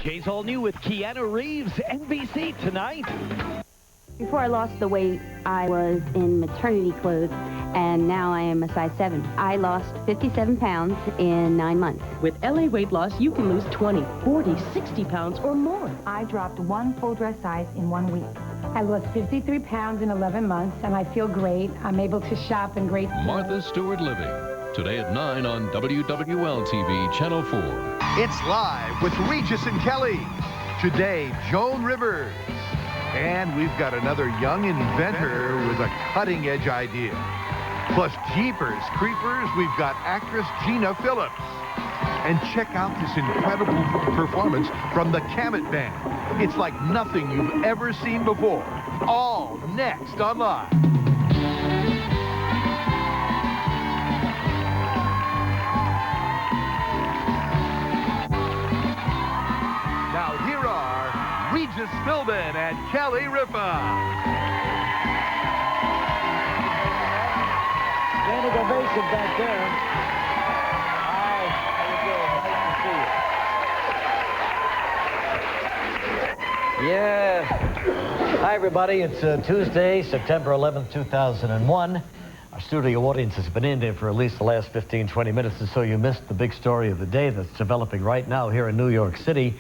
Jay's All New with Keanu Reeves, NBC tonight. Before I lost the weight, I was in maternity clothes, and now I am a size 7. I lost 57 pounds in 9 months. With LA Weight Loss, you can lose 20, 40, 60 pounds or more. I dropped 1 full dress size in 1 week. I lost 53 pounds in 11 months, and I feel great. I'm able to shop in great... Martha Stewart Living, today at 9 on WWL-TV, Channel 4. It's live with Regis and Kelly. Today, Joan Rivers. And we've got another young inventor with a cutting-edge idea. Plus, Jeepers Creepers, we've got actress Gina Phillips. And check out this incredible performance from the Camet Band. It's like nothing you've ever seen before. All next on Live. Now here are Regis Philbin and Kelly Ripa. Standing ovation back there. Hi, how you doing? Nice to see you. Yeah. Hi, everybody. It's Tuesday, September 11th, 2001. Our studio audience has been in there for at least the last 15, 20 minutes, and so you missed the big story of the day that's developing right now here in New York City.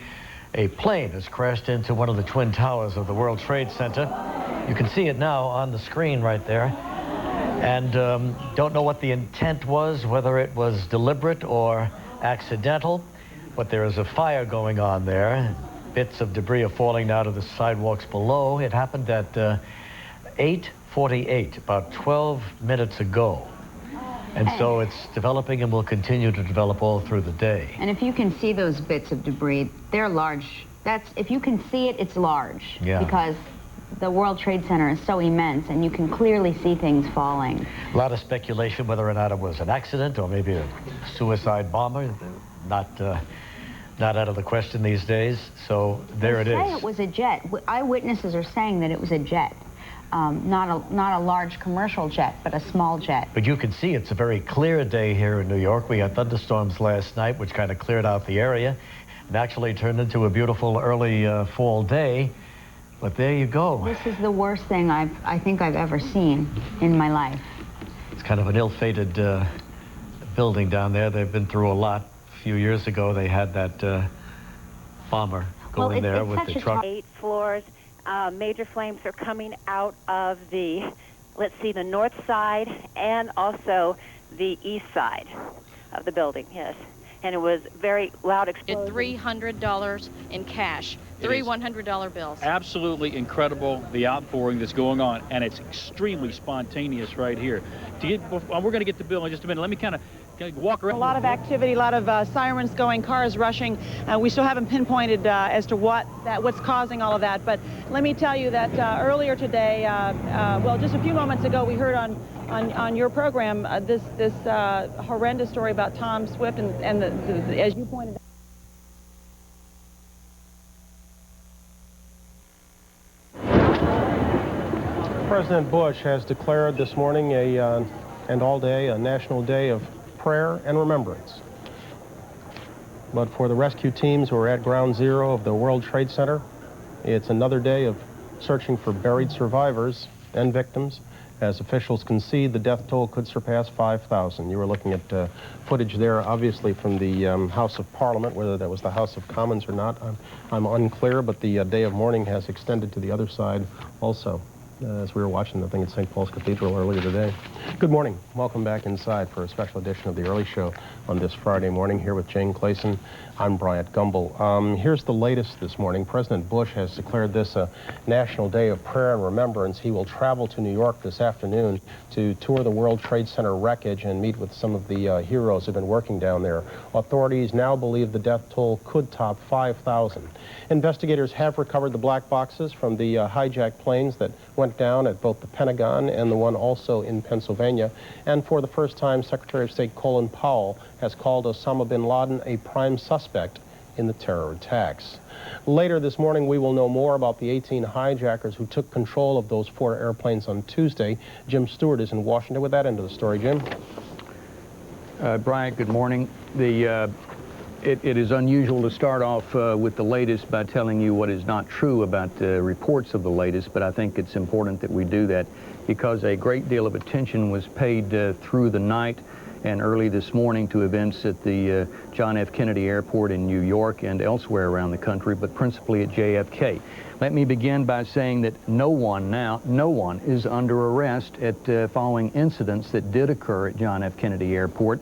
A plane has crashed into one of the twin towers of the World Trade Center. You can see it now on the screen right there. And don't know what the intent was, whether it was deliberate or accidental, but there is a fire going on there. Bits of debris are falling out of the sidewalks below. It happened at 8:48, about 12 minutes ago. And so it's developing and will continue to develop all through the day. And if you can see those bits of debris, they're large. If you can see it, it's large. Yeah. Because the World Trade Center is so immense, and you can clearly see things falling. A lot of speculation whether or not it was an accident or maybe a suicide bomber. Not out of the question these days. So there it is. They say it was a jet. Eyewitnesses are saying that it was a jet. Not a large commercial jet, but a small jet. But you can see it's a very clear day here in New York. We had thunderstorms last night, which kind of cleared out the area and actually turned into a beautiful early fall day. But there you go. This is the worst thing I think I've ever seen in my life. It's kind of an ill-fated building down there. They've been through a lot. A few years ago, they had that bomber going there with the truck. 8 floors. Major flames are coming out of the, the north side and also the east side of the building, yes. And it was very loud explosion. $300 in cash, 3 $100 bills. Absolutely incredible, the outpouring that's going on, and it's extremely spontaneous right here. We're going to get the bill in just a minute. Let me kind of walk around. A lot of activity, a lot of sirens going, cars rushing. We still haven't pinpointed as to what's causing all of that. But let me tell you that earlier today, well, just a few moments ago, we heard on your program this horrendous story about Tom Swift, and as you pointed out. President Bush has declared this morning and all day a national day of prayer and remembrance. But for the rescue teams who are at ground zero of the World Trade Center, it's another day of searching for buried survivors and victims. As officials concede, the death toll could surpass 5,000. You were looking at footage there, obviously, from the House of Parliament. Whether that was the House of Commons or not, I'm unclear, but the day of mourning has extended to the other side also. As we were watching the thing at St. Paul's Cathedral earlier today. Good morning. Welcome back inside for a special edition of The Early Show on this Friday morning here with Jane Clayson. I'm Bryant Gumbel. Here's the latest this morning. President Bush has declared this a National Day of Prayer and Remembrance. He will travel to New York this afternoon to tour the World Trade Center wreckage and meet with some of the heroes who have been working down there. Authorities now believe the death toll could top 5,000. Investigators have recovered the black boxes from the hijacked planes that went down at both the Pentagon and the one also in Pennsylvania. And for the first time, Secretary of State Colin Powell has called Osama bin Laden a prime suspect in the terror attacks. Later this morning, we will know more about the 18 hijackers who took control of those 4 airplanes on Tuesday. Jim Stewart is in Washington with that end of the story. Jim? Bryant, good morning. The It is unusual to start off with the latest by telling you what is not true about reports of the latest, but I think it's important that we do that because a great deal of attention was paid through the night and early this morning to events at the John F. Kennedy Airport in New York and elsewhere around the country, but principally at JFK. Let me begin by saying that no one is under arrest at following incidents that did occur at John F. Kennedy Airport.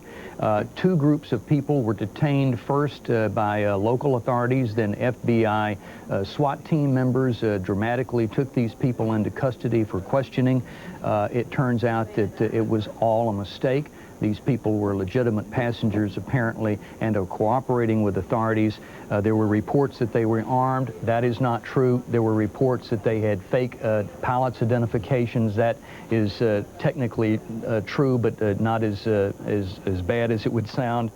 Two groups of people were detained first by local authorities, then FBI SWAT team members dramatically took these people into custody for questioning. It turns out that it was all a mistake. These people were legitimate passengers, apparently, and are cooperating with authorities. There were reports that they were armed. That is not true. There were reports that they had fake pilots' identifications. That is technically true, but not as bad as it would sound.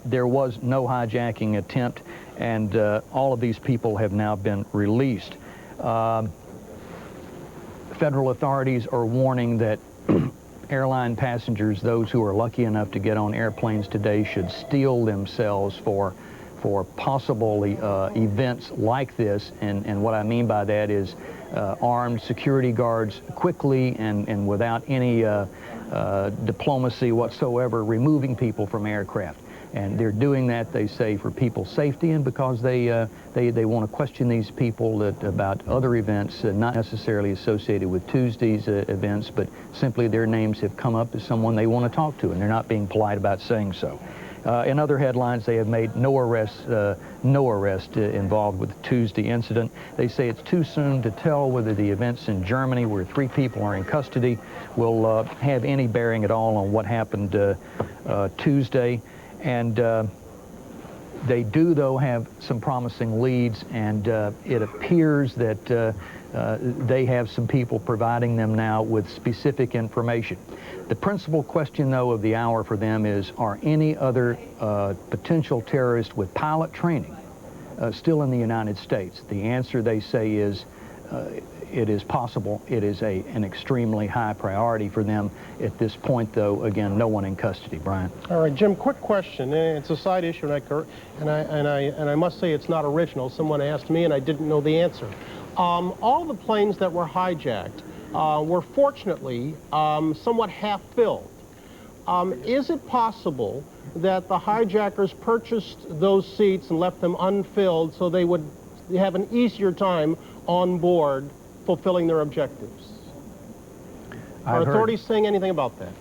There was no hijacking attempt, and all of these people have now been released. Federal authorities are warning that airline passengers, those who are lucky enough to get on airplanes today, should steel themselves for possible events like this. And what I mean by that is armed security guards quickly and without any diplomacy whatsoever removing people from aircraft. And they're doing that, they say, for people's safety and because they want to question these people about other events, not necessarily associated with Tuesday's events, but simply their names have come up as someone they want to talk to, and they're not being polite about saying so. In other headlines, they have made no arrest involved with the Tuesday incident. They say it's too soon to tell whether the events in Germany, where 3 people are in custody, will have any bearing at all on what happened Tuesday. And they do, though, have some promising leads, and it appears that they have some people providing them now with specific information. The principal question, though, of the hour for them is, are any other potential terrorists with pilot training still in the United States? The answer, they say, is it is possible. It is an extremely high priority for them. At this point, though, again, no one in custody. Brian. All right, Jim, quick question. It's a side issue, and I must say it's not original. Someone asked me, and I didn't know the answer. All the planes that were hijacked were fortunately somewhat half-filled. Is it possible that the hijackers purchased those seats and left them unfilled so they would have an easier time on board fulfilling their objectives? Are authorities saying anything about that?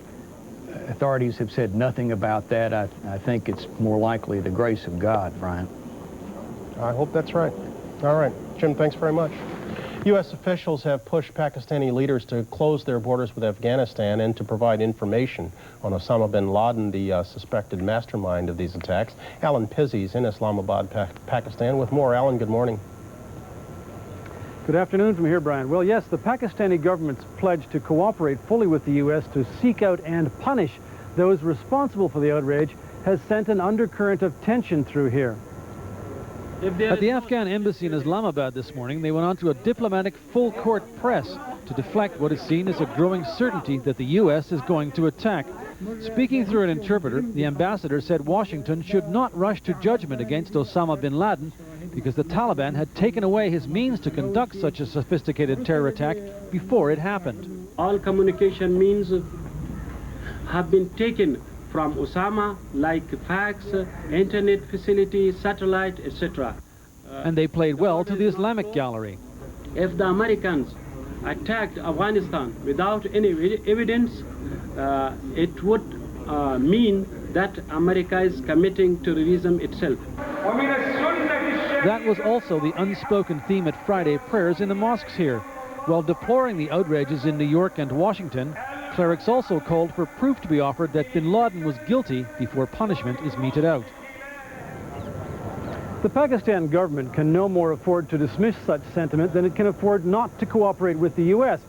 Authorities have said nothing about that. I think it's more likely the grace of God, Brian. I hope that's right. All right. Jim, thanks very much. U.S. officials have pushed Pakistani leaders to close their borders with Afghanistan and to provide information on Osama bin Laden, the suspected mastermind of these attacks. Alan Pizzi's in Islamabad, Pakistan with more. Alan, good morning. Good afternoon from here, Brian. Well, yes, the Pakistani government's pledge to cooperate fully with the U.S. to seek out and punish those responsible for the outrage has sent an undercurrent of tension through here. At the Afghan embassy in Islamabad this morning, they went on to a diplomatic full-court press to deflect what is seen as a growing certainty that the U.S. is going to attack. Speaking through an interpreter, the ambassador said Washington should not rush to judgment against Osama bin Laden because the Taliban had taken away his means to conduct such a sophisticated terror attack before it happened. All communication means have been taken from Osama, like fax, internet facility, satellite, etc. And they played well to the Islamic gallery. If the Americans attacked Afghanistan without any evidence, it would mean that America is committing terrorism itself. That was also the unspoken theme at Friday prayers in the mosques here. While deploring the outrages in New York and Washington, clerics also called for proof to be offered that bin Laden was guilty before punishment is meted out. The Pakistan government can no more afford to dismiss such sentiment than it can afford not to cooperate with the U.S.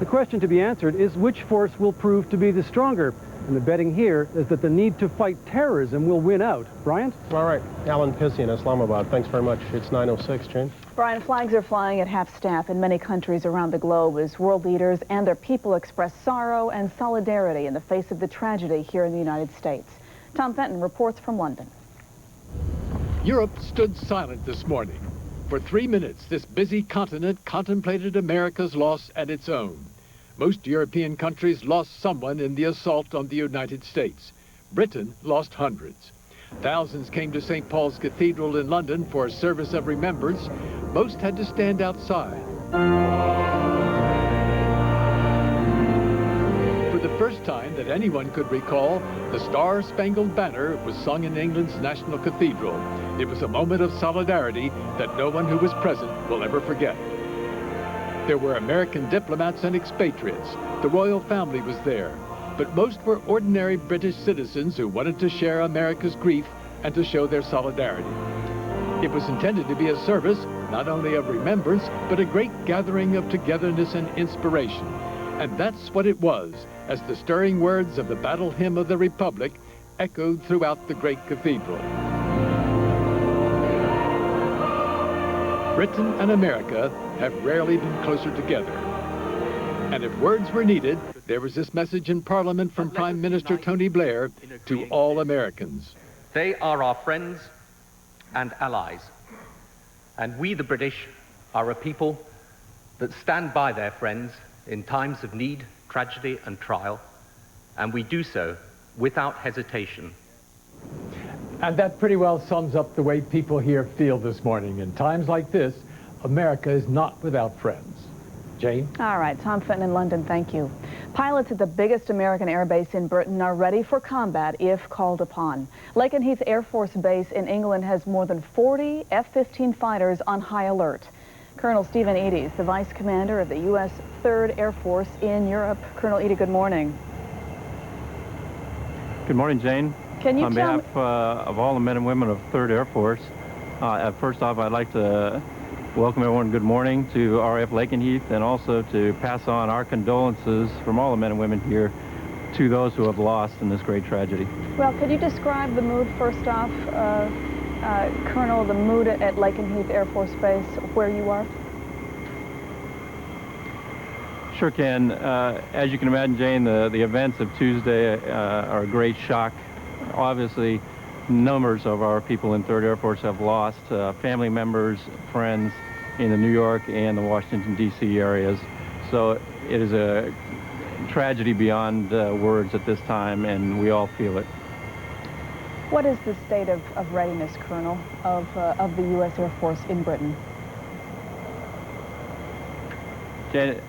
The question to be answered is which force will prove to be the stronger. And the betting here is that the need to fight terrorism will win out. Bryant? All right. Alan Pizzi in Islamabad. Thanks very much. It's 9:06, Jane. Brian, flags are flying at half staff in many countries around the globe as world leaders and their people express sorrow and solidarity in the face of the tragedy here in the United States. Tom Fenton reports from London. Europe stood silent this morning. For 3 minutes, this busy continent contemplated America's loss and its own. Most European countries lost someone in the assault on the United States. Britain lost hundreds. Thousands came to St. Paul's Cathedral in London for a service of remembrance. Most had to stand outside. For the first time that anyone could recall, the Star-Spangled Banner was sung in England's National Cathedral. It was a moment of solidarity that no one who was present will ever forget. There were American diplomats and expatriates. The royal family was there. But most were ordinary British citizens who wanted to share America's grief and to show their solidarity. It was intended to be a service, not only of remembrance, but a great gathering of togetherness and inspiration. And that's what it was, as the stirring words of the Battle Hymn of the Republic echoed throughout the great cathedral. Britain and America have rarely been closer together. And if words were needed, there was this message in Parliament from Prime Minister Tony Blair to all Americans. They are our friends and allies. And we, the British, are a people that stand by their friends in times of need, tragedy, and trial. And we do so without hesitation. And that pretty well sums up the way people here feel this morning. In times like this, America is not without friends. Jane? All right, Tom Fenton in London, thank you. Pilots at the biggest American air base in Britain are ready for combat if called upon. Lakenheath Air Force Base in England has more than 40 F-15 fighters on high alert. Colonel Stephen Eady is the vice commander of the U.S. 3rd Air Force in Europe. Colonel Eady, good morning. Good morning, Jane. Can you on behalf of all the men and women of 3rd Air Force, first off, I'd like to welcome everyone, good morning, to RF Lakenheath, and also to pass on our condolences from all the men and women here to those who have lost in this great tragedy. Well, could you describe the mood first off, Colonel, the mood at Lakenheath Air Force Base, where you are? Sure can. As you can imagine, Jane, the events of Tuesday are a great shock. Obviously, numbers of our people in 3rd Air Force have lost family members, friends in the New York and the Washington, D.C. areas. So it is a tragedy beyond words at this time, and we all feel it. What is the state of readiness, Colonel, of the U.S. Air Force in Britain? Janet,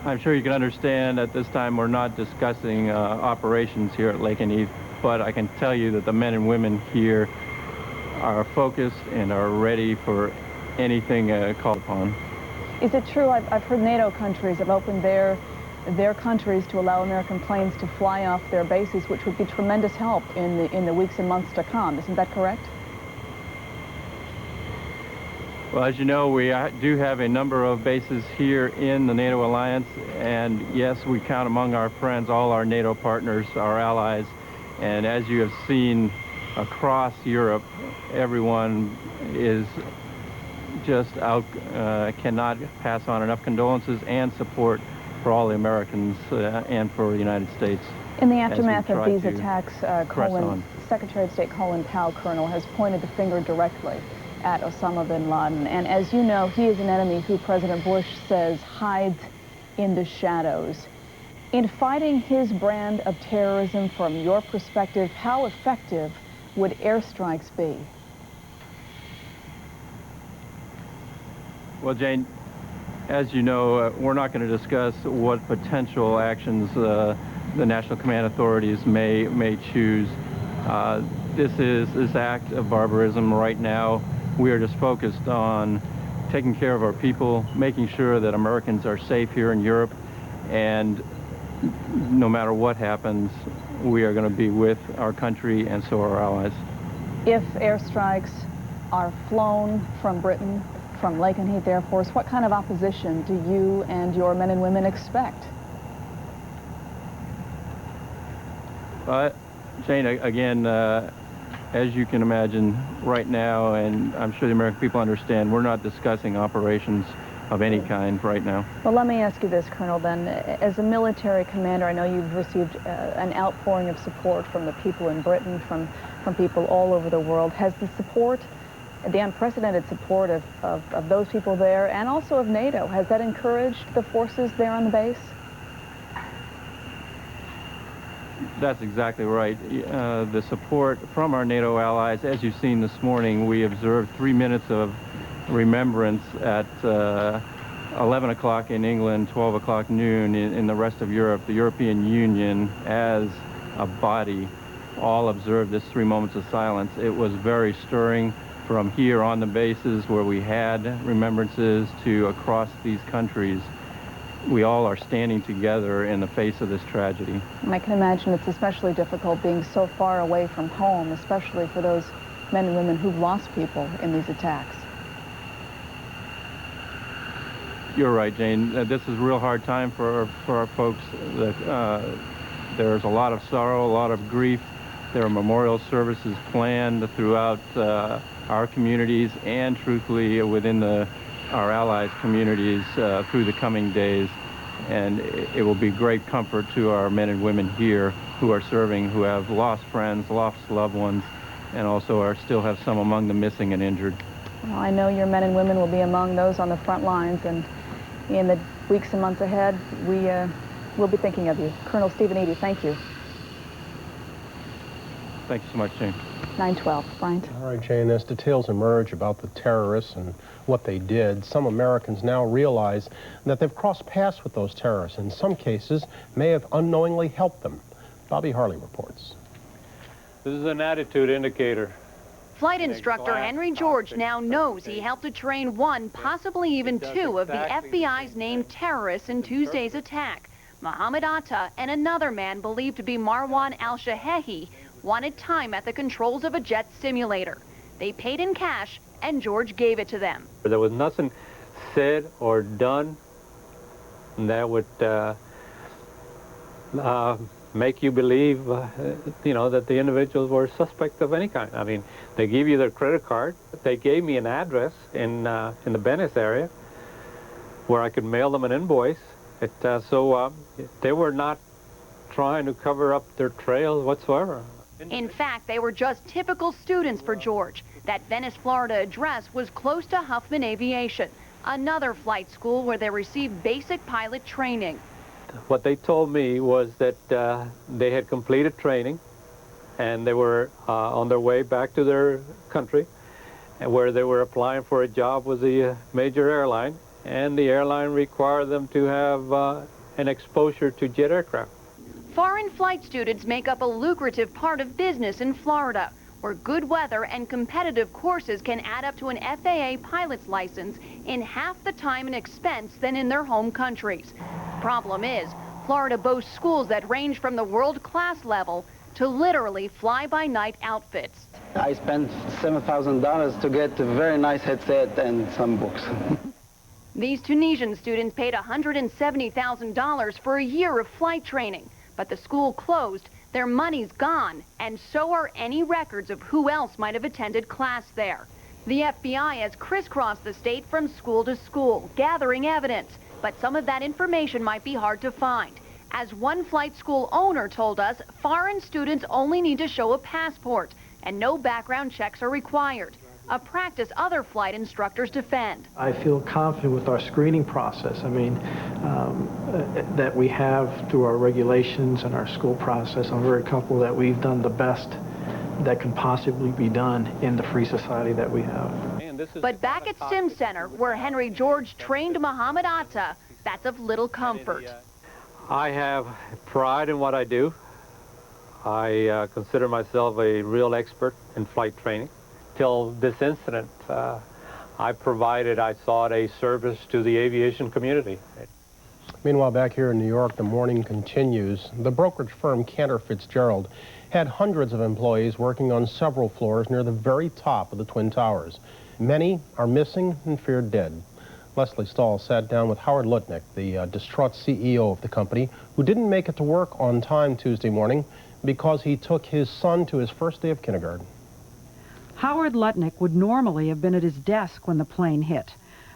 I'm sure you can understand at this time we're not discussing operations here at Lakenheath, but I can tell you that the men and women here are focused and are ready for anything called upon. Is it true, I've heard NATO countries have opened their countries to allow American planes to fly off their bases, which would be tremendous help in the weeks and months to come. Isn't that correct? Well, as you know, we do have a number of bases here in the NATO alliance, and yes, we count among our friends all our NATO partners, our allies. And as you have seen across Europe, everyone is just out, cannot pass on enough condolences and support for all the Americans and for the United States. In the aftermath of these attacks, Secretary of State Colin Powell, Colonel, has pointed the finger directly at Osama bin Laden. And as you know, he is an enemy who President Bush says hides in the shadows. In fighting his brand of terrorism, from your perspective, how effective would airstrikes be? Well, Jane, as you know, we're not going to discuss what potential actions the National Command authorities may choose. This act of barbarism right now, we are just focused on taking care of our people, making sure that Americans are safe here in Europe, and no matter what happens, we are going to be with our country and so are our allies. If airstrikes are flown from Britain, from Lakenheath Air Force, what kind of opposition do you and your men and women expect? Jane, again, as you can imagine, right now, and I'm sure the American people understand, we're not discussing operations of any kind right now. Well, let me ask you this, Colonel, then. As a military commander, I know you've received an outpouring of support from the people in Britain, from people all over the world. Has the support the unprecedented support of those people there and also of NATO. Has that encouraged the forces there on the base? That's exactly right. The support from our NATO allies, as you've seen this morning, we observed 3 minutes of remembrance at 11 o'clock in England, 12 o'clock noon in the rest of Europe. The European Union, as a body, all observed this 3 moments of silence. It was very stirring from here on the bases where we had remembrances to across these countries. We all are standing together in the face of this tragedy. And I can imagine it's especially difficult being so far away from home, especially for those men and women who've lost people in these attacks. You're right, Jane. This is a real hard time for our folks. There's a lot of sorrow, a lot of grief. There are memorial services planned throughout our communities and, truthfully, within our allies' communities through the coming days. And it will be great comfort to our men and women here who are serving, who have lost friends, lost loved ones, and also still have some among the missing and injured. Well, I know your men and women will be among those on the front lines, and in the weeks and months ahead, we'll be thinking of you. Colonel Stephen Eady, thank you. Thank you so much, Jane. 9/12, Bryant. All right, Jane, as details emerge about the terrorists and what they did, some Americans now realize that they've crossed paths with those terrorists. In some cases, may have unknowingly helped them. Bobby Harley reports. This is an attitude indicator. Flight instructor Henry George now knows he helped to train one, possibly even two, of the FBI's named terrorists in Tuesday's attack. Mohammed Atta and another man believed to be Marwan al-Shahehi wanted time at the controls of a jet simulator. They paid in cash, and George gave it to them. There was nothing said or done that would make you believe, that the individuals were suspect of any kind. I mean, they gave you their credit card. They gave me an address in the Venice area where I could mail them an invoice. So they were not trying to cover up their trails whatsoever. In fact, they were just typical students for George. That Venice, Florida address was close to Huffman Aviation, another flight school where they received basic pilot training. What they told me was that they had completed training and they were on their way back to their country, and where they were applying for a job with a major airline, and the airline required them to have an exposure to jet aircraft. Foreign flight students make up a lucrative part of business in Florida, where good weather and competitive courses can add up to an FAA pilot's license in half the time and expense than in their home countries. Problem is, Florida boasts schools that range from the world-class level to literally fly-by-night outfits. I spent $7,000 to get a very nice headset and some books. These Tunisian students paid $170,000 for a year of flight training, but the school closed, their money's gone, and so are any records of who else might have attended class there. The FBI has crisscrossed the state from school to school, gathering evidence, but some of that information might be hard to find. As one flight school owner told us, foreign students only need to show a passport, and no background checks are required, a practice other flight instructors defend. I feel confident with our screening process. I mean, that we have through our regulations and our school process. I'm very comfortable that we've done the best that can possibly be done in the free society that we have. But back at Sim Center, where Henry George trained Mohammed Atta, that's of little comfort. I have pride in what I do. I consider myself a real expert in flight training. Till this incident, I thought, a service to the aviation community. Meanwhile, back here in New York, the mourning continues. The brokerage firm Cantor Fitzgerald had hundreds of employees working on several floors near the very top of the Twin Towers. Many are missing and feared dead. Leslie Stahl sat down with Howard Lutnick, the distraught CEO of the company, who didn't make it to work on time Tuesday morning because he took his son to his first day of kindergarten. Howard Lutnick would normally have been at his desk when the plane hit,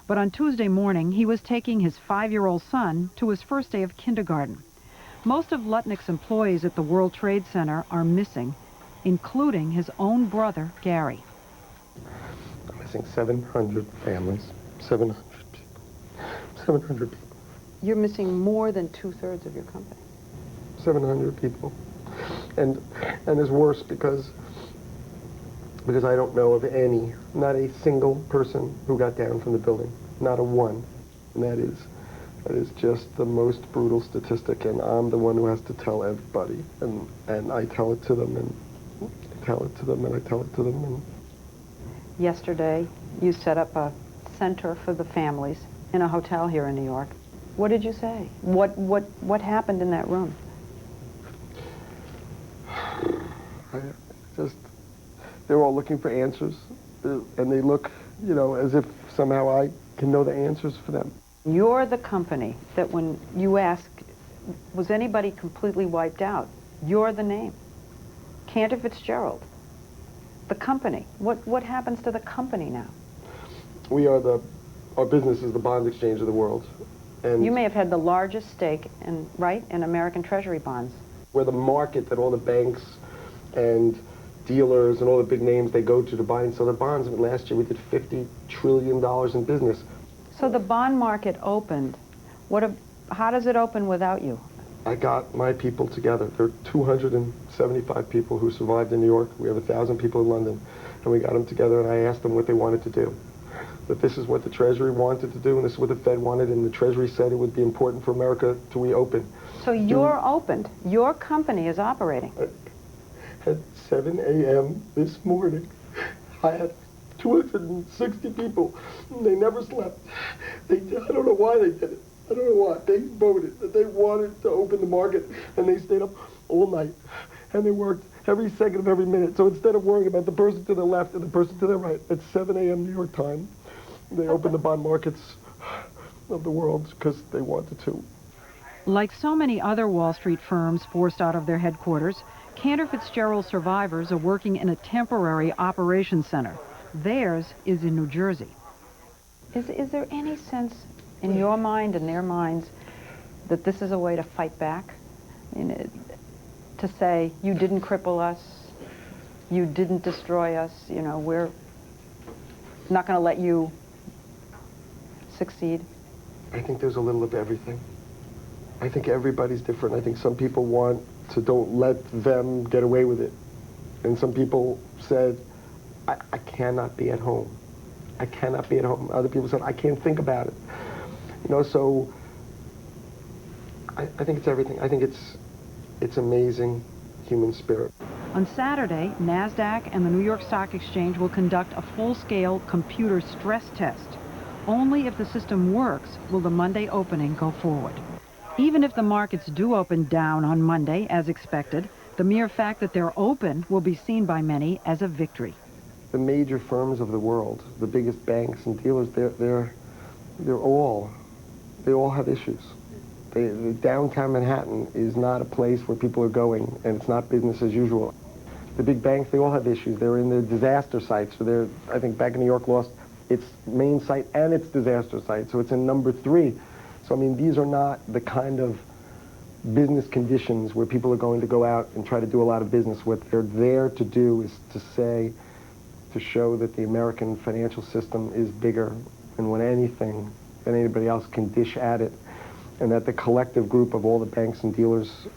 but on Tuesday morning he was taking his 5-year-old son to his first day of kindergarten. Most of Lutnick's employees at the World Trade Center are missing, including his own brother, Gary. missing 700 families. 700 people. 700 people. You're missing more than 2/3 of your company. 700 people. And it's worse because I don't know of any, not a single person who got down from the building. Not a one. And that is just the most brutal statistic, and I'm the one who has to tell everybody. And I tell it to them, and I tell it to them, and I tell it to them. And Yesterday, you set up a center for the families in a hotel here in New York. What did you say? What happened in that room? They're all looking for answers, and they look, you know, as if somehow I can know the answers for them. You're the company that when you ask, was anybody completely wiped out? You're the name. Cantor Fitzgerald. The company. What happens to the company now? We are our business is the bond exchange of the world. And you may have had the largest stake in American Treasury bonds. We're the market that all the banks and dealers and all the big names they go to buy and sell their bonds. And last year we did $50 trillion in business. So the bond market opened. How does it open without you? I got my people together. There are 275 people who survived in New York. We have 1,000 people in London. And we got them together, and I asked them what they wanted to do. That this is what the Treasury wanted to do, and this is what the Fed wanted, and the Treasury said it would be important for America to reopen. So you're opened. Your company is operating. At 7 a.m. this morning, I had 260 people. They never slept. I don't know why they did it. I don't know why. They voted that they wanted to open the market, and they stayed up all night. And they worked every second of every minute. So instead of worrying about the person to the left and the person to the right, at 7 a.m. New York time, they opened the bond markets of the world because they wanted to. Like so many other Wall Street firms forced out of their headquarters, Cantor Fitzgerald survivors are working in a temporary operations center. Theirs is in New Jersey. Is there any sense in your mind and their minds that this is a way to fight back? To say, you didn't cripple us, you didn't destroy us, you know, we're not going to let you succeed? I think there's a little of everything. I think everybody's different. I think some people want to don't let them get away with it. And some people said, I cannot be at home. I cannot be at home. Other people said, I can't think about it. You know, so I think it's everything. I think it's amazing human spirit. On Saturday, NASDAQ and the New York Stock Exchange will conduct a full-scale computer stress test. Only if the system works will the Monday opening go forward. Even if the markets do open down on Monday, as expected, the mere fact that they're open will be seen by many as a victory. The major firms of the world, the biggest banks and dealers, they all have issues. The downtown Manhattan is not a place where people are going, and it's not business as usual. The big banks, they all have issues. They're in the disaster sites. So I think Bank of New York lost its main site and its disaster site, so it's in number 3. So, I mean, these are not the kind of business conditions where people are going to go out and try to do a lot of business. What they're there to do is to show that the American financial system is bigger than anything than anybody else can dish at it, and that the collective group of all the banks and dealers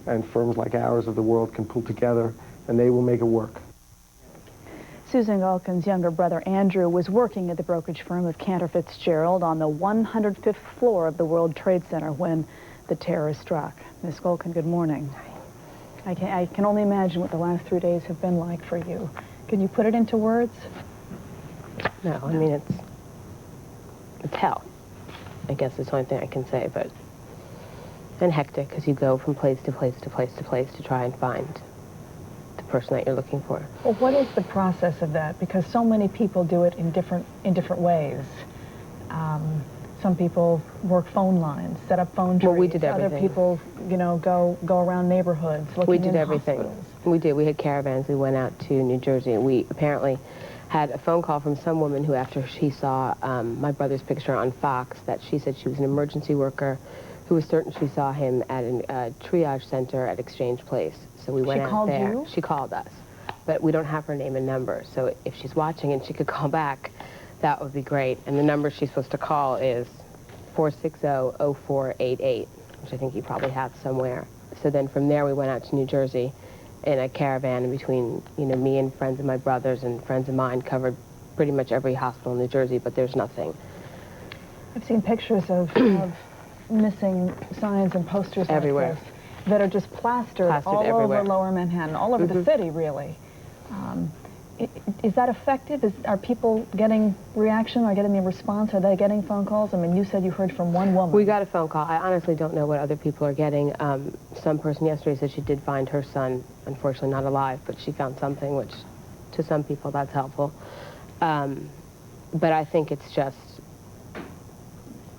and firms like ours of the world can pull together, and they will make it work. Susan Galkin's younger brother, Andrew, was working at the brokerage firm of Cantor Fitzgerald on the 105th floor of the World Trade Center when the terror struck. Ms. Galkin, good morning. I can only imagine what the last 3 days have been like for you. Can you put it into words? No, I mean, it's hell. I guess it's the only thing I can say, but... And hectic, because you go from place to place to place to place to try and find the person that you're looking for. Well, what is the process of that? Because so many people do it in different ways. Some people work phone lines, set up phone trees. Well, we did everything. Other people, you know, go around neighborhoods looking We did in everything. hospitals. We did. We had caravans. We went out to New Jersey, and we apparently had a phone call from some woman who, after she saw my brother's picture on Fox, that she said she was an emergency worker who was certain she saw him at a triage center at Exchange Place. So we went out there. She called you? She called us. but we don't have her name and number. So if she's watching and she could call back, that would be great. And the number she's supposed to call is 460-0488, which I think you probably have somewhere. So then from there we went out to New Jersey in a caravan, and between me and friends of my brothers and friends of mine covered pretty much every hospital in New Jersey, but there's nothing. I've seen pictures of missing signs and posters everywhere like this that are just plastered all everywhere. over Lower Manhattan, all over the city, really. Is that effective? Are people getting reaction or getting the response? Are they getting phone calls? I mean, you said you heard from one woman. We got a phone call. I honestly don't know what other people are getting. Some person yesterday said she did find her son, unfortunately not alive, but she found something, which to some people that's helpful. But I think it's just,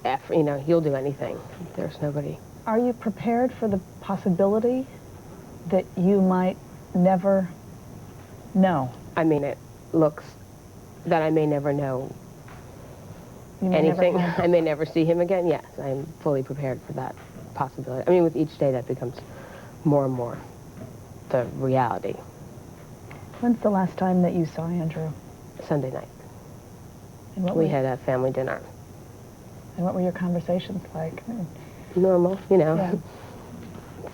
he'll do anything. There's nobody. Are you prepared for the possibility that you might never know? I mean, it looks that I may never know anything. I may never see him again. Yes, I'm fully prepared for that possibility. I mean, with each day that becomes more and more the reality. When's the last time that you saw Andrew? Sunday night. And what we had a family dinner. And what were your conversations like? Normal, Yeah.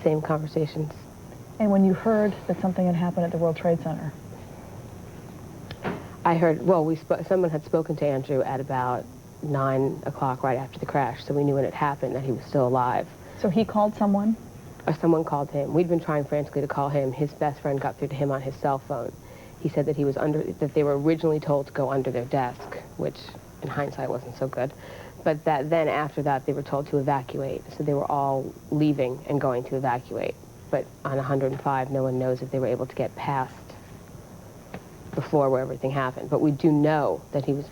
Same conversations. And when you heard that something had happened at the World Trade Center? I heard, well, someone had spoken to Andrew at about 9 o'clock right after the crash, so we knew when it happened that he was still alive. So he called someone? Or someone called him. We'd been trying frantically to call him. His best friend got through to him on his cell phone. He said that that they were originally told to go under their desk, which in hindsight wasn't so good. But that then after that they were told to evacuate. So they were all leaving and going to evacuate. But on 105, no one knows if they were able to get past the floor where everything happened. But we do know that he was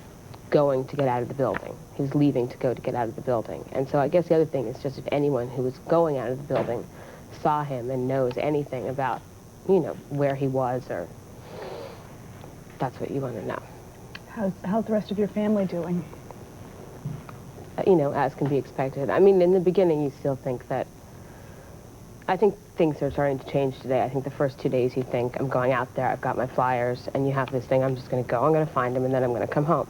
going to get out of the building. He was leaving to go to get out of the building. And so I guess the other thing is just if anyone who was going out of the building saw him and knows anything about, where he was, or that's what you want to know. How's the rest of your family doing? As can be expected. I mean, in the beginning, you still think that, I think things are starting to change today. I think the first 2 days you think, I'm going out there, I've got my flyers, and you have this thing, I'm just going to go, I'm going to find him, and then I'm going to come home.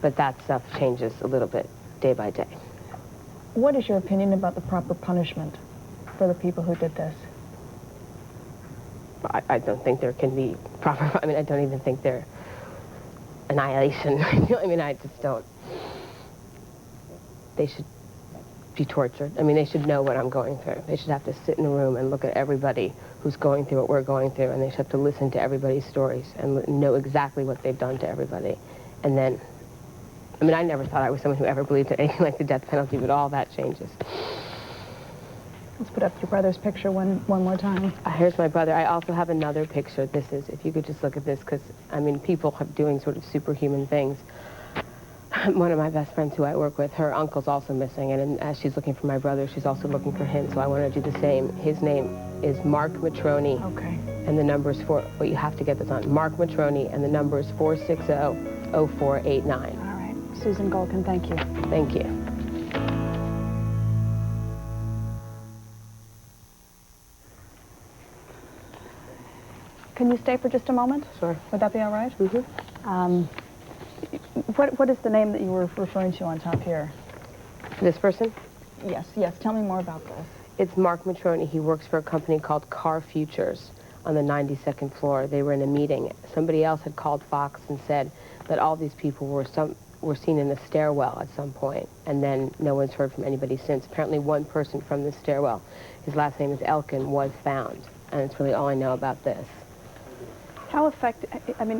But that stuff changes a little bit day by day. What is your opinion about the proper punishment for the people who did this? I don't think there can be proper, I don't even think they're annihilation. I just don't. They should be tortured. They should know what I'm going through. They should have to sit in a room and look at everybody who's going through what we're going through, and they should have to listen to everybody's stories and know exactly what they've done to everybody. And then, I never thought I was someone who ever believed in anything like the death penalty, but all that changes. Let's put up your brother's picture one more time. Here's my brother. I also have another picture. This is, if you could just look at this, because, people are doing sort of superhuman things. One of my best friends who I work with, her uncle's also missing, and as she's looking for my brother, she's also looking for him, so I want to do the same. His name is Mark Matroni. Okay. And the number is you have to get this on. Mark Matroni, and the number is 460-0489. All right. Susan Golkin, thank you. Thank you. Can you stay for just a moment? Sure. Would that be all right? Mm-hmm. What is the name that you were referring to on top here? This person? Yes. Tell me more about this. It's Mark Matroni. He works for a company called Car Futures on the 92nd floor. They were in a meeting. Somebody else had called Fox and said that all these people were seen in the stairwell at some point, and then no one's heard from anybody since. Apparently one person from the stairwell, his last name is Elkin, was found, and it's really all I know about this. How effective,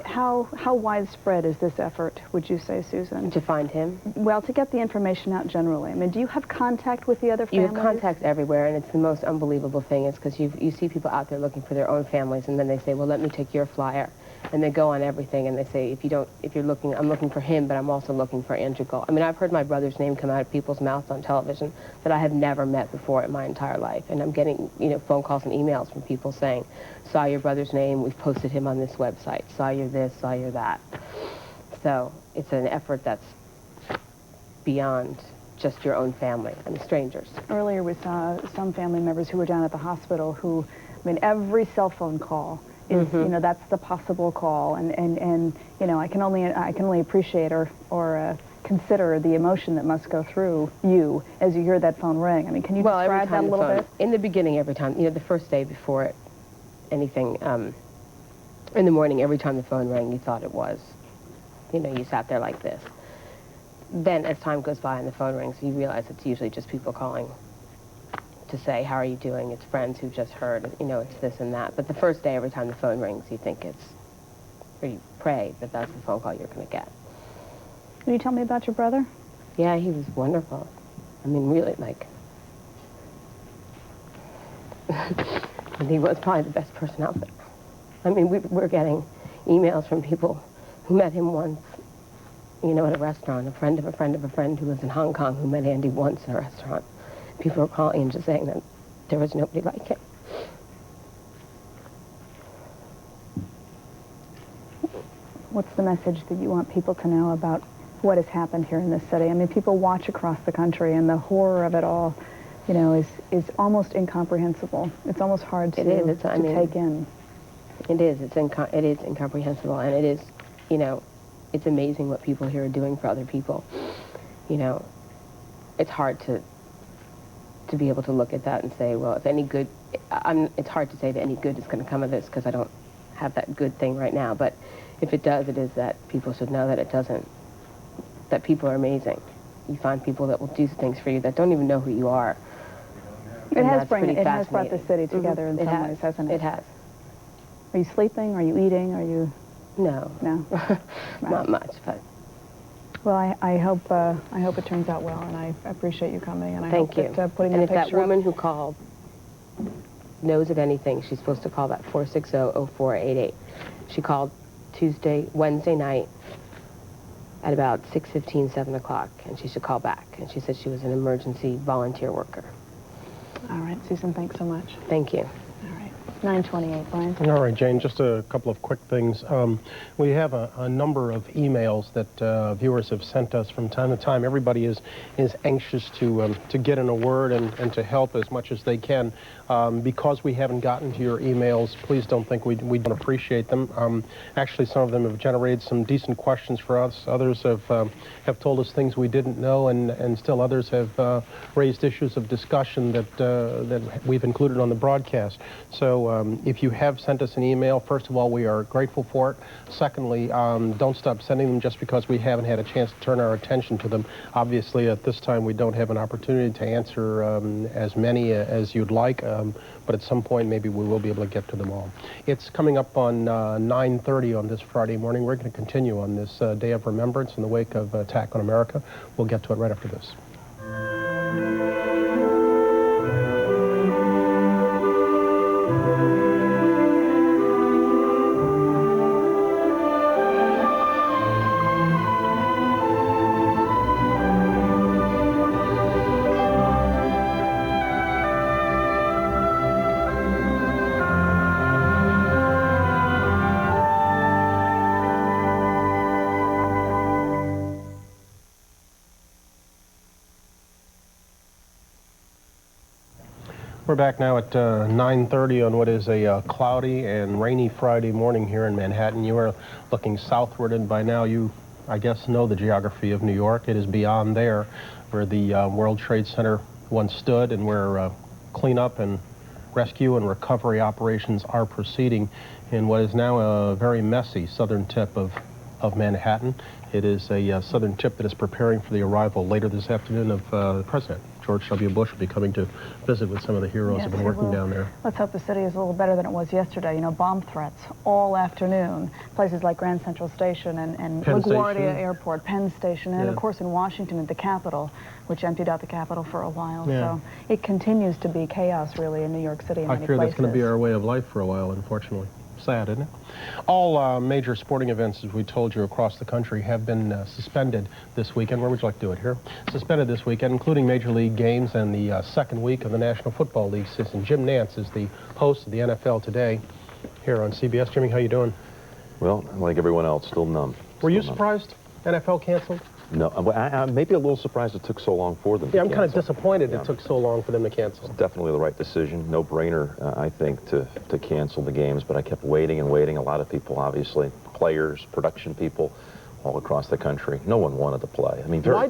how widespread is this effort, would you say, Susan? To find him? Well, to get the information out generally. Do you have contact with the other families? You have contact everywhere, and it's the most unbelievable thing is because you see people out there looking for their own families, and then they say, well, let me take your flyer. And they go on everything, and they say, I'm looking for him, but I'm also looking for Andrew Gold. I've heard my brother's name come out of people's mouths on television that I have never met before in my entire life. And I'm getting, phone calls and emails from people saying, saw your brother's name, we've posted him on this website, saw your this, saw your that. So it's an effort that's beyond just your own family and strangers. Earlier we saw some family members who were down at the hospital who, every cell phone call is you know, that's the possible call, and you know, I can only appreciate or consider the emotion that must go through you as you hear that phone ring. I mean, can you describe that a little bit? In the beginning, every time, you know, the first day before anything, in the morning, every time the phone rang, you thought it was, you know, you sat there like this. Then as time goes by and the phone rings, you realize it's usually just people calling to say, how are you doing? It's friends who just heard, you know, it's this and that. But the first day, every time the phone rings, you think it's, or you pray that that's the phone call you're going to get. Can you tell me about your brother? Yeah, he was wonderful. I mean, really, like, and he was probably the best person out there. I mean, we're getting emails from people who met him once, you know, at a restaurant, a friend of a friend of a friend who lives in Hong Kong who met Andy once in a restaurant. People are calling and just saying that there was nobody like him. What's the message that you want people to know about what has happened here in this city? I mean, people watch across the country, and the horror of it all, you know, is almost incomprehensible. It's almost hard to take in. It is. It is incomprehensible, and it is, you know, it's amazing what people here are doing for other people. You know, it's hard to be able to look at that and say, well, if any good, it's hard to say that any good is going to come of this because I don't have that good thing right now. But if it does, it is that people should know that it doesn't, that people are amazing. You find people that will do things for you that don't even know who you are. It has brought the city together in some ways, hasn't it? It has. Are you sleeping? Are you eating? Are you? No. No. Not much, but. Well, I hope it turns out well, and I appreciate you coming, and I Thank hope that putting and that if picture that woman who called knows of anything, she's supposed to call that 460-0488. She called Wednesday night at about 6:15, 7 o'clock, and she should call back. And she said she was an emergency volunteer worker. All right, Susan, thanks so much. Thank you. 9:28, Brian. All right, Jane, just a couple of quick things. We have a number of emails that viewers have sent us from time to time. Everybody is anxious to get in a word and to help as much as they can. Because we haven't gotten to your emails, please don't think we don't appreciate them. Actually, some of them have generated some decent questions for us. Others have told us things we didn't know, and still others have raised issues of discussion that we've included on the broadcast. So if you have sent us an email, first of all, we are grateful for it. Secondly, don't stop sending them just because we haven't had a chance to turn our attention to them. Obviously, at this time, we don't have an opportunity to answer as many as you'd like, but at some point, maybe we will be able to get to them all. It's coming up on 9:30 on this Friday morning. We're going to continue on this Day of Remembrance in the wake of attack on America. We'll get to it right after this. We're back now at 9:30 on what is a cloudy and rainy Friday morning here in Manhattan. You are looking southward, and by now you, I guess, know the geography of New York. It is beyond there where the World Trade Center once stood and where cleanup and rescue and recovery operations are proceeding in what is now a very messy southern tip of Manhattan. It is a southern tip that is preparing for the arrival later this afternoon of the President. George W. Bush will be coming to visit with some of the heroes who have been working down there. Let's hope the city is a little better than it was yesterday. You know, bomb threats all afternoon. Places like Grand Central Station and LaGuardia Airport, Penn Station, and of course in Washington at the Capitol, which emptied out the Capitol for a while. So it continues to be chaos, really, in New York City in many places. I fear that's going to be our way of life for a while, unfortunately. Sad, isn't it? All major sporting events, as we told you, across the country have been suspended this weekend. Where would you like to do it? Here? Suspended this weekend, including Major League games and the second week of the National Football League season. Jim Nantz is the host of the NFL Today here on CBS. Jimmy, how you doing? Well, like everyone else, still numb. Were you surprised NFL canceled? No, I'm maybe a little surprised it took so long for them to I'm kind of cancel. disappointed it took so long for them to cancel. It's definitely the right decision. No-brainer, I think, to cancel the games, but I kept waiting and waiting. A lot of people, obviously, players, production people, all across the country. No one wanted to play. I mean, Why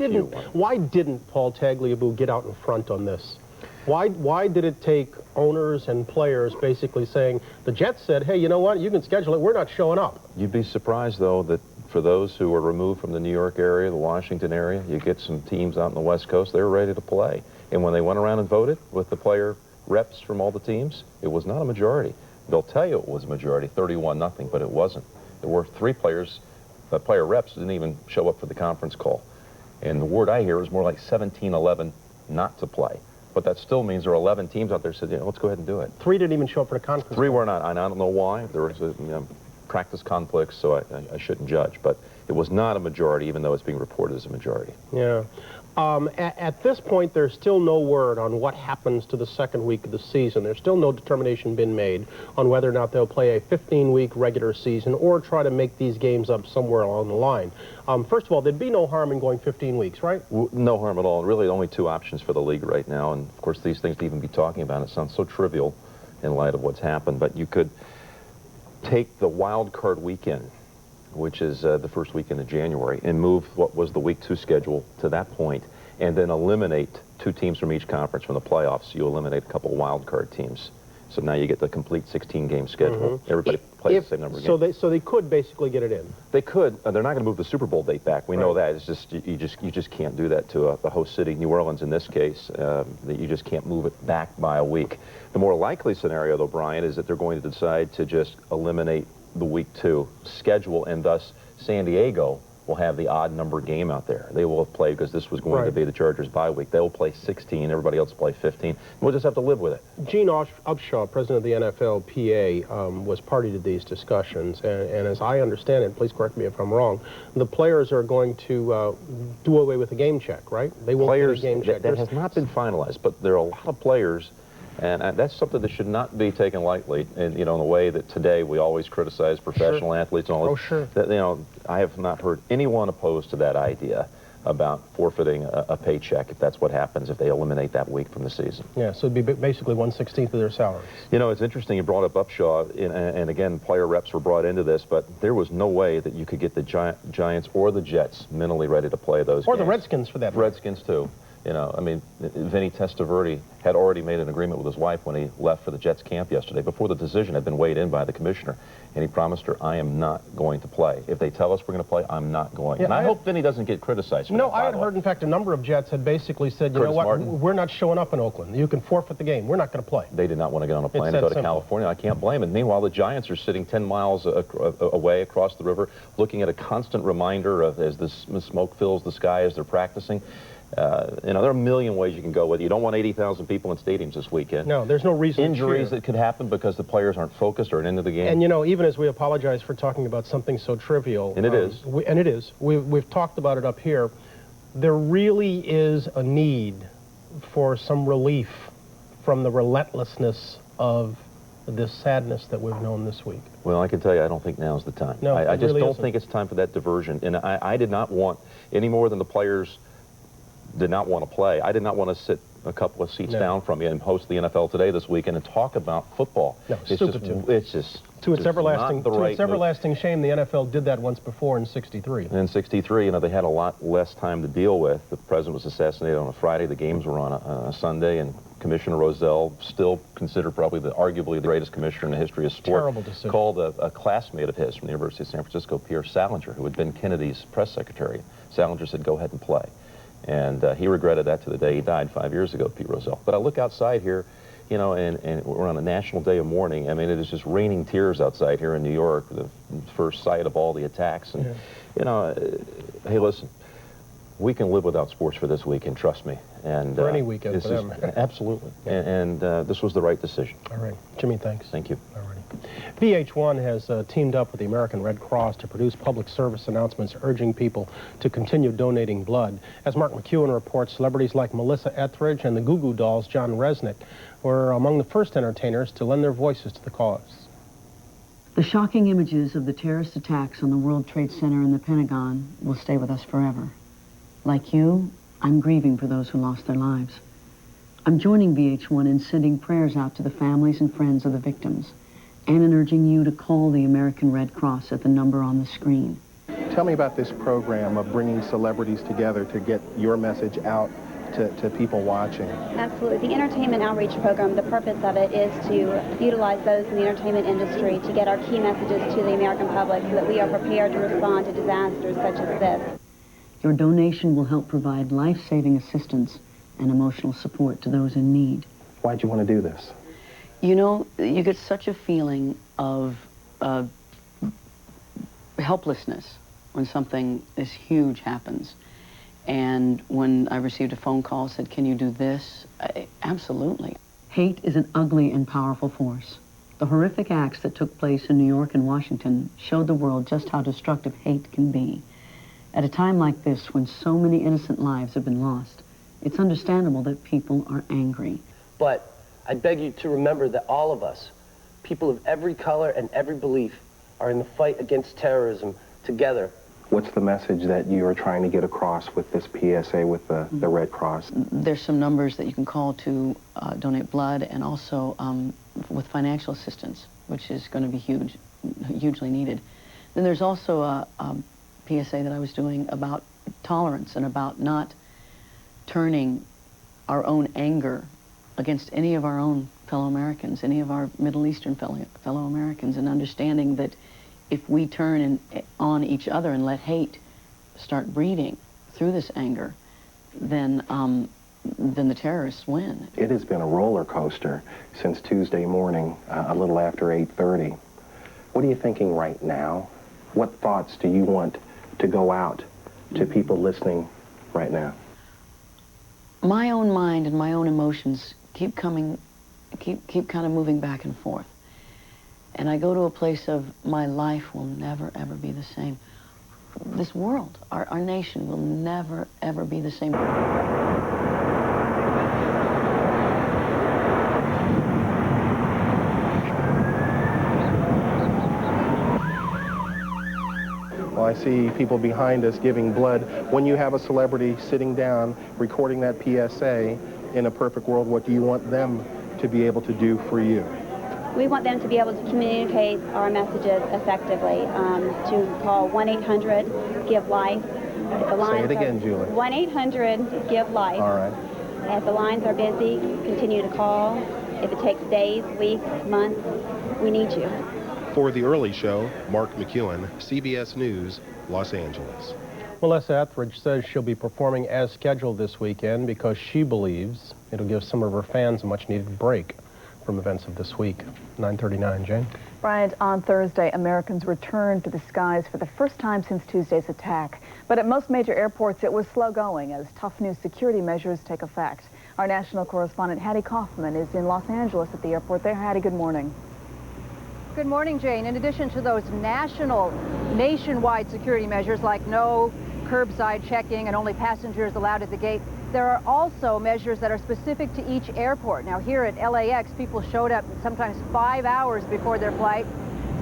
didn't Paul Tagliabue get out in front on this? Why did it take owners and players basically saying, the Jets said, hey, you know what, you can schedule it, we're not showing up? You'd be surprised, though, that for those who are removed from the New York area, the Washington area, you get some teams out in the West Coast, they were ready to play. And when they went around and voted with the player reps from all the teams, it was not a majority. They'll tell you it was a majority, 31-0, but it wasn't. There were 3 players, player reps didn't even show up for the conference call. And the word I hear is more like 17-11 not to play. But that still means there are 11 teams out there that said, yeah, let's go ahead and do it. 3 didn't even show up for the conference. 3 were not, and I don't know why. There was practice conflicts, so I shouldn't judge. But it was not a majority, even though it's being reported as a majority. Yeah. At this point, there's still no word on what happens to the second week of the season. There's still no determination been made on whether or not they'll play a 15-week regular season or try to make these games up somewhere along the line. First of all, there'd be no harm in going 15 weeks, right? No harm at all. Really, only 2 options for the league right now. And, of course, these things to even be talking about, it sounds so trivial in light of what's happened. But you could take the wild card weekend, which is the first weekend of January, and move what was the Week 2 schedule to that point, and then eliminate 2 teams from each conference from the playoffs. You eliminate a couple of wild card teams. So now you get the complete 16-game schedule. Everybody plays the same number of games. So they could basically get it in. They could. They're not going to move the Super Bowl date back. We know that. It's just you just can't do that to the host city, New Orleans in this case. You just can't move it back by a week. The more likely scenario, though, Brian, is that they're going to decide to just eliminate the Week 2 schedule, and thus San Diego will have the odd number game out there. They will have played, because this was going to be the Chargers' bye week. They will play 16. Everybody else will play 15. We'll just have to live with it. Gene Upshaw, president of the NFLPA, was party to these discussions, and as I understand it, please correct me if I'm wrong, the players are going to do away with the game check, right? They won't get a game check. That has not been finalized, but there are a lot of players, and that's something that should not be taken lightly. And in the way that today we always criticize professional athletes and all this. That, I have not heard anyone opposed to that idea about forfeiting a paycheck if that's what happens if they eliminate that week from the season. Yeah, so it'd be basically 1/16 of their salaries. It's interesting you brought up Upshaw, and again, player reps were brought into this, but there was no way that you could get the Giants or the Jets mentally ready to play those games. Or the Redskins, for that matter. Redskins, too. I mean, Vinny Testaverde had already made an agreement with his wife when he left for the Jets camp yesterday, before the decision had been weighed in by the commissioner, and he promised her, I am not going to play. If they tell us we're going to play, I'm not going. Yeah, and I hope Vinny doesn't get criticized for that. No, I had heard, in fact, a number of Jets had basically said, you know what, we're not showing up in Oakland. You can forfeit the game. We're not going to play. They did not want to get on a plane and go to California. I can't blame them. Meanwhile, the Giants are sitting 10 miles away across the river, looking at a constant reminder of as the smoke fills the sky as they're practicing. There are a million ways you can go with it. You don't want 80,000 people in stadiums this weekend. No, there's no reason to Injuries that could happen because the players aren't focused or into the game. And, even as we apologize for talking about something so trivial. And it is. We've talked about it up here. There really is a need for some relief from the relentlessness of this sadness that we've known this week. Well, I can tell you, I don't think now's the time. No, I just really don't isn't. think it's time for that diversion. And I did not want, any more than the players did not want to play, I did not want to sit a couple of seats down from you and host the NFL Today this weekend and talk about football. No, it's just to its everlasting shame, the NFL did that once before in '63. In '63, they had a lot less time to deal with. The president was assassinated on a Friday. The games were on a Sunday, and Commissioner Rozelle, still considered probably arguably the greatest commissioner in the history of sport, terrible decision. Called a classmate of his from the University of San Francisco, Pierre Salinger, who had been Kennedy's press secretary. Salinger said, go ahead and play. And he regretted that to the day he died 5 years ago, Pete Rozelle. But I look outside here, and we're on a national day of mourning. I mean, it is just raining tears outside here in New York, the first sight of all the attacks. And, hey, listen, we can live without sports for this weekend, trust me. And for any weekend for them. Absolutely. And this was the right decision. All right. Jimmy, thanks. Thank you. All right. VH1 has teamed up with the American Red Cross to produce public service announcements urging people to continue donating blood. As Mark McEwen reports, celebrities like Melissa Etheridge and the Goo Goo Dolls' John Resnick were among the first entertainers to lend their voices to the cause. The shocking images of the terrorist attacks on the World Trade Center and the Pentagon will stay with us forever. Like you, I'm grieving for those who lost their lives. I'm joining VH1 in sending prayers out to the families and friends of the victims, and in urging you to call the American Red Cross at the number on the screen. Tell me about this program of bringing celebrities together to get your message out to people watching. Absolutely. The entertainment outreach program, the purpose of it is to utilize those in the entertainment industry to get our key messages to the American public so that we are prepared to respond to disasters such as this. Your donation will help provide life-saving assistance and emotional support to those in need. Why'd you want to do this? You know, you get such a feeling of helplessness when something this huge happens. And when I received a phone call, said, can you do this? Absolutely. Hate is an ugly and powerful force. The horrific acts that took place in New York and Washington showed the world just how destructive hate can be. At a time like this, when so many innocent lives have been lost, it's understandable that people are angry. But I beg you to remember that all of us, people of every color and every belief, are in the fight against terrorism together. What's the message that you are trying to get across with this PSA with the Red Cross? There's some numbers that you can call to donate blood, and also with financial assistance, which is going to be hugely needed. Then there's also a PSA that I was doing about tolerance and about not turning our own anger against any of our own fellow Americans, any of our Middle Eastern fellow Americans, and understanding that if we turn on each other and let hate start breeding through this anger, then the terrorists win. It has been a roller coaster since Tuesday morning, a little after 8:30. What are you thinking right now? What thoughts do you want to go out to people listening right now? My own mind and my own emotions keep kind of moving back and forth. And I go to a place of my life will never, ever be the same. This world, our nation will never, ever be the same. Well, I see people behind us giving blood. When you have a celebrity sitting down, recording that PSA, in a perfect world, what do you want them to be able to do for you? We want them to be able to communicate our messages effectively, to call 1-800-GIVE-LIFE. Say it again, Julie. 1-800-GIVE-LIFE. All right. If the lines are busy, continue to call. If it takes days, weeks, months, we need you. For The Early Show, Mark McEwen, CBS News, Los Angeles. Melissa Etheridge says she'll be performing as scheduled this weekend because she believes it'll give some of her fans a much-needed break from events of this week. 9:39, Jane. Bryant, on Thursday, Americans returned to the skies for the first time since Tuesday's attack. But at most major airports, it was slow going as tough new security measures take effect. Our national correspondent, Hattie Kaufman, is in Los Angeles at the airport there. Hattie, good morning. Good morning, Jane. In addition to those nationwide security measures like no curbside checking and only passengers allowed at the gate, there are also measures that are specific to each airport. Now, here at LAX, people showed up sometimes 5 hours before their flight.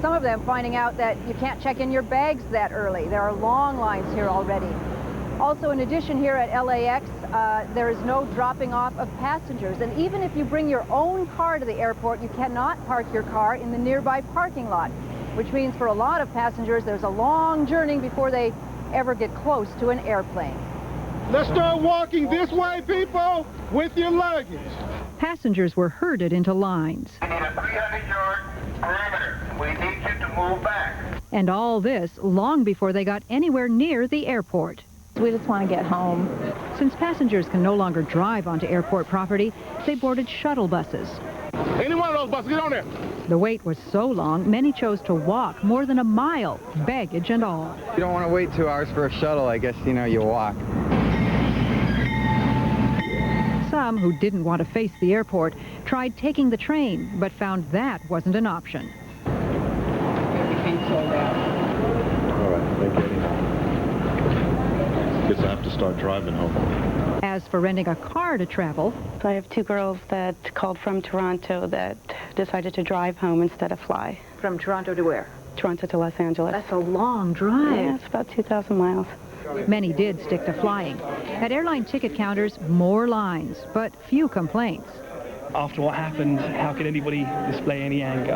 Some of them finding out that you can't check in your bags that early. There are long lines here already. Also, in addition, here at LAX, there is no dropping off of passengers. And even if you bring your own car to the airport, you cannot park your car in the nearby parking lot, which means for a lot of passengers, there's a long journey before they ever get close to an airplane. Let's start walking this way, people, with your luggage. Passengers were herded into lines. We need a 300-yard perimeter. We need you to move back. And all this long before they got anywhere near the airport. We just want to get home. Since passengers can no longer drive onto airport property, they boarded shuttle buses. Any one of those buses, get on there. The wait was so long, many chose to walk more than a mile, baggage and all. You don't want to wait 2 hours for a shuttle. I guess, you walk. Some who didn't want to face the airport tried taking the train, but found that wasn't an option. Everything sold out. All right, thank you. Guess I have to start driving home. As for renting a car to travel, I have 2 girls that called from Toronto that decided to drive home instead of fly. From Toronto to where? Toronto to Los Angeles. That's a long drive. Yeah, it's about 2,000 miles. Many did stick to flying. At airline ticket counters, more lines, but few complaints. After what happened, how could anybody display any anger?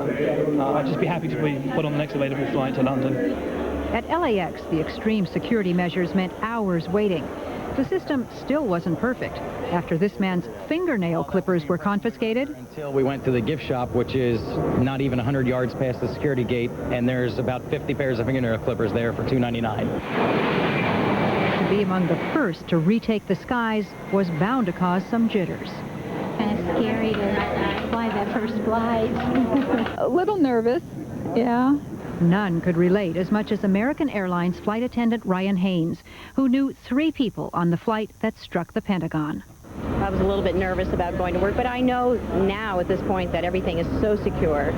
I'd just be happy to be put on the next available flight to London. At LAX, the extreme security measures meant hours waiting. The system still wasn't perfect. After this man's fingernail clippers were confiscated, until we went to the gift shop, which is not even 100 yards past the security gate, and there's about 50 pairs of fingernail clippers there for $2.99. To be among the first to retake the skies was bound to cause some jitters. Kind of scary to fly that first flight. A little nervous, yeah. None could relate as much as American Airlines flight attendant Ryan Haynes, who knew 3 people on the flight that struck the Pentagon. I was a little bit nervous about going to work, but I know now at this point that everything is so secure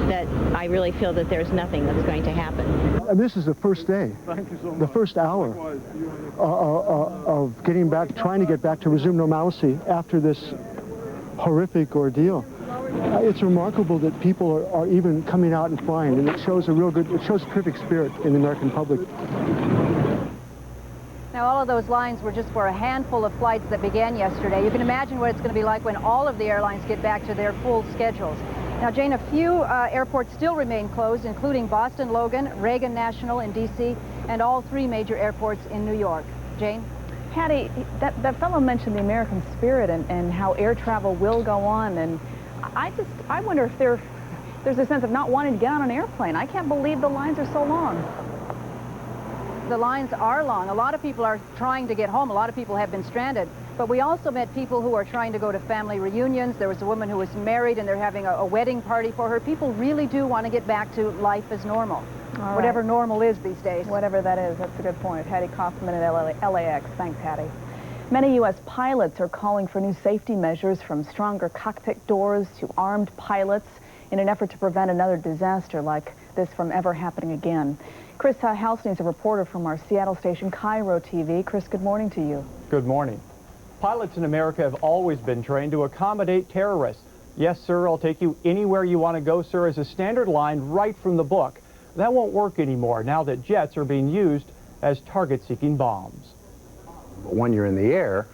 that I really feel that there's nothing that's going to happen. And this is the first day, the first hour of getting back, trying to get back to resume normalcy after this horrific ordeal. It's remarkable that people are even coming out and flying, and it shows a terrific spirit in the American public. Now, all of those lines were just for a handful of flights that began yesterday. You can imagine what it's going to be like when all of the airlines get back to their full schedules. Now, Jane, a few airports still remain closed, including Boston Logan, Reagan National in D.C., and all 3 major airports in New York. Jane? Hattie, that fellow mentioned the American spirit and how air travel will go on, and I wonder if there's a sense of not wanting to get on an airplane. I can't believe the lines are so long. The lines are long. A lot of people are trying to get home. A lot of people have been stranded. But we also met people who are trying to go to family reunions. There was a woman who was married, and they're having a wedding party for her. People really do want to get back to life as normal. All whatever right. normal is these days. Whatever that is, that's a good point. Hattie Kaufman at LAX. Thanks, Hattie. Many U.S. pilots are calling for new safety measures, from stronger cockpit doors to armed pilots, in an effort to prevent another disaster like this from ever happening again. Chris Halstein is a reporter from our Seattle station, Cairo TV. Chris, good morning to you. Good morning. Pilots in America have always been trained to accommodate terrorists. Yes, sir, I'll take you anywhere you want to go, sir, is a standard line right from the book. That won't work anymore now that jets are being used as target-seeking bombs. When you're in the air,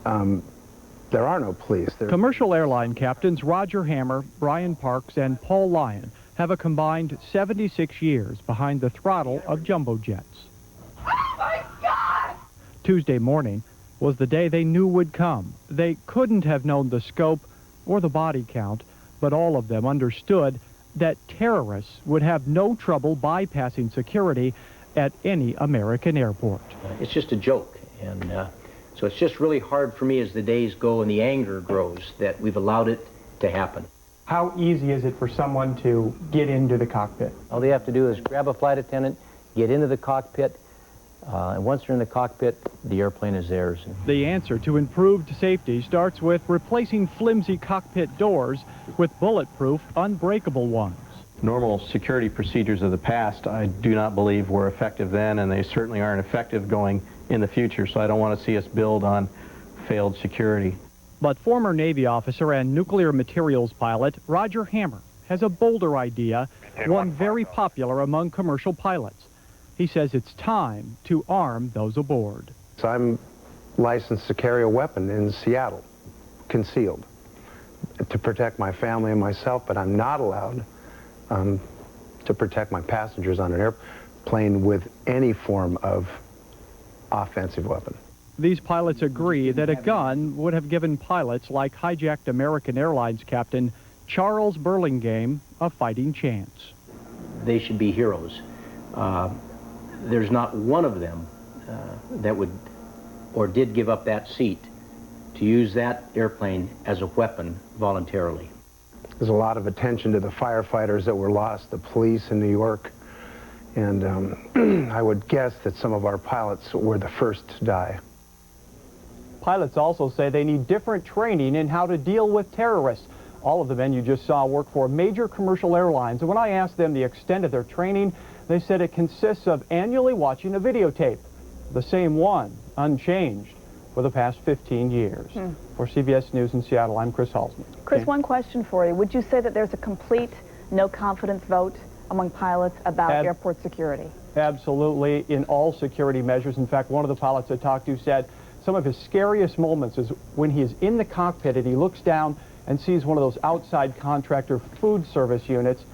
there are no police. Commercial airline captains Roger Hammer, Brian Parks, and Paul Lyon have a combined 76 years behind the throttle of jumbo jets. Oh, my God! Tuesday morning was the day they knew would come. They couldn't have known the scope or the body count, but all of them understood that terrorists would have no trouble bypassing security at any American airport. It's just a joke, and so it's just really hard for me as the days go and the anger grows that we've allowed it to happen. How easy is it for someone to get into the cockpit? All they have to do is grab a flight attendant, get into the cockpit, and once they're in the cockpit, the airplane is theirs. The answer to improved safety starts with replacing flimsy cockpit doors with bulletproof, unbreakable ones. Normal security procedures of the past, I do not believe were effective then, and they certainly aren't effective going in the future, so I don't want to see us build on failed security. But former Navy officer and nuclear materials pilot Roger Hammer has a bolder idea, one very popular among commercial pilots. He says it's time to arm those aboard. I'm licensed to carry a weapon in Seattle, concealed, to protect my family and myself, but I'm not allowed to protect my passengers on an airplane with any form of offensive weapon. These pilots agree that a gun would have given pilots like hijacked American Airlines captain Charles Burlingame a fighting chance. They should be heroes. There's not one of them that would or did give up that seat to use that airplane as a weapon voluntarily. There's a lot of attention to the firefighters that were lost, the police in New York, and I would guess that some of our pilots were the first to die. Pilots also say they need different training in how to deal with terrorists. All of the men you just saw work for major commercial airlines, and when I asked them the extent of their training, they said it consists of annually watching a videotape, the same one, unchanged, for the past 15 years. For CBS News in Seattle, I'm Chris Halsman. Chris, one question for you. Would you say that there's a complete no-confidence vote among pilots about airport security. Absolutely, in all security measures. In fact, one of the pilots I talked to said some of his scariest moments is when he is in the cockpit and he looks down and sees one of those outside contractor food service units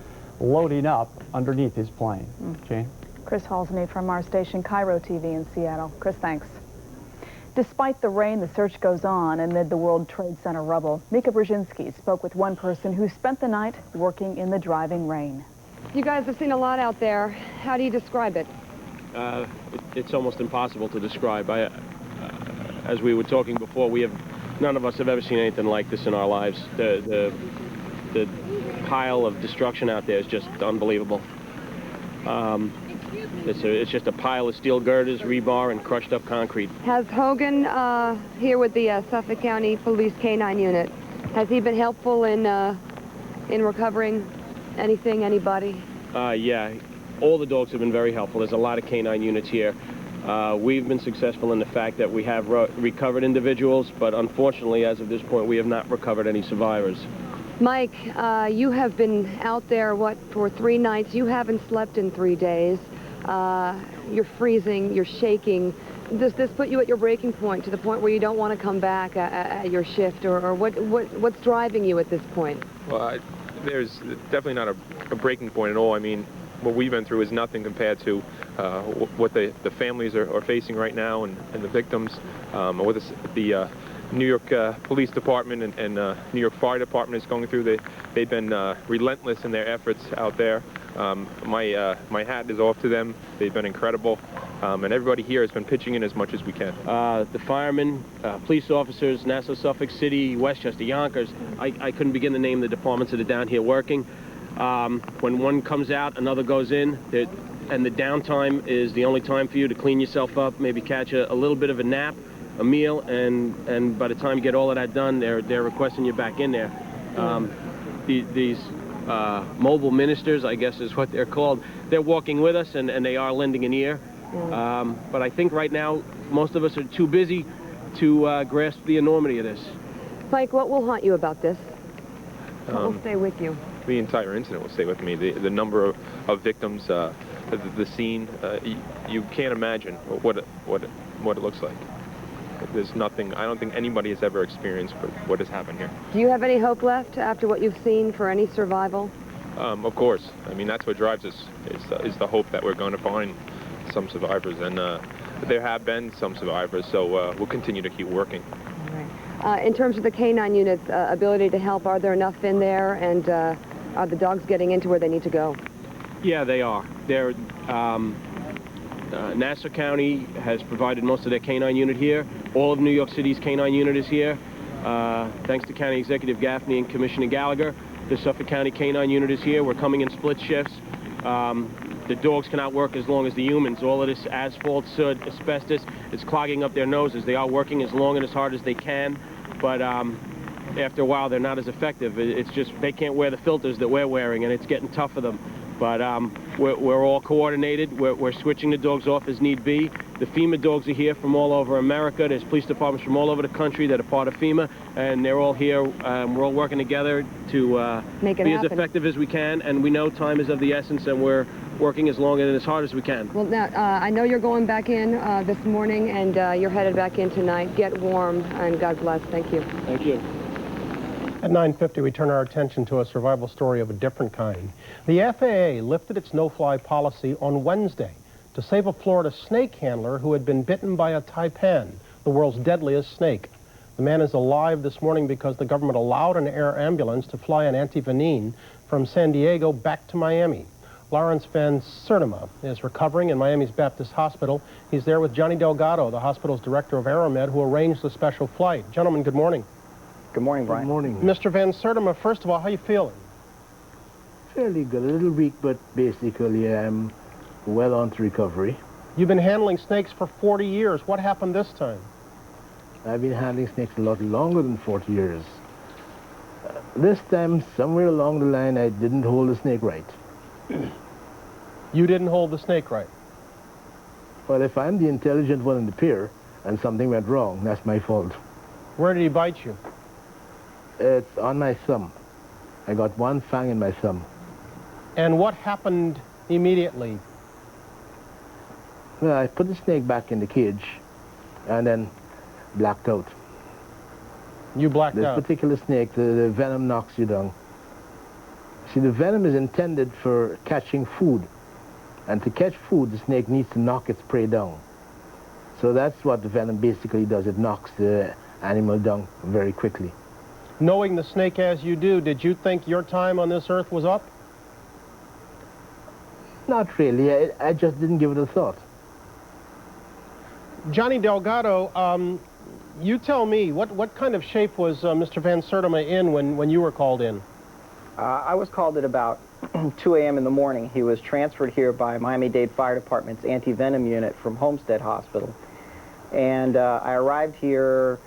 loading up underneath his plane. Jane? Chris Halsney from our station Cairo TV in Seattle. Chris, thanks. Despite the rain, the search goes on amid the World Trade Center rubble. Mika Brzezinski spoke with one person who spent the night working in the driving rain. You guys have seen a lot out there. How do you describe it? It's almost impossible to describe. As we were talking before, none of us have ever seen anything like this in our lives. The pile of destruction out there is just unbelievable. It's just a pile of steel girders, rebar, and crushed up concrete. Has Hogan, here with the Suffolk County Police K-9 unit, has he been helpful in recovering anything, anybody? Yeah, all the dogs have been very helpful. There's a lot of K-9 units here. We've been successful in the fact that we have recovered individuals, but unfortunately, as of this point, we have not recovered any survivors. Mike, you have been out there, for 3 nights? You haven't slept in 3 days. You're freezing, you're shaking. Does this put you at your breaking point, to the point where you don't want to come back at your shift, or what's driving you at this point? Well, there's definitely not a breaking point at all. I mean, what we've been through is nothing compared to what the families are facing right now, and the victims. What the New York Police Department and New York Fire Department is going through. They've been relentless in their efforts out there. My hat is off to them. They've been incredible, and everybody here has been pitching in as much as we can. The firemen, police officers, Nassau, Suffolk City, Westchester, Yonkers. I couldn't begin to name the departments that are down here working. When one comes out, another goes in, and the downtime is the only time for you to clean yourself up, maybe catch a little bit of a nap, a meal, and by the time you get all of that done, they're requesting you back in there. These mobile ministers, I guess is what they're called, they're walking with us, and they are lending an ear. But I think right now, most of us are too busy to grasp the enormity of this. Mike, what will haunt you about this? What will stay with you? The entire incident will stay with me. The number of victims, the scene, you can't imagine what it looks like. There's nothing, I don't think anybody has ever experienced what has happened here. Do you have any hope left after what you've seen for any survival? Of course. I mean, that's what drives us, is the hope that we're going to find some survivors. And there have been some survivors, so we'll continue to keep working. All right. In terms of the K-9 unit's ability to help, are there enough in there, and are the dogs getting into where they need to go? Yeah, they are. They're, Nassau County has provided most of their K-9 unit here. All of New York City's K-9 unit is here. Thanks to County Executive Gaffney and Commissioner Gallagher, the Suffolk County K-9 unit is here. We're coming in split shifts. The dogs cannot work as long as the humans. All of this asphalt, soot, asbestos, it's clogging up their noses. They are working as long and as hard as they can, but after a while, they're not as effective. It's just they can't wear the filters that we're wearing, and it's getting tough for them. But we're all coordinated. We're switching the dogs off as need be. The FEMA dogs are here from all over America. There's police departments from all over the country that are part of FEMA, and they're all here. We're all working together to be as effective as we can, and we know time is of the essence, and we're working as long and as hard as we can. Well, now, I know you're going back in this morning, and you're headed back in tonight. Get warm, and God bless. Thank you. Thank you. At 9:50, we turn our attention to a survival story of a different kind. The FAA lifted its no-fly policy on Wednesday to save a Florida snake handler who had been bitten by a taipan, the world's deadliest snake. The man is alive this morning because the government allowed an air ambulance to fly an antivenin from San Diego back to Miami. Lawrence Van Sertima is recovering in Miami's Baptist Hospital. He's there with Johnny Delgado, the hospital's director of Aeromed, who arranged the special flight. Gentlemen, good morning. Good morning, Brian. Good morning. Mr. Van Sertima, first of all, how are you feeling? Fairly good. A little weak, but basically I'm well on to recovery. You've been handling snakes for 40 years. What happened this time? I've been handling snakes a lot longer than 40 years. This time, somewhere along the line, I didn't hold the snake right. You didn't hold the snake right? Well, if I'm the intelligent one in the pair and something went wrong, that's my fault. Where did he bite you? It's on my thumb. I got one fang in my thumb. And what happened immediately? Well, I put the snake back in the cage and then blacked out. You blacked out? This particular snake, the venom knocks you down. See, the venom is intended for catching food. And to catch food, the snake needs to knock its prey down. So that's what the venom basically does. It knocks the animal down very quickly. Knowing the snake as you do, did you think your time on this earth was up? Not really. I just didn't give it a thought. Johnny Delgado, you tell me, what kind of shape was Mr. Van Sertima in when you were called in? I was called at about 2 a.m. in the morning. He was transferred here by Miami-Dade Fire Department's anti-venom unit from Homestead Hospital. And I arrived here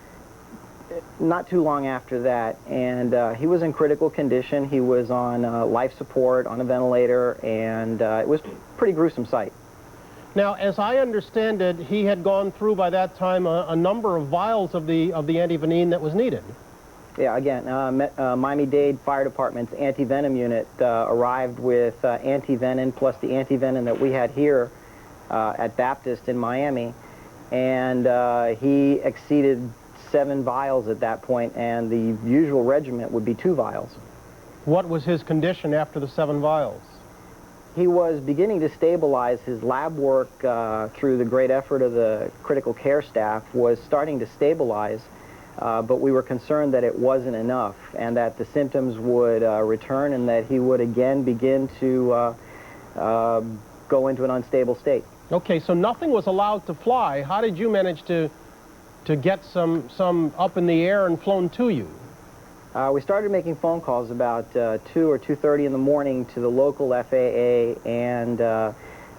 not too long after that, and he was in critical condition. He was on life support, on a ventilator, and it was a pretty gruesome sight. Now, as I understand it, he had gone through by that time a number of vials of the antivenin that was needed. Yeah, again, Miami-Dade Fire Department's anti-venom unit arrived with anti-venom plus the anti-venom that we had here at Baptist in Miami, and he exceeded 7 vials at that point, and the usual regimen would be 2 vials. What was his condition after the 7 vials? He was beginning to stabilize. His lab work, through the great effort of the critical care staff, was starting to stabilize, but we were concerned that it wasn't enough and that the symptoms would return and that he would again begin to go into an unstable state. Okay, so nothing was allowed to fly. How did you manage to get some up in the air and flown to you? We started making phone calls about 2 or 2:30 in the morning to the local FAA, and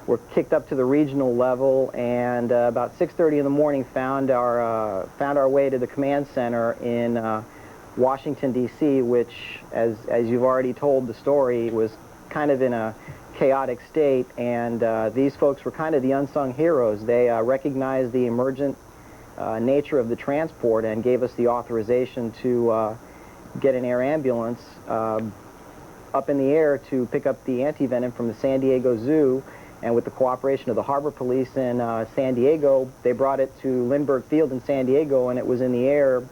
were kicked up to the regional level, and about 6:30 in the morning found our way to the command center in Washington, D.C., which, as you've already told the story, was kind of in a chaotic state, and these folks were kind of the unsung heroes. They recognized the emergent nature of the transport and gave us the authorization to get an air ambulance up in the air to pick up the antivenom from the San Diego Zoo, and with the cooperation of the Harbor Police in San Diego, they brought it to Lindbergh Field in San Diego, and it was in the air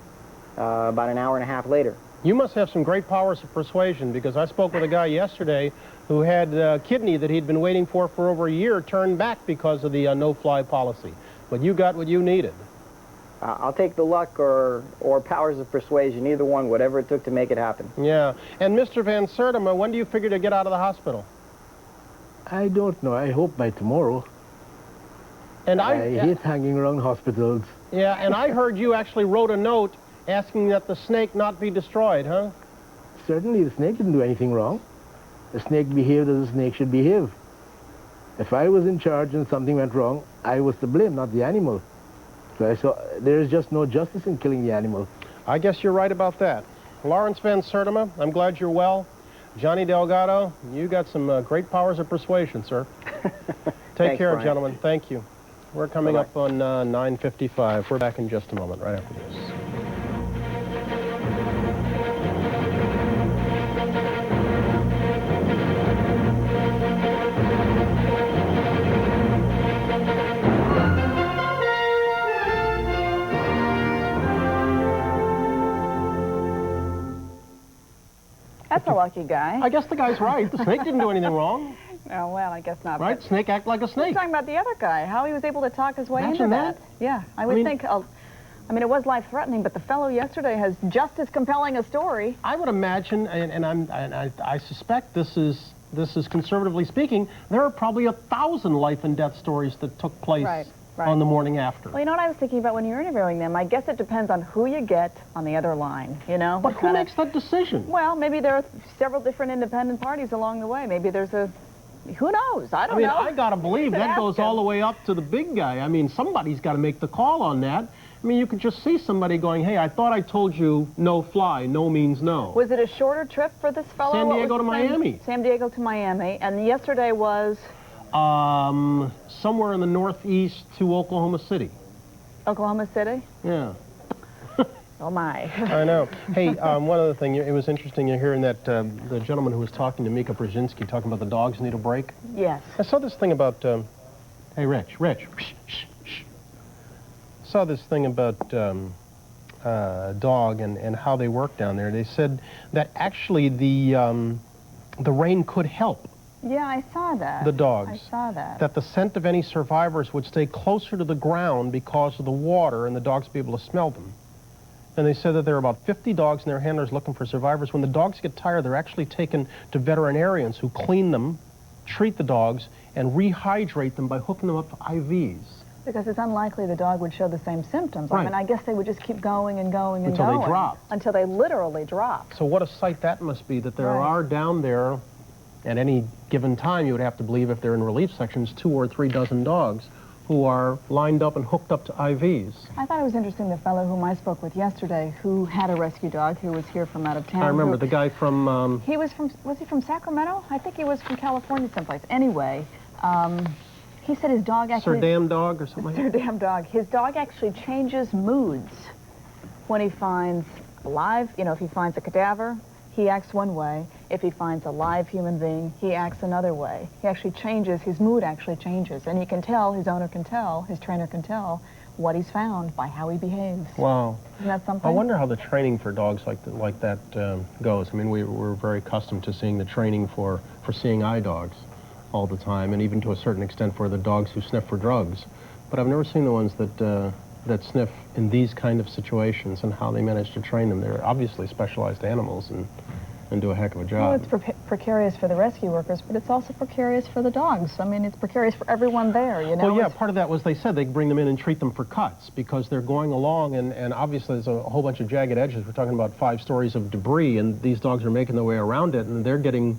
about an hour and a half later. You must have some great powers of persuasion, because I spoke with a guy yesterday who had a kidney that he'd been waiting for over a year turned back because of the no-fly policy. But you got what you needed. I'll take the luck or powers of persuasion, either one, whatever it took to make it happen. Yeah. And Mr. Van Sertima, when do you figure to get out of the hospital? I don't know. I hope by tomorrow. And I hate hanging around hospitals. Yeah, and I heard you actually wrote a note asking that the snake not be destroyed, huh? Certainly, the snake didn't do anything wrong. The snake behaved as a snake should behave. If I was in charge and something went wrong, I was to blame, not the animal. So I saw there is just no justice in killing the animal. I guess you're right about that. Lawrence Van Sertima, I'm glad you're well. Johnny Delgado, you got some great powers of persuasion, sir. Take care, Brian. gentlemen. Thank you. We're coming up on 9:55. We're back in just a moment, right after this. That's a lucky guy. I guess the guy's right. The snake didn't do anything wrong. Oh, well, I guess not. Right? Snake act like a snake. We're talking about the other guy, how he was able to talk his way Imagine into that. Yeah, I would think, I mean, it was life-threatening, but the fellow yesterday has just as compelling a story. I would imagine, and I suspect this is conservatively speaking, there are probably 1,000 life and death stories that took place on the morning after. Well, you know what I was thinking about when you're interviewing them? I guess it depends on who you get on the other line, you know? But who makes that decision? Well, maybe there are several different independent parties along the way. Maybe there's a... Who knows? I don't know. I gotta believe that goes all the way up to the big guy. I mean, somebody's got to make the call on that. I mean, you could just see somebody going, hey, I thought I told you no fly. No means no. Was it a shorter trip for this fellow? San Diego to Miami. San Diego to Miami. And yesterday was? Somewhere in the northeast to Oklahoma City. Oklahoma City? Yeah. Oh, my. I know. Hey, one other thing, it was interesting, you're hearing that the gentleman who was talking to Mika Brzezinski talking about the dogs need a break. Yes. I saw this thing about, hey, Rich, shh, shh, shh. Saw this thing about dog and how they work down there. They said that actually the rain could help Yeah, I saw that. the dogs. I saw that. That the scent of any survivors would stay closer to the ground because of the water, and the dogs would be able to smell them. And they said that there are about 50 dogs and their handlers looking for survivors. When the dogs get tired, they're actually taken to veterinarians who clean them, treat the dogs, and rehydrate them by hooking them up to IVs. Because it's unlikely the dog would show the same symptoms. Right. I mean, I guess they would just keep going and going and Until going. they drop. Until they literally drop. So what a sight that must be, that there Right. are down there, at any given time, you would have to believe if they're in relief sections, 2 or 3 dozen dogs who are lined up and hooked up to IVs. I thought it was interesting, the fellow whom I spoke with yesterday, who had a rescue dog, who was here from out of town. I remember the guy from... He was he from Sacramento? I think he was from California someplace. Anyway, he said his dog actually... Sir Damn Dog or something like that? Sir Damn Dog. His dog actually changes moods when he finds alive, you know, if he finds a cadaver, he acts one way. If he finds a live human being, he acts another way. He actually changes, his mood actually changes. And he can tell, his owner can tell, his trainer can tell what he's found by how he behaves. Wow. Isn't that something? I wonder how the training for dogs like that goes. I mean, we're very accustomed to seeing the training for seeing eye dogs all the time, and even to a certain extent for the dogs who sniff for drugs. But I've never seen the ones that sniff in these kind of situations and how they manage to train them. They're obviously specialized animals and do a heck of a job. Well, it's precarious for the rescue workers, but it's also precarious for the dogs. I mean, it's precarious for everyone there, you know? Well, yeah, part of that was they said they bring them in and treat them for cuts because they're going along, and obviously there's a whole bunch of jagged edges. We're talking about 5 stories of debris, and these dogs are making their way around it, and they're getting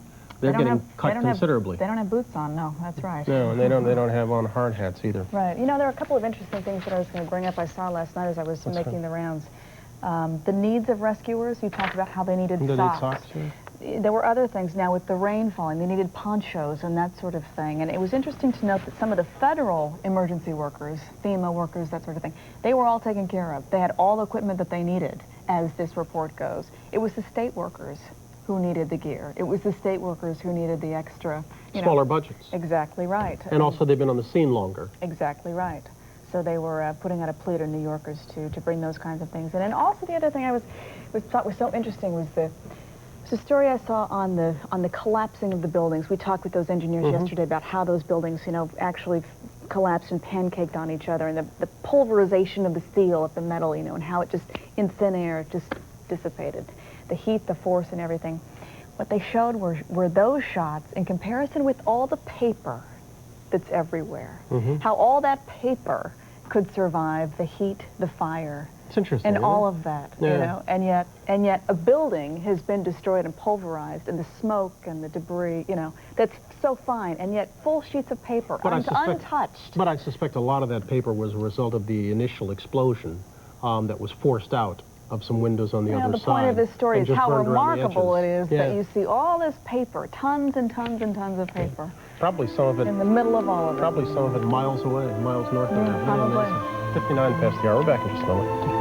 cut considerably. They don't have boots on, no, that's right. No, and they don't have on hard hats either. Right. You know, there are a couple of interesting things that I was going to bring up I saw last night as I was making the rounds. The needs of rescuers, you talked about how they needed socks. There were other things now with the rain falling. They needed ponchos and that sort of thing. And it was interesting to note that some of the federal emergency workers, FEMA workers, that sort of thing, they were all taken care of. They had all the equipment that they needed, as this report goes. It was the state workers who needed the gear. It was the state workers who needed the extra, smaller budgets. Exactly right. And also they've been on the scene longer. Exactly right. So they were putting out a plea to New Yorkers to bring those kinds of things in. And also the other thing I thought was so interesting was the story I saw on the collapsing of the buildings. We talked with those engineers yesterday about how those buildings, actually collapsed and pancaked on each other, and the pulverization of the steel, of the metal, and how it just, in thin air, just dissipated. The heat, the force, and everything. What they showed were those shots in comparison with all the paper that's everywhere. How all that paper could survive the heat, the fire, it's interesting, and all of that, and yet a building has been destroyed and pulverized, and the smoke and the debris, that's so fine, and yet full sheets of paper, untouched. But I suspect a lot of that paper was a result of the initial explosion that was forced out of some windows on the other side. The point of this story is how remarkable it is that you see all this paper, tons and tons and tons of paper. Probably some of it in the middle of all of it. Probably some of it miles away, miles north of that. Probably. 59 past the hour. We're back in just a moment.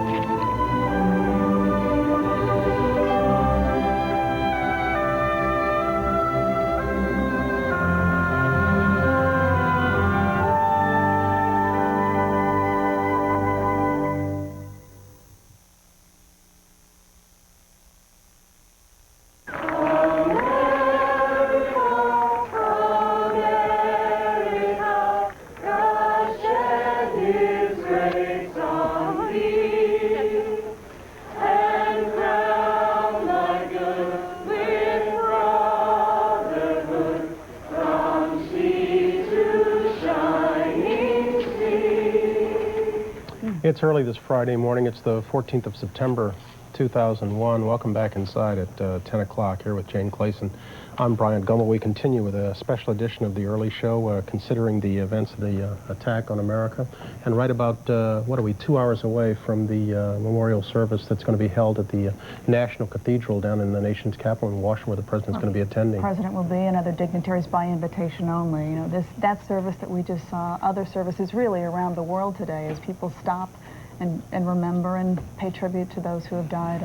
It's early this Friday morning. It's the 14th of September, 2001. Welcome back inside at 10 o'clock here with Jane Clayson. I'm Brian Gummel. We continue with a special edition of the early show, considering the events of the attack on America. And right about, 2 hours away from the memorial service that's going to be held at the National Cathedral down in the nation's capital in Washington, where the president's going to be attending. The president will be, and other dignitaries by invitation only. That service that we just saw, other services really around the world today as people stop and remember and pay tribute to those who have died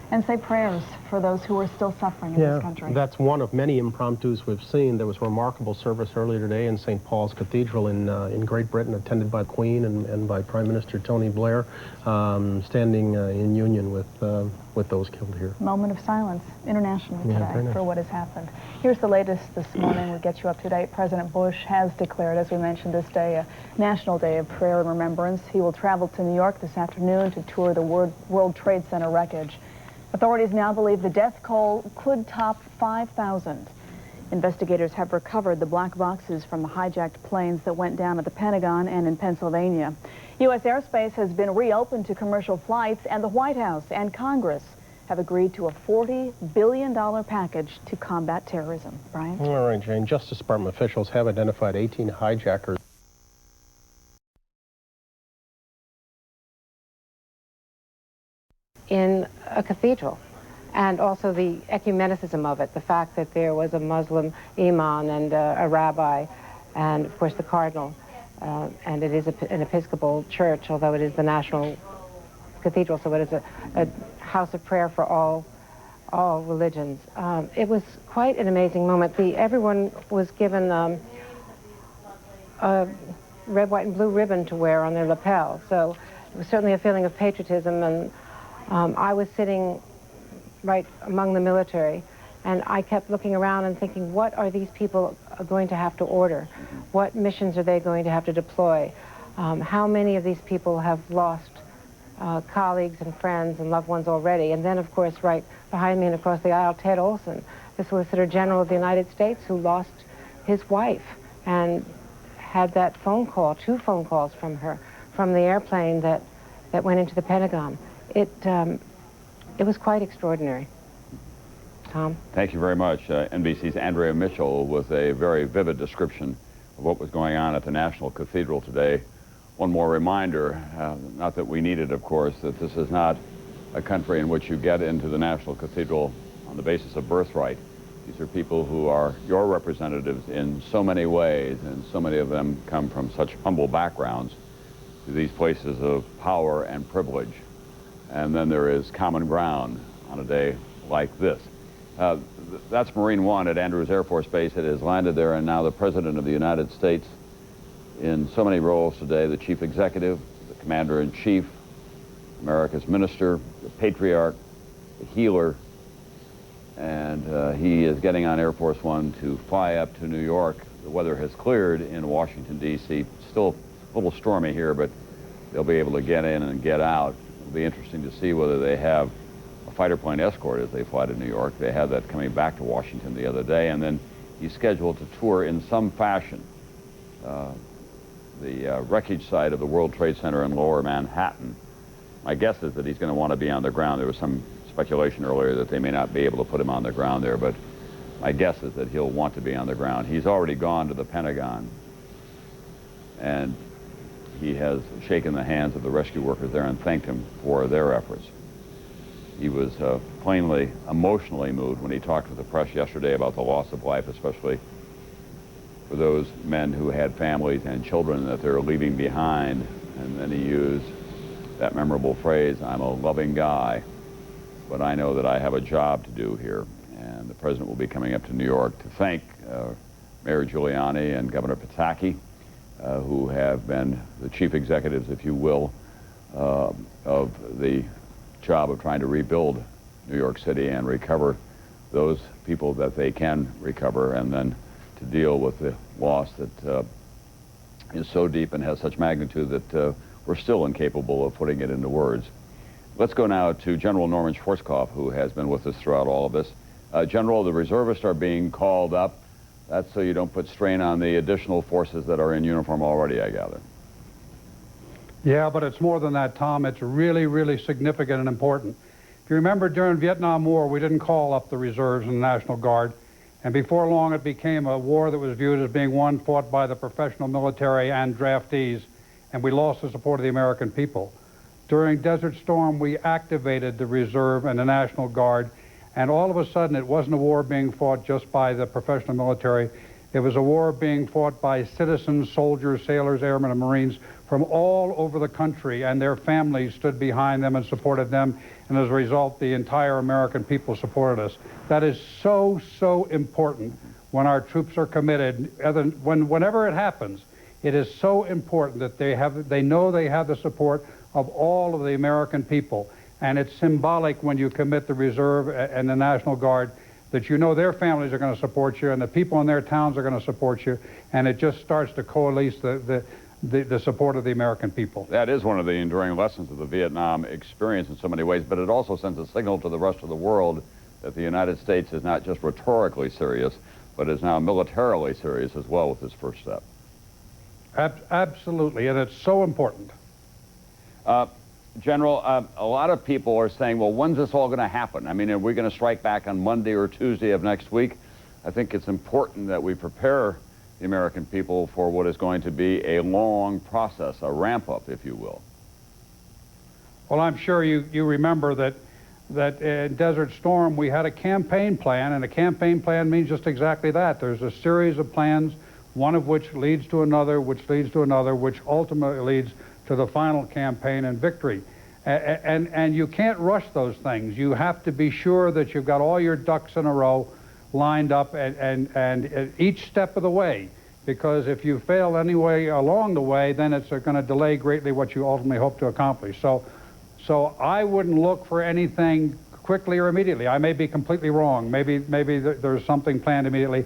and say prayers for those who are still suffering in this country. That's one of many impromptus we've seen. There was a remarkable service earlier today in St. Paul's Cathedral in Great Britain, attended by the Queen and by Prime Minister Tony Blair, standing in union with those killed here. Moment of silence internationally today for what has happened. Here's the latest this morning. We'll get you up to date. President Bush has declared, as we mentioned, this day a national day of prayer and remembrance. He will travel to New York this afternoon to tour the World Trade Center wreckage. Authorities now believe the death toll could top 5,000. Investigators have recovered the black boxes from the hijacked planes that went down at the Pentagon and in Pennsylvania. U.S. airspace has been reopened to commercial flights, and the White House and Congress have agreed to a $40 billion package to combat terrorism. Brian? All right, Jane. Justice Department officials have identified 18 hijackers in a cathedral, and also the ecumenicism of it, the fact that there was a Muslim imam and a rabbi, and of course the cardinal, and it is an Episcopal church, although it is the national cathedral, so it is a house of prayer for all religions. It was quite an amazing moment. Everyone was given a red, white, and blue ribbon to wear on their lapel, so it was certainly a feeling of patriotism. And I was sitting right among the military, and I kept looking around and thinking, what are these people going to have to order? What missions are they going to have to deploy? How many of these people have lost colleagues and friends and loved ones already? And then, of course, right behind me and across the aisle, Ted Olson, the Solicitor General of the United States, who lost his wife and had that phone call, 2 phone calls from her, from the airplane that went into the Pentagon. It was quite extraordinary. Tom? Thank you very much. NBC's Andrea Mitchell with a very vivid description of what was going on at the National Cathedral today. One more reminder, not that we need it, of course, that this is not a country in which you get into the National Cathedral on the basis of birthright. These are people who are your representatives in so many ways, and so many of them come from such humble backgrounds to these places of power and privilege. And then there is common ground on a day like this. That's Marine One at Andrews Air Force Base. It has landed there, and now the President of the United States in so many roles today, the Chief Executive, the Commander-in-Chief, America's Minister, the Patriarch, the Healer, and he is getting on Air Force One to fly up to New York. The weather has cleared in Washington, D.C. Still a little stormy here, but they'll be able to get in and get out. It'll be interesting to see whether they have a fighter plane escort as they fly to New York. They had that coming back to Washington the other day, and then he's scheduled to tour in some fashion the wreckage site of the World Trade Center in Lower Manhattan. My guess is that he's going to want to be on the ground. There was some speculation earlier that they may not be able to put him on the ground there, but my guess is that he'll want to be on the ground. He's already gone to the Pentagon, and he has shaken the hands of the rescue workers there and thanked them for their efforts. He was plainly emotionally moved when he talked to the press yesterday about the loss of life, especially for those men who had families and children that they're leaving behind. And then he used that memorable phrase, "I'm a loving guy, but I know that I have a job to do here." And the President will be coming up to New York to thank Mayor Giuliani and Governor Pataki, who have been the chief executives, if you will, of the job of trying to rebuild New York City and recover those people that they can recover, and then to deal with the loss that is so deep and has such magnitude that we're still incapable of putting it into words. Let's go now to General Norman Schwarzkopf, who has been with us throughout all of this. General, the reservists are being called up. That's so you don't put strain on the additional forces that are in uniform already, I gather. Yeah, but it's more than that, Tom. It's really, really significant and important. If you remember, during Vietnam War, we didn't call up the reserves and the National Guard, and before long it became a war that was viewed as being one fought by the professional military and draftees, and we lost the support of the American people. During Desert Storm, we activated the reserve and the National Guard, and all of a sudden it wasn't a war being fought just by the professional military. It was a war being fought by citizens, soldiers, sailors, airmen, and Marines from all over the country, and their families stood behind them and supported them, and as a result, the entire American people supported us. That is so, so important when our troops are committed. Whenever it happens, it is so important that they know they have the support of all of the American people. And it's symbolic when you commit the Reserve and the National Guard that you know their families are going to support you and the people in their towns are going to support you, and it just starts to coalesce the support of the American people. That is one of the enduring lessons of the Vietnam experience in so many ways, but it also sends a signal to the rest of the world that the United States is not just rhetorically serious, but is now militarily serious as well with this first step. Absolutely, and it's so important. General, a lot of people are saying, well, when's this all going to happen? I mean, are we going to strike back on Monday or Tuesday of next week? I think it's important that we prepare the American people for what is going to be a long process, a ramp-up, if you will. Well, I'm sure you remember that in Desert Storm we had a campaign plan, and a campaign plan means just exactly that. There's a series of plans, one of which leads to another, which leads to another, which ultimately leads to the final campaign and victory. And you can't rush those things. You have to be sure that you've got all your ducks in a row lined up and each step of the way, because if you fail any way along the way, then it's going to delay greatly what you ultimately hope to accomplish. So I wouldn't look for anything quickly or immediately. I may be completely wrong. Maybe there's something planned immediately.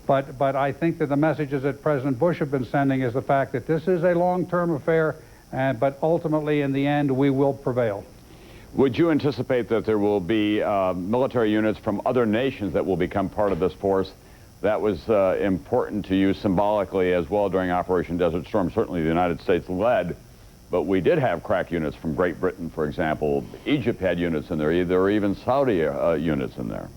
But I think that the messages that President Bush have been sending is the fact that this is a long-term affair, but ultimately, in the end, we will prevail. Would you anticipate that there will be military units from other nations that will become part of this force? That was important to you symbolically as well during Operation Desert Storm. Certainly the United States led, but we did have crack units from Great Britain, for example. Egypt had units in there. There were even Saudi units in there.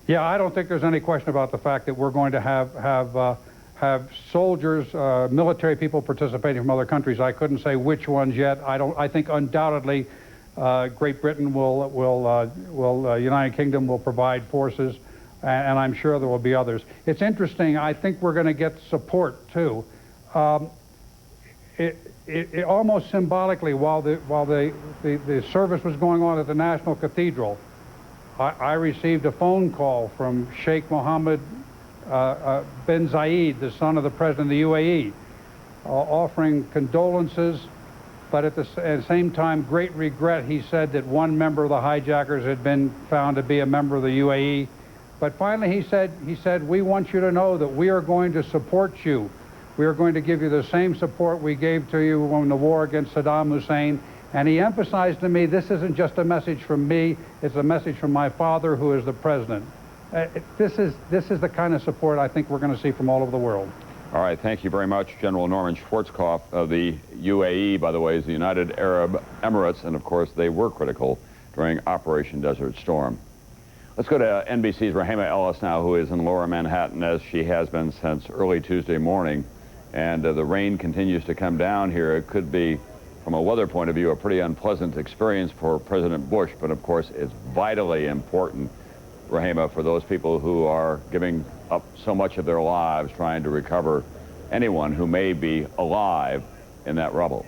Yeah, I don't think there's any question about the fact that we're going to have soldiers, military people participating from other countries. I couldn't say which ones yet. I think undoubtedly Great Britain United Kingdom will provide forces, and I'm sure there will be others. It's interesting. I think we're going to get support too. It almost symbolically, while the service was going on at the National Cathedral, I received a phone call from Sheikh Mohammed bin Zayed, the son of the president of the UAE, offering condolences, but at the same time, great regret. He said that one member of the hijackers had been found to be a member of the UAE. But finally he said, we want you to know that we are going to support you. We are going to give you the same support we gave to you in the war against Saddam Hussein. And he emphasized to me, this isn't just a message from me, it's a message from my father, who is the president. This is the kind of support I think we're going to see from all over the world. All right, thank you very much, General Norman Schwarzkopf. The UAE, by the way, is the United Arab Emirates, and of course they were critical during Operation Desert Storm. Let's go to NBC's Rahima Ellis now, who is in Lower Manhattan, as she has been since early Tuesday morning. And the rain continues to come down here. It could be, from a weather point of view, a pretty unpleasant experience for President Bush, but of course it's vitally important, Rahima, for those people who are giving up so much of their lives trying to recover anyone who may be alive in that rubble.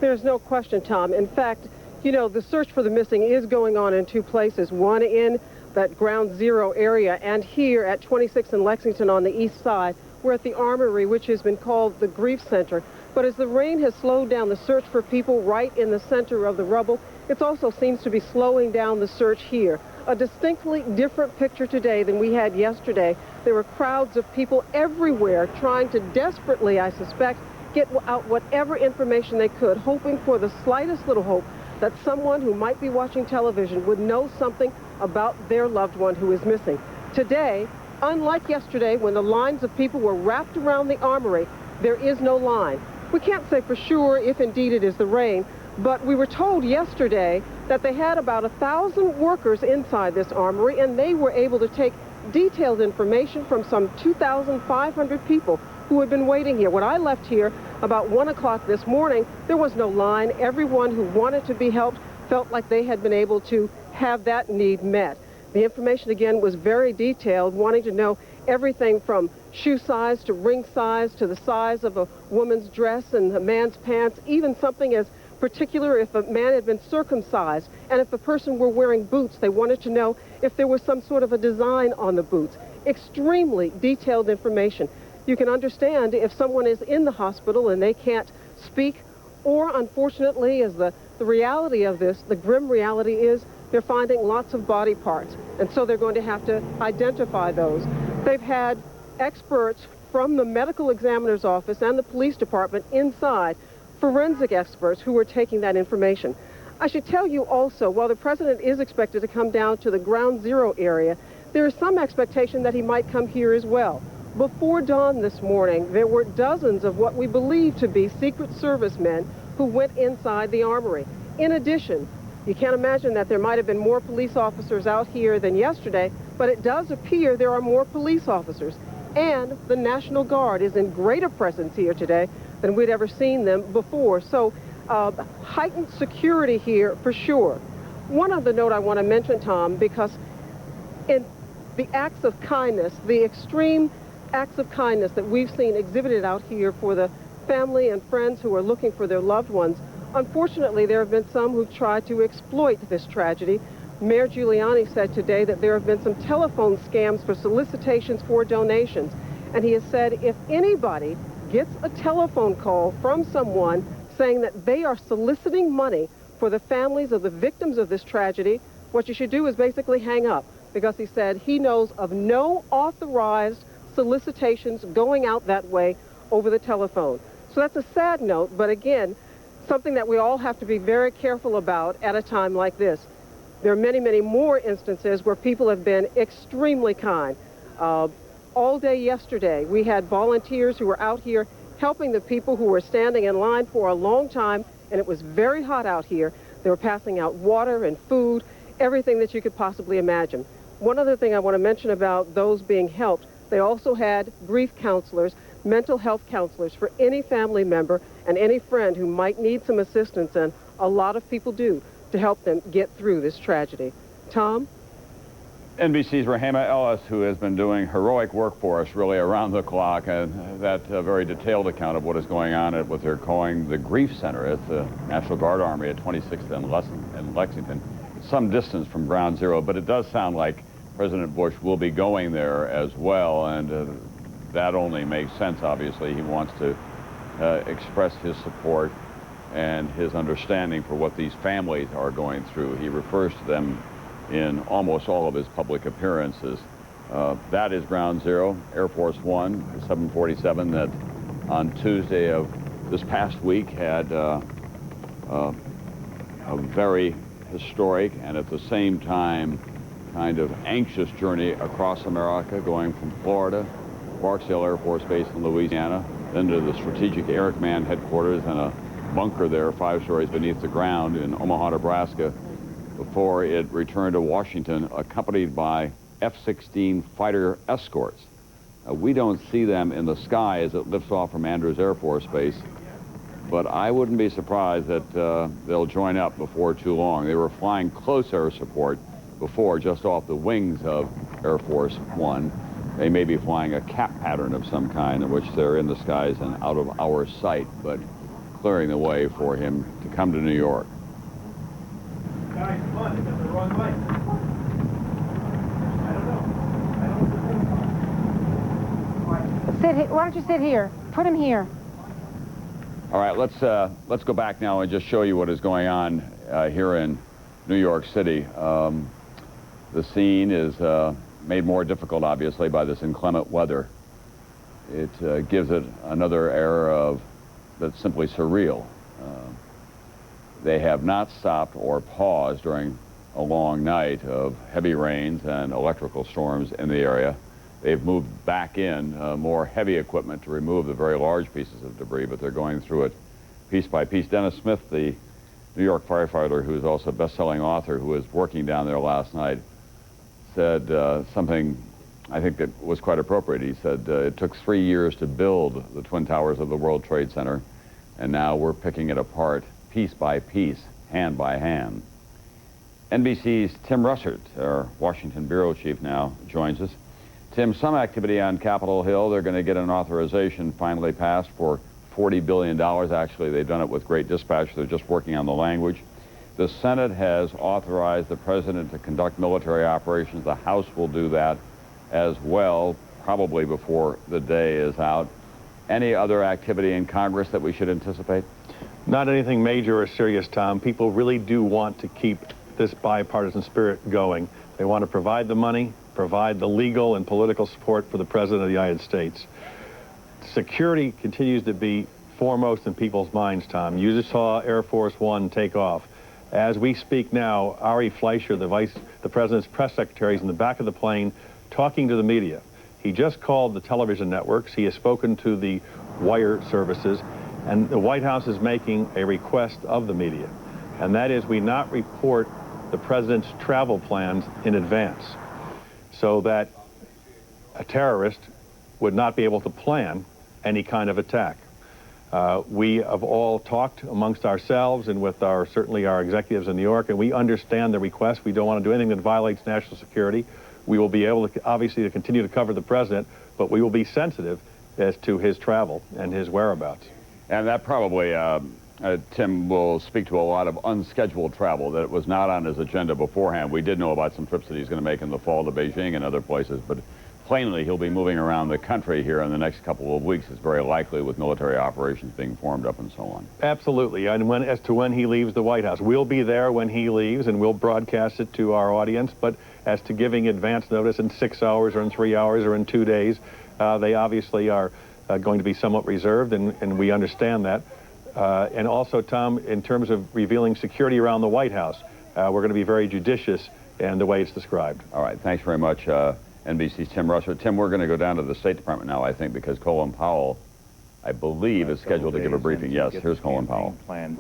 There's no question, Tom. In fact, you know, the search for the missing is going on in two places, one in that Ground Zero area, and here at 26th and Lexington on the east side. We're at the Armory, which has been called the Grief Center. But as the rain has slowed down the search for people right in the center of the rubble, it also seems to be slowing down the search here. A distinctly different picture today than we had yesterday. There were crowds of people everywhere trying to desperately, I suspect, get out whatever information they could, hoping for the slightest little hope that someone who might be watching television would know something about their loved one who is missing. Today, unlike yesterday when the lines of people were wrapped around the Armory, there is no line. We can't say for sure if indeed it is the rain, but we were told yesterday that they had about 1,000 workers inside this Armory, and they were able to take detailed information from some 2,500 people who had been waiting here. When I left here about 1 o'clock this morning, there was no line. Everyone who wanted to be helped felt like they had been able to have that need met. The information, again, was very detailed, wanting to know everything from shoe size to ring size to the size of a woman's dress and a man's pants, even something as particular if a man had been circumcised and if a person were wearing boots, they wanted to know if there was some sort of a design on the boots. Extremely detailed information. You can understand if someone is in the hospital and they can't speak, or unfortunately, as the reality of this, the grim reality is they're finding lots of body parts, and so they're going to have to identify those. They've had experts from the medical examiner's office and the police department inside, forensic experts who are taking that information. I should tell you also, while the president is expected to come down to the ground zero area, there is some expectation that he might come here as well. Before dawn this morning, there were dozens of what we believe to be Secret Service men who went inside the armory. In addition, you can't imagine that there might have been more police officers out here than yesterday, but it does appear there are more police officers. And the National Guard is in greater presence here today than we'd ever seen them before. So heightened security here for sure. One other note I want to mention, Tom, because in the acts of kindness, the extreme acts of kindness that we've seen exhibited out here for the family and friends who are looking for their loved ones, unfortunately, there have been some who've tried to exploit this tragedy. Mayor Giuliani said today that there have been some telephone scams for solicitations for donations. And he has said if anybody gets a telephone call from someone saying that they are soliciting money for the families of the victims of this tragedy, what you should do is basically hang up, because he said he knows of no authorized solicitations going out that way over the telephone. So that's a sad note, but again, something that we all have to be very careful about at a time like this. There are many, many more instances where people have been extremely kind. All day yesterday, we had volunteers who were out here helping the people who were standing in line for a long time, and it was very hot out here. They were passing out water and food, everything that you could possibly imagine. One other thing I want to mention about those being helped, they also had grief counselors, mental health counselors for any family member and any friend who might need some assistance, and a lot of people do, to help them get through this tragedy. Tom? NBC's Rahema Ellis, who has been doing heroic work for us really around the clock, and that very detailed account of what is going on at what they're calling the Grief Center at the National Guard Armory at 26th and Lexington, some distance from Ground Zero, but it does sound like President Bush will be going there as well, and that only makes sense, obviously. He wants to express his support and his understanding for what these families are going through. He refers to them in almost all of his public appearances. That is Ground Zero, Air Force One, 747, that on Tuesday of this past week had a very historic and at the same time kind of anxious journey across America, going from Florida, Barksdale Air Force Base in Louisiana, then to the Strategic Air Command headquarters and a bunker there 5 stories beneath the ground in Omaha, Nebraska, before it returned to Washington, accompanied by F-16 fighter escorts. We don't see them in the sky as it lifts off from Andrews Air Force Base, but I wouldn't be surprised that they'll join up before too long. They were flying close air support before, just off the wings of Air Force One. They may be flying a cap pattern of some kind in which they're in the skies and out of our sight, but clearing the way for him to come to New York. Guys, come on, it's the wrong way. Why don't you sit here? Put him here. All right, let's go back now and just show you what is going on here in New York City. The scene is made more difficult, obviously, by this inclement weather. It gives it another air of that's simply surreal. They have not stopped or paused during a long night of heavy rains and electrical storms in the area. They've moved back in more heavy equipment to remove the very large pieces of debris, but they're going through it piece by piece. Dennis Smith, the New York firefighter who is also a best-selling author who was working down there last night, said something I think that was quite appropriate. He said, it took 3 years to build the Twin Towers of the World Trade Center, and now we're picking it apart piece by piece, hand by hand. NBC's Tim Russert, our Washington bureau chief now, joins us. Tim, some activity on Capitol Hill. They're going to get an authorization finally passed for $40 billion. Actually, they've done it with great dispatch. They're just working on the language. The Senate has authorized the president to conduct military operations. The House will do that as well, probably before the day is out. Any other activity in Congress that we should anticipate? Not anything major or serious, Tom. People really do want to keep this bipartisan spirit going. They want to provide the money, provide the legal and political support for the President of the United States. Security continues to be foremost in people's minds, Tom. You just saw Air Force One take off. As we speak now, Ari Fleischer, the President's press secretary, is in the back of the plane talking to the media. He just called the television networks. He has spoken to the wire services, and the White House is making a request of the media, and that is we not report the President's travel plans in advance so that a terrorist would not be able to plan any kind of attack. We have all talked amongst ourselves and with certainly our executives in New York, and we understand the request. We don't want to do anything that violates national security. We will be able to, obviously, to continue to cover the President, but we will be sensitive as to his travel and his whereabouts. And that probably, Tim, will speak to a lot of unscheduled travel that was not on his agenda beforehand. We did know about some trips that he's going to make in the fall to Beijing and other places, but plainly he'll be moving around the country here in the next couple of weeks. It's very likely with military operations being formed up and so on. Absolutely. And as to when he leaves the White House, we'll be there when he leaves and we'll broadcast it to our audience. But as to giving advance notice in 6 hours or in 3 hours or in 2 days, they obviously are going to be somewhat reserved, and we understand that. And also, Tom, in terms of revealing security around the White House, we're going to be very judicious in the way it's described. All right. Thanks very much, NBC's Tim Russer. Tim, we're going to go down to the State Department now, I think, because Colin Powell, I believe, is scheduled to give a briefing. Yes, here's Colin Powell. Plan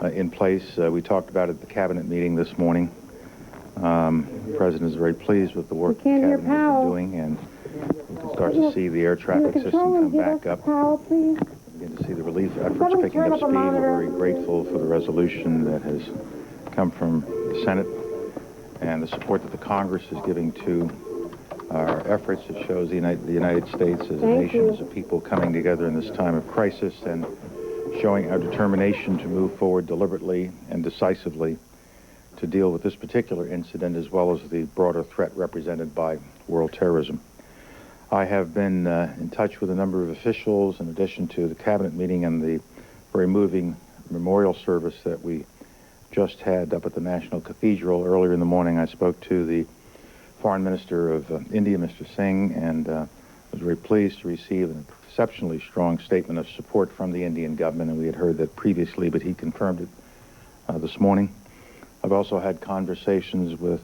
in place. We talked about it at the cabinet meeting this morning. The President is very pleased with the work the cabinet has been doing, and we can start to see the air traffic system come back up. Begin to see the relief efforts picking up speed. We're very grateful for the resolution that has come from the Senate and the support that the Congress is giving to our efforts. It shows the United States as a nation, as a people coming together in this time of crisis and showing our determination to move forward deliberately and decisively to deal with this particular incident as well as the broader threat represented by world terrorism. I have been in touch with a number of officials in addition to the cabinet meeting and the very moving memorial service that we just had up at the National Cathedral earlier in the morning. I spoke to the Foreign Minister of India, Mr. Singh, and was very pleased to receive an exceptionally strong statement of support from the Indian government, and we had heard that previously, but he confirmed it this morning. I've also had conversations with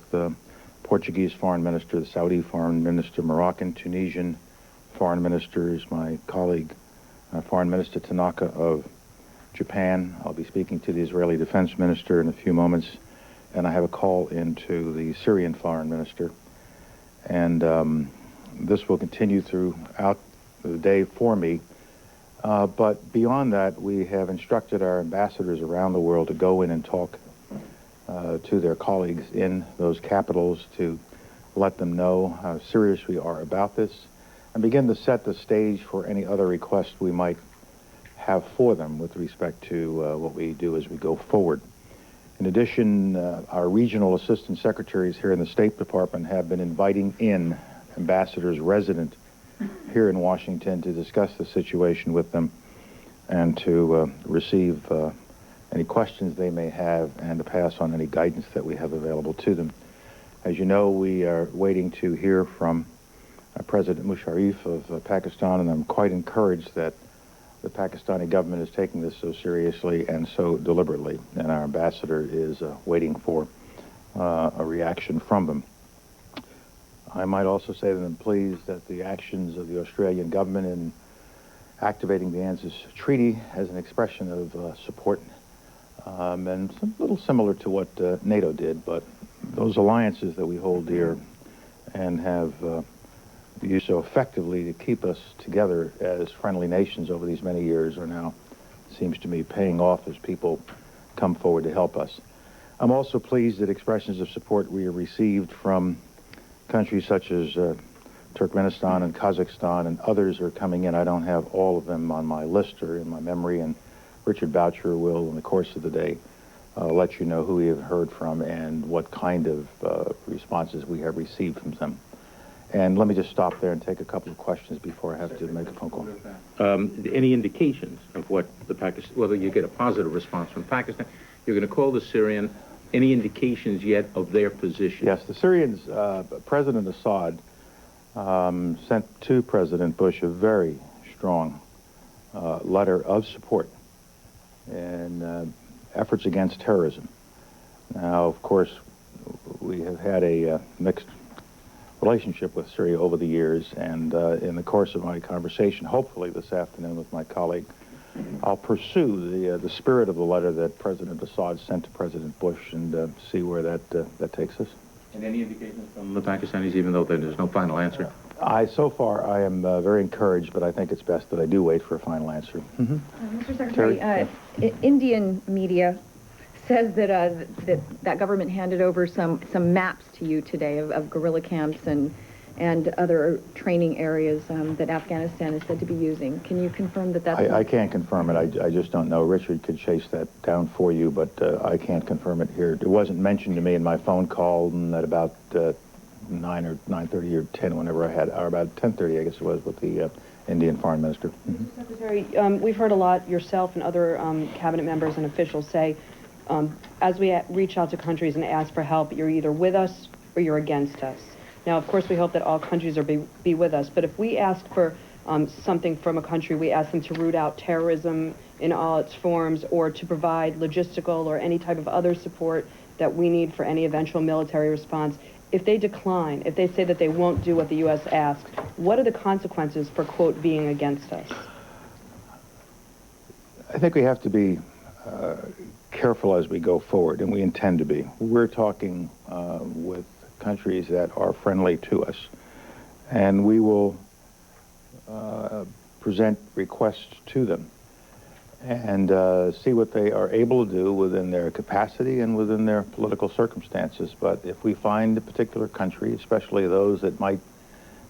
Portuguese Foreign Minister, the Saudi Foreign Minister, Moroccan, Tunisian Foreign Ministers, my colleague, Foreign Minister Tanaka of Japan. I'll be speaking to the Israeli Defense Minister in a few moments, and I have a call into the Syrian Foreign Minister. And this will continue throughout the day for me. But beyond that, we have instructed our ambassadors around the world to go in and talk to their colleagues in those capitals to let them know how serious we are about this and begin to set the stage for any other requests we might have for them with respect to what we do as we go forward. In addition, our regional assistant secretaries here in the State Department have been inviting in ambassadors resident here in Washington to discuss the situation with them and to receive any questions they may have and to pass on any guidance that we have available to them. As you know, we are waiting to hear from President Musharraf of Pakistan, and I'm quite encouraged that the Pakistani government is taking this so seriously and so deliberately, and our ambassador is waiting for a reaction from them. I might also say that I'm pleased that the actions of the Australian government in activating the ANZUS Treaty as an expression of support and a little similar to what NATO did, but those alliances that we hold dear and have used so effectively to keep us together as friendly nations over these many years are now, seems to me, paying off as people come forward to help us. I'm also pleased that expressions of support we have received from countries such as Turkmenistan and Kazakhstan, and others are coming in. I don't have all of them on my list or in my memory, and Richard Boucher will, in the course of the day, let you know who we have heard from and what kind of responses we have received from them. And let me just stop there and take a couple of questions before I have to make a phone call. Any indications of what the Pakistan, whether you get a positive response from Pakistan? You're going to call the Syrian. Any indications yet of their position? Yes, the Syrians, President Assad sent to President Bush a very strong letter of support and efforts against terrorism. Now, of course, we have had a mixed relationship with Syria over the years, and in the course of my conversation, hopefully this afternoon with my colleague, I'll pursue the spirit of the letter that President Assad sent to President Bush and see where that takes us. And any indications from the Pakistanis, even though there's no final answer? So far, I am very encouraged, but I think it's best that I do wait for a final answer. Mr. Secretary, Indian media says that that government handed over some maps to you today of guerrilla camps and other training areas that Afghanistan is said to be using. Can you confirm that that's... I can't confirm it. I just don't know. Richard could chase that down for you, but I can't confirm it here. It wasn't mentioned to me in my phone call at about 9 or 9:30 or 10, whenever I had, or about 10:30, I guess it was, with the Indian Foreign Minister. Secretary, we've heard a lot, yourself and other cabinet members and officials say, as we reach out to countries and ask for help, you're either with us or you're against us. Now, of course, we hope that all countries are be with us, but if we ask for something from a country, we ask them to root out terrorism in all its forms or to provide logistical or any type of other support that we need for any eventual military response. If they decline, if they say that they won't do what the U.S. asks, what are the consequences for, quote, being against us? I think we have to be careful as we go forward, and we intend to be. We're talking with countries that are friendly to us, and we will present requests to them and see what they are able to do within their capacity and within their political circumstances. But if we find a particular country, especially those that might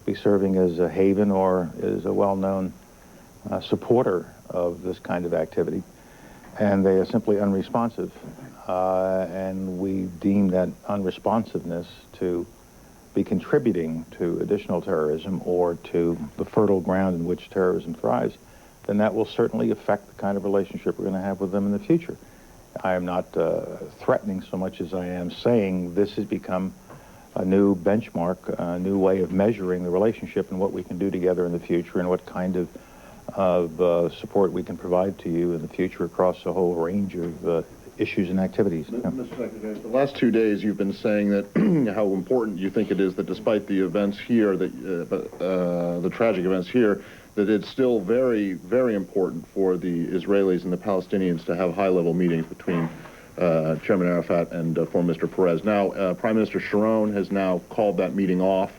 be serving as a haven or is a well-known supporter of this kind of activity, and they are simply unresponsive, and we deem that unresponsiveness to be contributing to additional terrorism or to the fertile ground in which terrorism thrives, then that will certainly affect the kind of relationship we're going to have with them in the future. I am not threatening so much as I am saying this has become a new benchmark, a new way of measuring the relationship and what we can do together in the future and what kind of support we can provide to you in the future across a whole range of issues and activities. Mr. Secretary, the last 2 days you've been saying that how important you think it is that despite the events here, the tragic events here, that it's still very, very important for the Israelis and the Palestinians to have high-level meetings between Chairman Arafat and former Mr. Perez. Now, Prime Minister Sharon has now called that meeting off.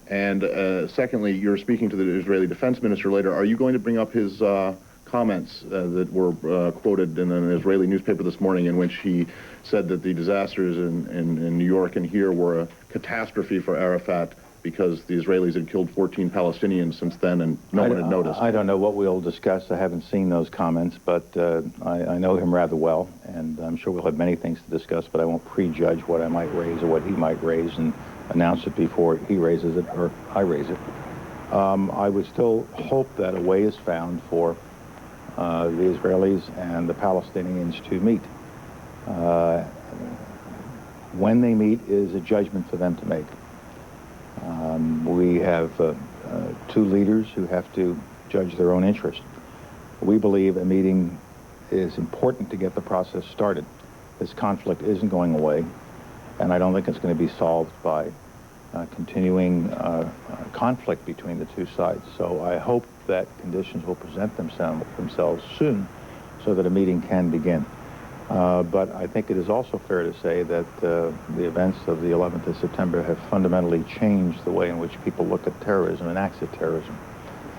And secondly, you're speaking to the Israeli Defense Minister later. Are you going to bring up his comments that were quoted in an Israeli newspaper this morning, in which he said that the disasters in New York and here were a catastrophe for Arafat because the Israelis had killed 14 Palestinians since then and no one had noticed? I don't know what we'll discuss. I haven't seen those comments, but I know him rather well, and I'm sure we'll have many things to discuss, but I won't prejudge what I might raise or what he might raise and announce it before he raises it or I raise it. I would still hope that a way is found for the Israelis and the Palestinians to meet. When they meet is a judgment for them to make. We have two leaders who have to judge their own interest. We believe a meeting is important to get the process started. This conflict isn't going away, and I don't think it's going to be solved by continuing conflict between the two sides. So I hope that conditions will present themselves soon so that a meeting can begin. But I think it is also fair to say that the events of the 11th of September have fundamentally changed the way in which people look at terrorism and acts of terrorism.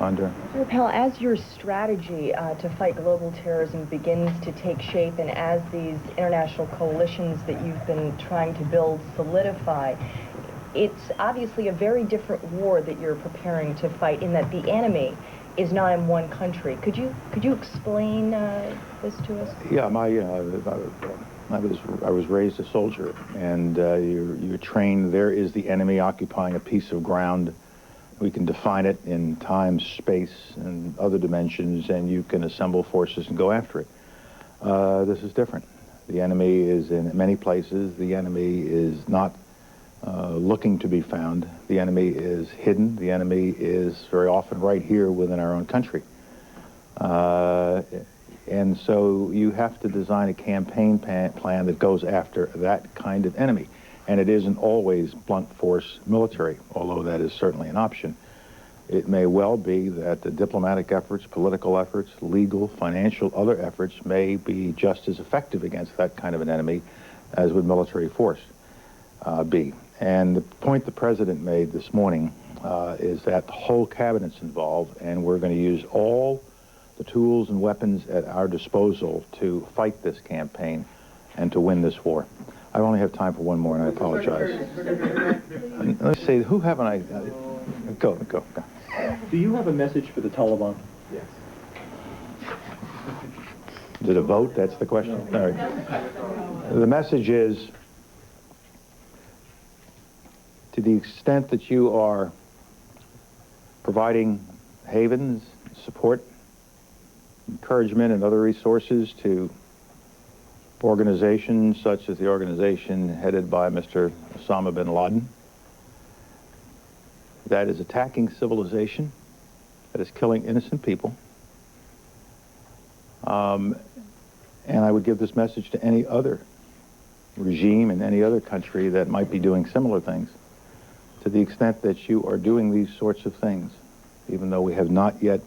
Andrea? Mr. Appel, as your strategy to fight global terrorism begins to take shape and as these international coalitions that you've been trying to build solidify, it's obviously a very different war that you're preparing to fight, in that the enemy is not in one country. Could you explain this to us? Yeah, I was raised a soldier, and you're trained. There is the enemy occupying a piece of ground. We can define it in time, space, and other dimensions, and you can assemble forces and go after it. This is different. The enemy is in many places. The enemy is not looking to be found. The enemy is hidden. The enemy is very often right here within our own country. And so you have to design a campaign plan that goes after that kind of enemy. And it isn't always blunt force military, although that is certainly an option. It may well be that the diplomatic efforts, political efforts, legal, financial, other efforts may be just as effective against that kind of an enemy as would military force be. And the point the President made this morning is that the whole cabinet's involved, and we're going to use all the tools and weapons at our disposal to fight this campaign and to win this war. I only have time for one more, and I apologize. Let's see, who haven't I... Go. Do you have a message for the Taliban? Yes. Is it a vote? That's the question? All right. The message is, to the extent that you are providing havens, support, encouragement, and other resources to organizations such as the organization headed by Mr. Osama bin Laden, that is attacking civilization, that is killing innocent people. And I would give this message to any other regime in any other country that might be doing similar things. To the extent that you are doing these sorts of things, even though we have not yet,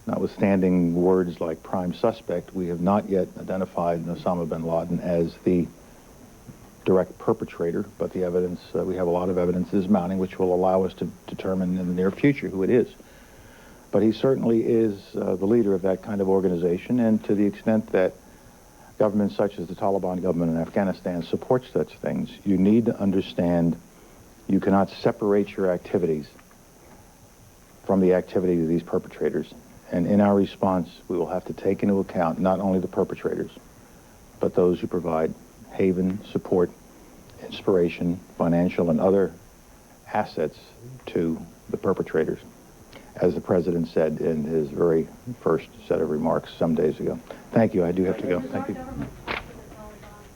notwithstanding words like prime suspect, we have not yet identified Osama bin Laden as the direct perpetrator, but the evidence, we have a lot of evidence is mounting, which will allow us to determine in the near future who it is. But he certainly is the leader of that kind of organization, and to the extent that governments such as the Taliban government in Afghanistan support such things, you need to understand you cannot separate your activities from the activity of these perpetrators. And in our response, we will have to take into account not only the perpetrators, but those who provide haven, support, inspiration, financial, and other assets to the perpetrators, as the President said in his very first set of remarks some days ago. Thank you. I do have to go. Thank you.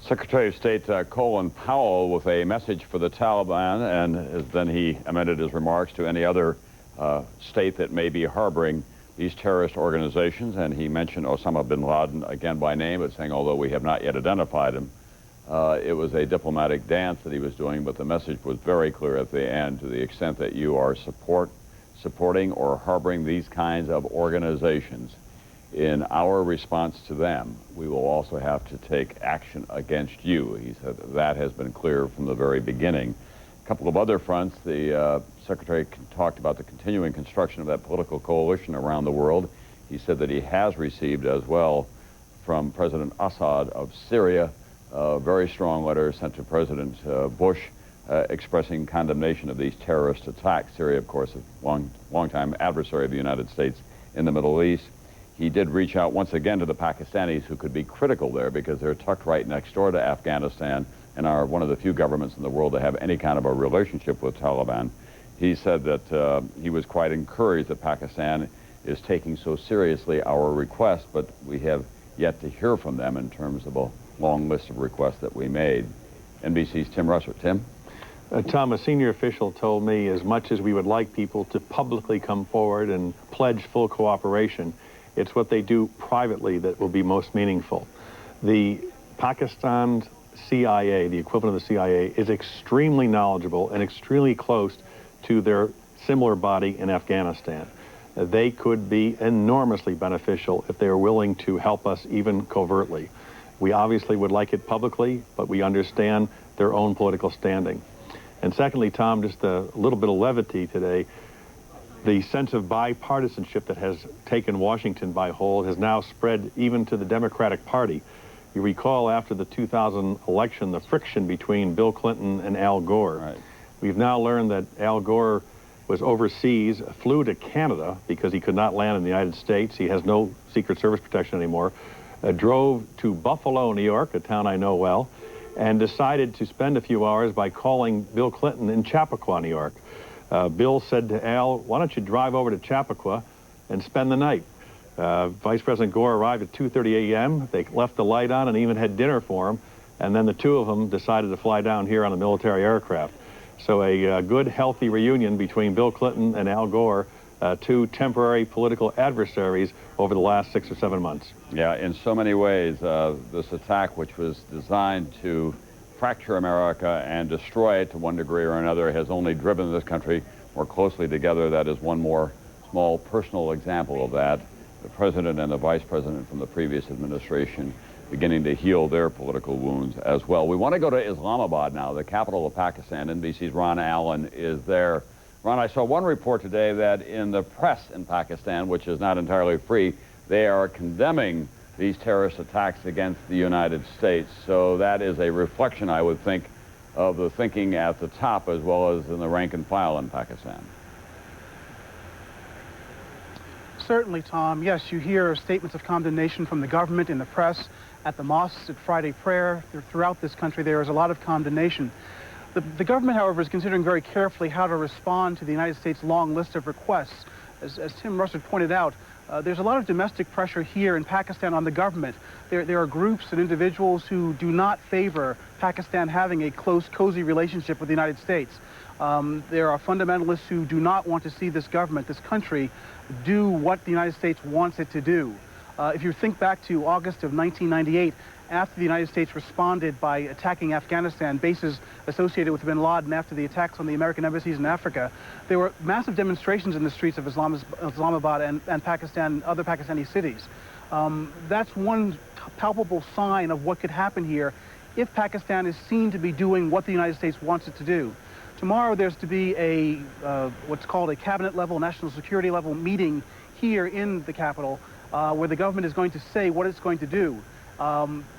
Secretary of State Colin Powell with a message for the Taliban, and then he amended his remarks to any other state that may be harboring these terrorist organizations, and he mentioned Osama bin Laden again by name, but saying although we have not yet identified him, it was a diplomatic dance that he was doing, but the message was very clear at the end. To the extent that you are supporting or harboring these kinds of organizations, in our response to them, we will also have to take action against you. He said that has been clear from the very beginning. A couple of other fronts, the Secretary talked about the continuing construction of that political coalition around the world. He said that he has received as well from President Assad of Syria a very strong letter sent to President Bush expressing condemnation of these terrorist attacks. Syria, of course, a long-time adversary of the United States in the Middle East. He did reach out once again to the Pakistanis, who could be critical there because they're tucked right next door to Afghanistan and are one of the few governments in the world to have any kind of a relationship with Taliban. He said that he was quite encouraged that Pakistan is taking so seriously our request, but we have yet to hear from them in terms of a long list of requests that we made. NBC's Tim Russert. Tim? Tom, a senior official told me as much as we would like people to publicly come forward and pledge full cooperation, it's what they do privately that will be most meaningful. The Pakistan CIA, the equivalent of the CIA, is extremely knowledgeable and extremely close to their similar body in Afghanistan. They could be enormously beneficial if they are willing to help us even covertly. We obviously would like it publicly, but we understand their own political standing. And secondly, Tom, just a little bit of levity today. The sense of bipartisanship that has taken Washington by hold has now spread even to the Democratic Party. You recall after the 2000 election, the friction between Bill Clinton and Al Gore. Right. We've now learned that Al Gore was overseas, flew to Canada because he could not land in the United States. He has no Secret Service protection anymore. Drove to Buffalo, New York, a town I know well, and decided to spend a few hours by calling Bill Clinton in Chappaqua, New York. Bill said to Al, why don't you drive over to Chappaqua and spend the night? Vice President Gore arrived at 2:30 a.m. They left the light on and even had dinner for him, and then the two of them decided to fly down here on a military aircraft. So a good, healthy reunion between Bill Clinton and Al Gore, two temporary political adversaries over the last 6 or 7 months. Yeah, in so many ways, this attack, which was designed to fracture America and destroy it to one degree or another, has only driven this country more closely together. That is one more small personal example of that. The president and the vice president from the previous administration beginning to heal their political wounds as well. We want to go to Islamabad now, the capital of Pakistan. NBC's Ron Allen is there. Ron, I saw one report today that in the press in Pakistan, which is not entirely free, they are condemning these terrorist attacks against the United States. So that is a reflection, I would think, of the thinking at the top as well as in the rank and file in Pakistan. Certainly, Tom. Yes, you hear statements of condemnation from the government in the press, at the mosques, at Friday prayer. Throughout this country, there is a lot of condemnation. The government, however, is considering very carefully how to respond to the United States' long list of requests. As Tim Russert pointed out, there's a lot of domestic pressure here in Pakistan on the government. There are groups and individuals who do not favor Pakistan having a close, cozy relationship with the United States. There are fundamentalists who do not want to see this government, this country, do what the United States wants it to do. If you think back to August of 1998, after the United States responded by attacking Afghanistan, bases associated with bin Laden after the attacks on the American embassies in Africa, there were massive demonstrations in the streets of Islamabad and Pakistan, other Pakistani cities. That's one palpable sign of what could happen here if Pakistan is seen to be doing what the United States wants it to do. Tomorrow there's to be a what's called a cabinet level, national security level meeting here in the capital where the government is going to say what it's going to do.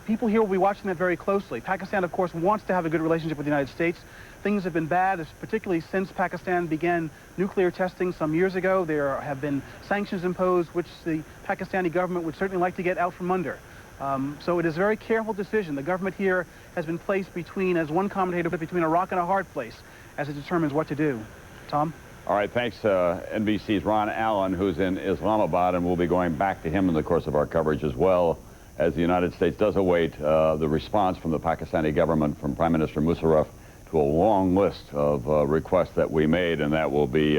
People here will be watching that very closely. Pakistan, of course, wants to have a good relationship with the United States. Things have been bad, particularly since Pakistan began nuclear testing some years ago. There have been sanctions imposed, which the Pakistani government would certainly like to get out from under. So it is a very careful decision. The government here has been placed between, as one commentator put, between a rock and a hard place as it determines what to do. Tom? All right, thanks, NBC's Ron Allen, who's in Islamabad, and we'll be going back to him in the course of our coverage as well, as the United States does await the response from the Pakistani government, from Prime Minister Musharraf, to a long list of requests that we made, and that will be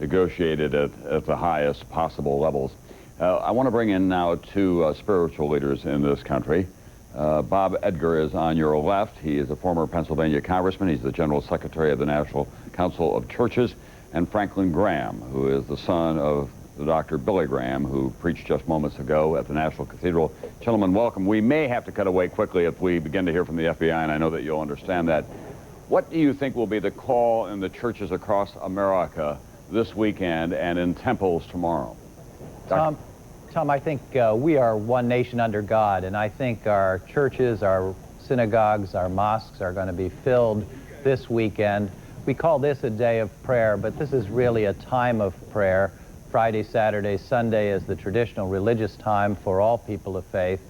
negotiated at the highest possible levels. I want to bring in now two spiritual leaders in this country. Bob Edgar is on your left. He is a former Pennsylvania congressman. He's the General Secretary of the National Council of Churches. And Franklin Graham, who is the son of the Dr. Billy Graham, who preached just moments ago at the National Cathedral. Gentlemen, welcome. We may have to cut away quickly if we begin to hear from the FBI, and I know that you'll understand that. What do you think will be the call in the churches across America this weekend and in temples tomorrow? Tom, I think we are one nation under God, and I think our churches, our synagogues, our mosques are going to be filled this weekend. We call this a day of prayer, but this is really a time of prayer. Friday, Saturday, Sunday is the traditional religious time for all people of faith.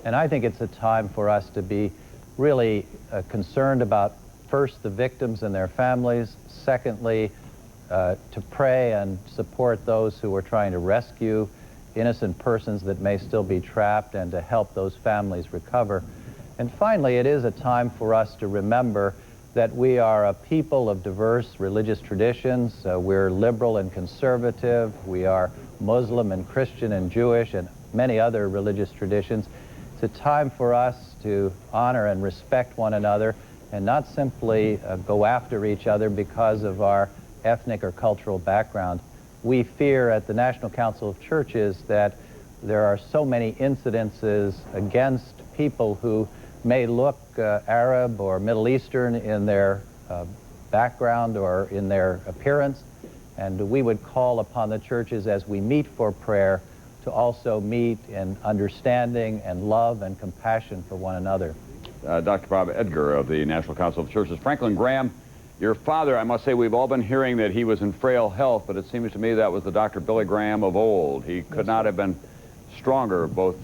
And I think it's a time for us to be really concerned about, first, the victims and their families. Secondly, to pray and support those who are trying to rescue innocent persons that may still be trapped and to help those families recover. And finally, it is a time for us to remember that we are a people of diverse religious traditions. We're liberal and conservative. We are Muslim and Christian and Jewish and many other religious traditions. It's a time for us to honor and respect one another and not simply go after each other because of our ethnic or cultural background. We fear at the National Council of Churches that there are so many incidences against people who may look Arab or Middle Eastern in their background or in their appearance, and we would call upon the churches as we meet for prayer to also meet in understanding and love and compassion for one another. Dr. Bob Edgar of the National Council of Churches. Franklin Graham, Your father, I must say, we've all been hearing that he was in frail health, but it seems to me that was the Dr. Billy Graham of old. He could not have been stronger, both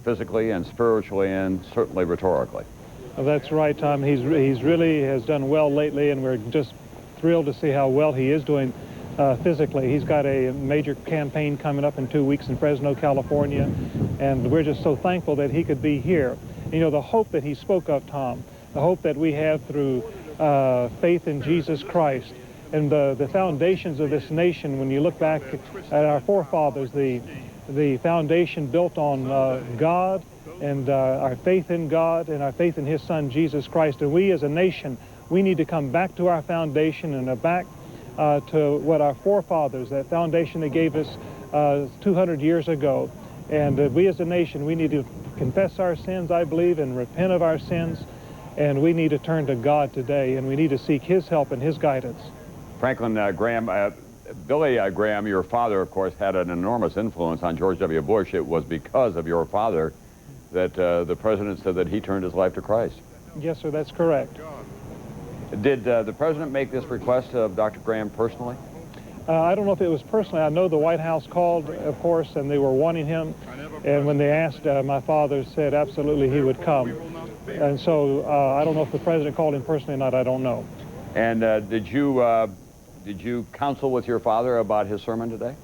physically and spiritually and certainly rhetorically. Well, that's right, Tom. He's really has done well lately, and we're just thrilled to see how well he is doing physically. He's got a major campaign coming up in 2 weeks in Fresno, California, and we're just so thankful that he could be here. You know, the hope that he spoke of, Tom, the hope that we have through faith in Jesus Christ and the foundations of this nation. When you look back at our forefathers, the foundation built on God and our faith in God and our faith in his son Jesus Christ. And we as a nation, we need to come back to our foundation and back to what our forefathers, that foundation they gave us 200 years ago. And we as a nation, we need to confess our sins, I believe, and repent of our sins. And we need to turn to God today, and we need to seek his help and his guidance. Franklin Graham, Billy Graham, your father, of course, had an enormous influence on George W. Bush. It was because of your father that the president said that he turned his life to Christ. Yes, sir, that's correct. Did the president make this request of Dr. Graham personally? I don't know if it was personally. I know the White House called, of course, and they were wanting him. And when they asked, my father said absolutely he would come. And so I don't know if the president called him personally or not. I don't know. And did you counsel with your father about his sermon today?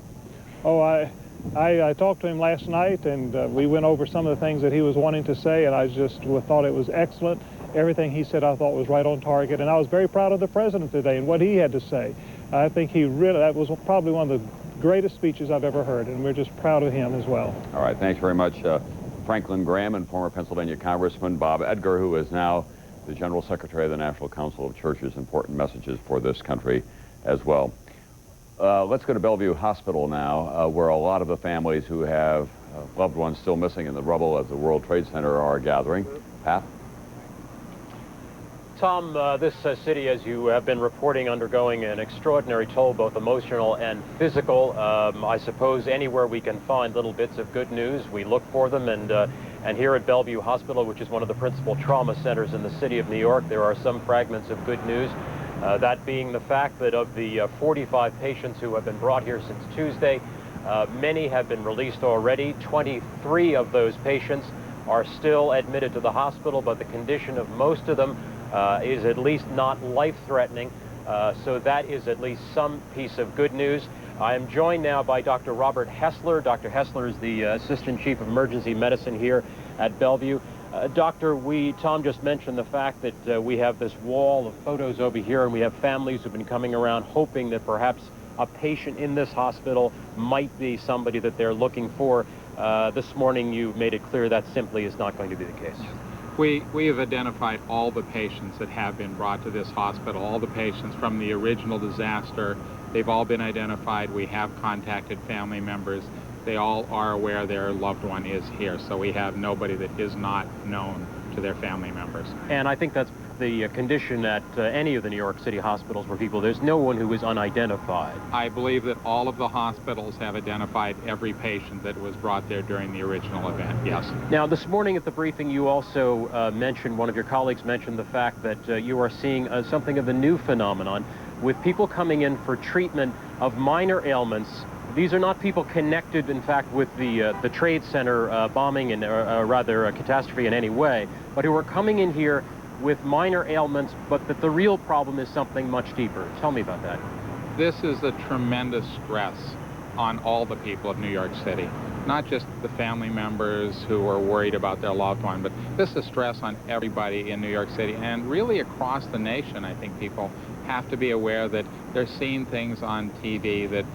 Oh, I talked to him last night, and we went over some of the things that he was wanting to say, and I just thought it was excellent. Everything he said I thought was right on target, and I was very proud of the president today and what he had to say. I think that was probably one of the greatest speeches I've ever heard, and we're just proud of him as well. All right, thanks very much, Franklin Graham and former Pennsylvania Congressman Bob Edgar, who is now the General Secretary of the National Council of Churches. Important messages for this country as well. Let's go to Bellevue Hospital now, where a lot of the families who have loved ones still missing in the rubble at the World Trade Center are gathering. Pat? Tom, this city, as you have been reporting, undergoing an extraordinary toll, both emotional and physical. I suppose anywhere we can find little bits of good news, we look for them. And here at Bellevue Hospital, which is one of the principal trauma centers in the city of New York, there are some fragments of good news. That being the fact that of the 45 patients who have been brought here since Tuesday, many have been released already. 23 of those patients are still admitted to the hospital, but the condition of most of them is at least not life-threatening, so that is at least some piece of good news. I am joined now by Dr. Robert Hessler. Dr. Hessler is the Assistant Chief of Emergency Medicine here at Bellevue. Doctor, Tom just mentioned the fact that we have this wall of photos over here, and we have families who've been coming around hoping that perhaps a patient in this hospital might be somebody that they're looking for. This morning you made it clear that simply is not going to be the case. We have identified all the patients that have been brought to this hospital, all the patients from the original disaster. They've all been identified. We have contacted family members. They all are aware their loved one is here, so we have nobody that is not known to their family members. And I think that's the condition at any of the New York City hospitals where there's no one who is unidentified. I believe that all of the hospitals have identified every patient that was brought there during the original event, yes. Now, this morning at the briefing, you also mentioned, one of your colleagues mentioned the fact that you are seeing something of a new phenomenon with people coming in for treatment of minor ailments. These are not people connected, in fact, with the Trade Center bombing and rather a catastrophe in any way, but who are coming in here with minor ailments, but that the real problem is something much deeper. Tell me about that. This is a tremendous stress on all the people of New York City, not just the family members who are worried about their loved one, but this is stress on everybody in New York City and really across the nation. I think people have to be aware that they're seeing things on TV that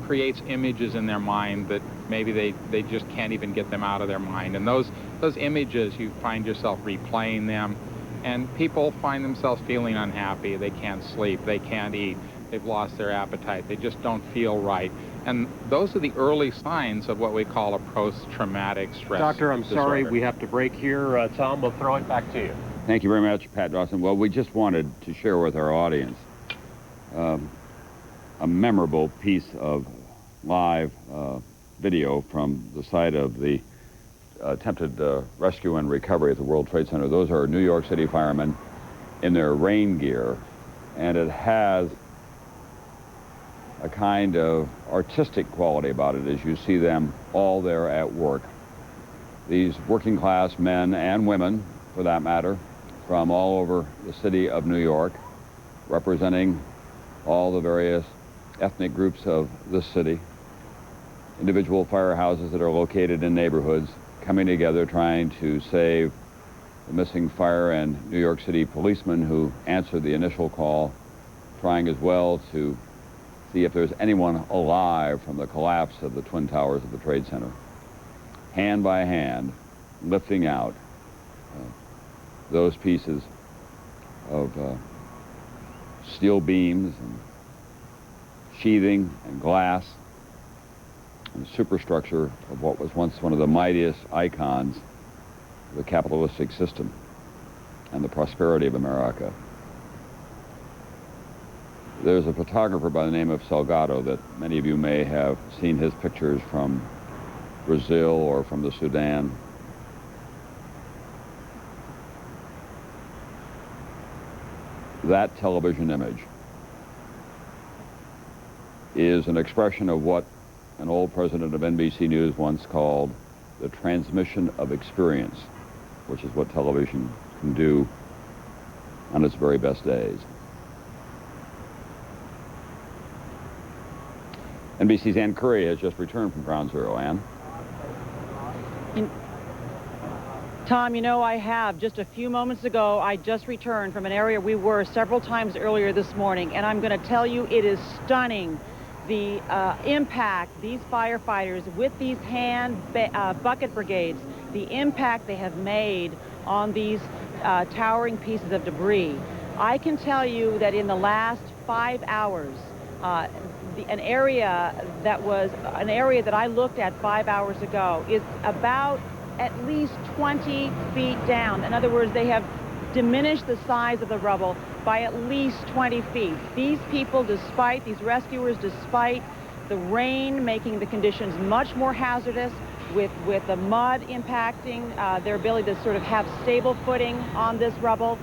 creates images in their mind that maybe they just can't even get them out of their mind. And those images, you find yourself replaying them, and people find themselves feeling unhappy. They can't sleep, they can't eat, they've lost their appetite, they just don't feel right. And those are the early signs of what we call a post-traumatic stress Doctor, I'm disorder. sorry, we have to break here. Tom, we'll throw it back to you. Thank you very much, Pat Dawson. Well, we just wanted to share with our audience a memorable piece of live video from the site of the attempted rescue and recovery at the World Trade Center. Those are New York City firemen in their rain gear and it has a kind of artistic quality about it as you see them all there at work. These working class men and women, for that matter, from all over the city of New York, representing all the various ethnic groups of the city, individual firehouses that are located in neighborhoods, coming together trying to save the missing fire and New York City policemen who answered the initial call, trying as well to see if there's anyone alive from the collapse of the Twin Towers of the Trade Center. Hand by hand, lifting out those pieces of steel beams and sheathing and glass and superstructure of what was once one of the mightiest icons of the capitalistic system and the prosperity of America. There's a photographer by the name of Salgado that many of you may have seen his pictures from Brazil or from the Sudan. That television image is an expression of what an old president of NBC News once called the transmission of experience, which is what television can do on its very best days. NBC's Ann Curry has just returned from Ground Zero. Ann? Tom, you know I have. Just a few moments ago, I just returned from an area we were several times earlier this morning, and I'm going to tell you it is stunning. The impact these firefighters with these hand bucket brigades, the impact they have made on these towering pieces of debris. I can tell you that in the last 5 hours, an area that I looked at 5 hours ago is about at least 20 feet down. In other words, they have diminished the size of the rubble by at least 20 feet. These people, these rescuers, despite the rain making the conditions much more hazardous, with the mud impacting their ability to sort of have stable footing on this rubble,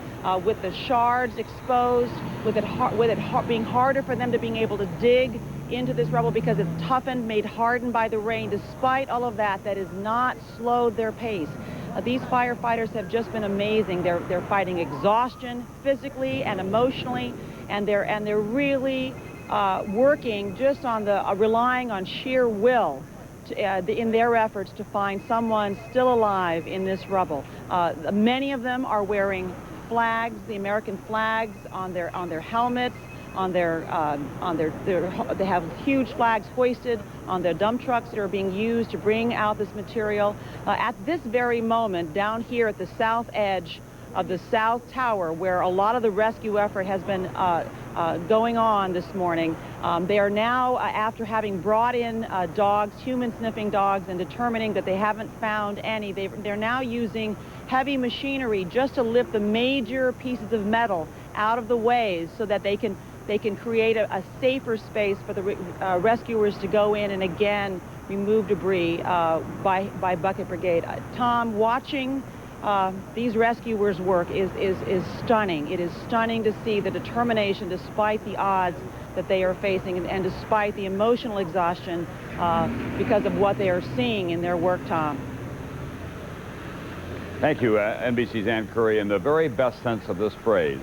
with the shards exposed, with it being harder for them to being able to dig into this rubble because it's toughened, made hardened by the rain. Despite all of that, that has not slowed their pace. These firefighters have just been amazing. They're fighting exhaustion physically and emotionally, and they're really working just on relying on sheer will in their efforts to find someone still alive in this rubble. Many of them are wearing flags, the American flags on their helmets, they have huge flags hoisted on their dump trucks that are being used to bring out this material. At this very moment, down here at the south edge of the South Tower, where a lot of the rescue effort has been going on this morning, they are now, after having brought in dogs, human-sniffing dogs, and determining that they haven't found any, they're now using heavy machinery just to lift the major pieces of metal out of the ways so that they can create a safer space for the rescuers to go in and again remove debris by bucket brigade. Tom, watching these rescuers work is stunning. It is stunning to see the determination despite the odds that they are facing and despite the emotional exhaustion because of what they are seeing in their work, Tom. Thank you, NBC's Ann Curry. In the very best sense of this phrase,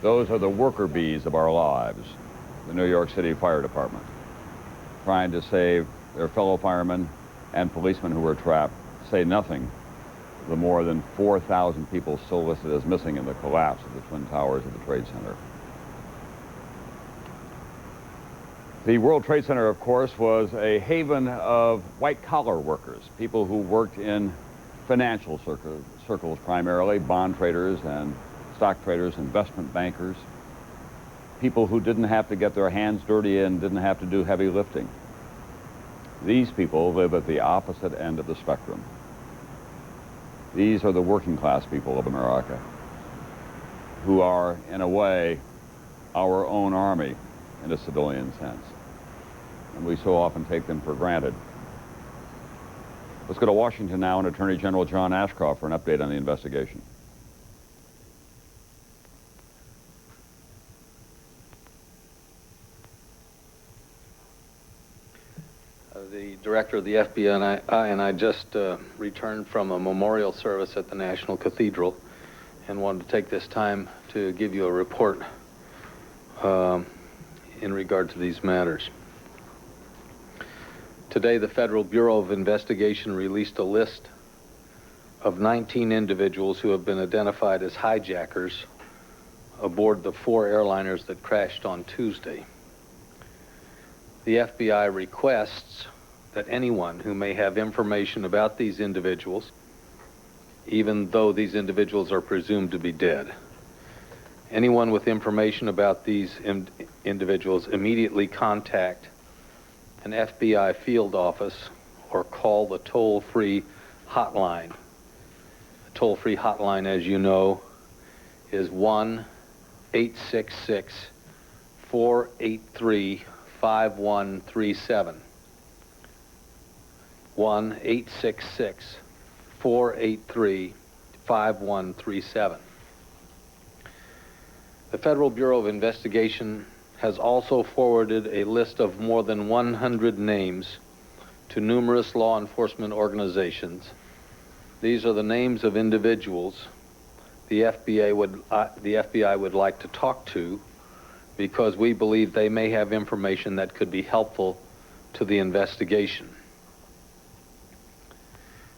those are the worker bees of our lives, the New York City Fire Department, trying to save their fellow firemen and policemen who were trapped, say nothing of the more than 4,000 people still listed as missing in the collapse of the Twin Towers of the Trade Center. The World Trade Center, of course, was a haven of white-collar workers, people who worked in financial circles primarily, bond traders and stock traders, investment bankers, people who didn't have to get their hands dirty and didn't have to do heavy lifting. These people live at the opposite end of the spectrum. These are the working class people of America, who are, in a way, our own army in a civilian sense. And we so often take them for granted. Let's go to Washington now and Attorney General John Ashcroft for an update on the investigation. the director of the FBI, and I just returned from a memorial service at the National Cathedral and wanted to take this time to give you a report in regard to these matters. Today, the Federal Bureau of Investigation released a list of 19 individuals who have been identified as hijackers aboard the 4 airliners that crashed on Tuesday. The FBI requests that anyone who may have information about these individuals, even though these individuals are presumed to be dead, anyone with information about these individuals immediately contact an FBI field office or call the toll-free hotline. The toll-free hotline, as you know, is 1-866-483-5137. 1-866-483-5137. The Federal Bureau of Investigation has also forwarded a list of more than 100 names to numerous law enforcement organizations. These are the names of individuals the FBI would like to talk to because we believe they may have information that could be helpful to the investigation.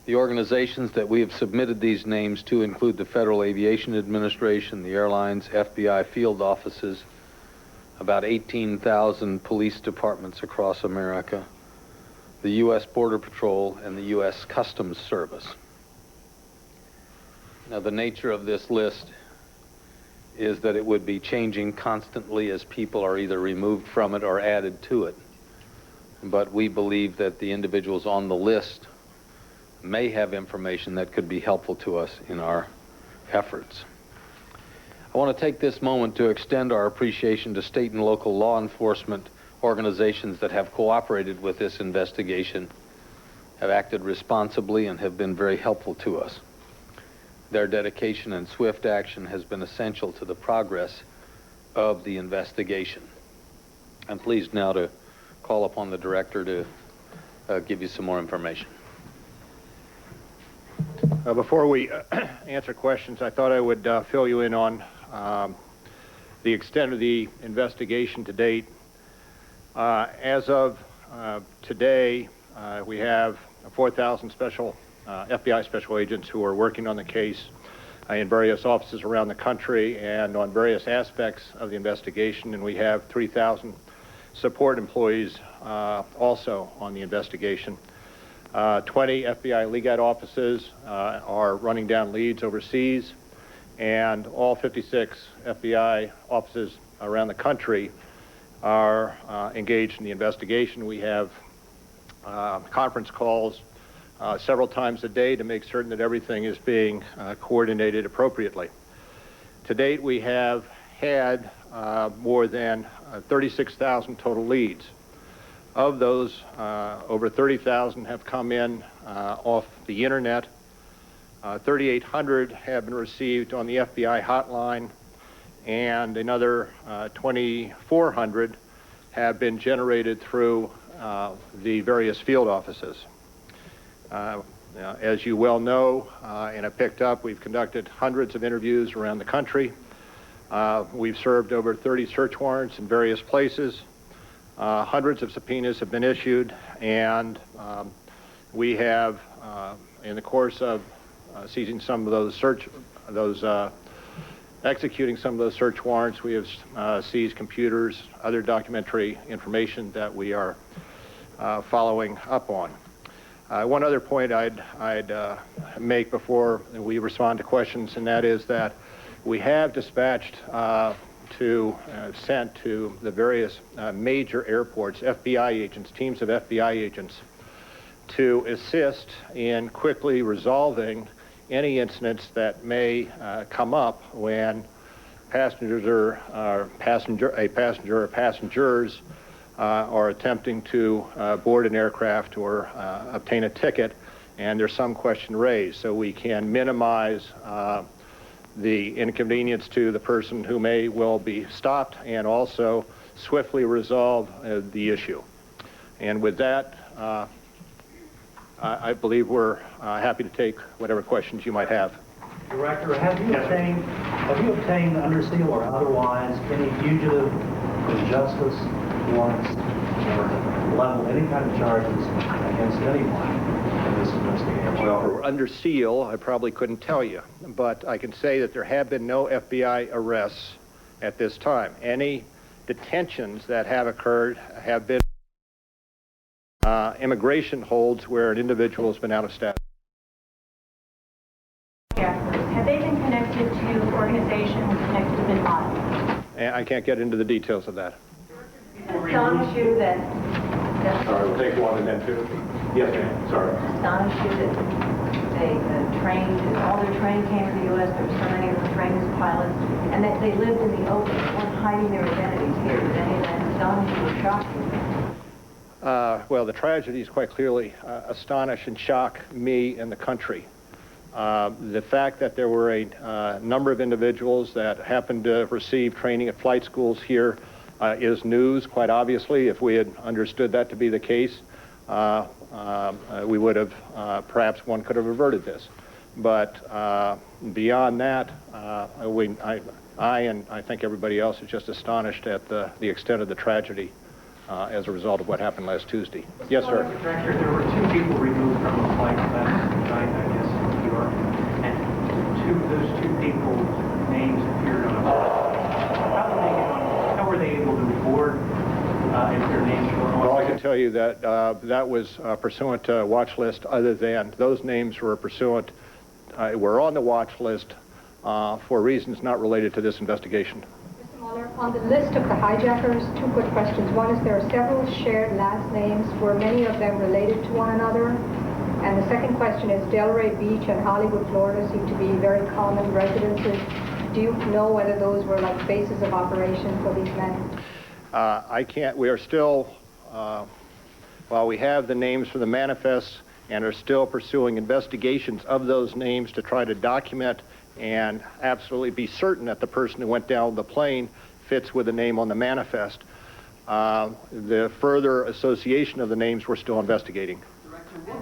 The organizations that we have submitted these names to include the Federal Aviation Administration, the airlines, FBI field offices, about 18,000 police departments across America, the U.S. Border Patrol, and the U.S. Customs Service. Now, the nature of this list is that it would be changing constantly as people are either removed from it or added to it. But we believe that the individuals on the list may have information that could be helpful to us in our efforts. I want to take this moment to extend our appreciation to state and local law enforcement organizations that have cooperated with this investigation, have acted responsibly, and have been very helpful to us. Their dedication and swift action has been essential to the progress of the investigation. I'm pleased now to call upon the director to give you some more information. Before we answer questions, I thought I would fill you in on the extent of the investigation to date. As of today, we have 4,000 FBI special agents who are working on the case in various offices around the country and on various aspects of the investigation, and we have 3,000 support employees also on the investigation. 20 FBI legal offices are running down leads overseas, and all 56 FBI offices around the country are engaged in the investigation. We have conference calls several times a day to make certain that everything is being coordinated appropriately. To date, we have had more than 36,000 total leads. Of those, over 30,000 have come in off the internet. 3,800 have been received on the FBI hotline, and another 2,400 have been generated through the various field offices. As you well know, and have picked up, we've conducted hundreds of interviews around the country. We've served over 30 search warrants in various places. Hundreds of subpoenas have been issued, and we have, in the course of seizing some of executing some of those search warrants, we have seized computers, other documentary information that we are following up on. One other point I'd make before we respond to questions, and that is that we have dispatched sent to the various major airports FBI agents, teams of FBI agents, to assist in quickly resolving any incidents that may come up when passengers or passengers are attempting to board an aircraft or obtain a ticket, and there's some question raised, so we can minimize the inconvenience to the person who may well be stopped and also swiftly resolve the issue. And with that, I believe we're happy to take whatever questions you might have. Director, have you obtained under seal or otherwise any fugitive injustice warrants or leveled any kind of charges against anyone in this investigation? Well, under seal, I probably couldn't tell you, but I can say that there have been no FBI arrests at this time. Any detentions that have occurred have been immigration holds where an individual has been out of status. Have they been connected to organizations connected to bin Laden? And I can't get into the details of that. Astonish you that... Sorry, we'll take one and then two. Yes, ma'am. Sorry. Astonish you that they trained, all their training came to the U.S., there were so many of them trained as pilots, and that they lived in the open, weren't hiding their identities here. Did any of that astonish you or shock you? Well, the tragedies quite clearly astonish and shock me and the country. The fact that there were a number of individuals that happened to receive training at flight schools here is news, quite obviously. If we had understood that to be the case, we would have, perhaps one could have averted this. But beyond that, I and I think everybody else is just astonished at the extent of the tragedy as a result of what happened last Tuesday. Yes, sir. Director, there were 2 people removed from the flight last night, I guess, in New York, and those two people, names appeared on a how were they able to board if their names were on? Well, I can tell you that that was pursuant to a watch list other than those names were pursuant, were on the watch list for reasons not related to this investigation. On the list of the hijackers, 2 quick questions. One is there are several shared last names. Were many of them related to one another? And the second question is Delray Beach and Hollywood, Florida seem to be very common residences. Do you know whether those were like bases of operation for these men? I can't. We are still, while we have the names for the manifests and are still pursuing investigations of those names to try to document and absolutely be certain that the person who went down the plane fits with the name on the manifest. The further association of the names we're still investigating.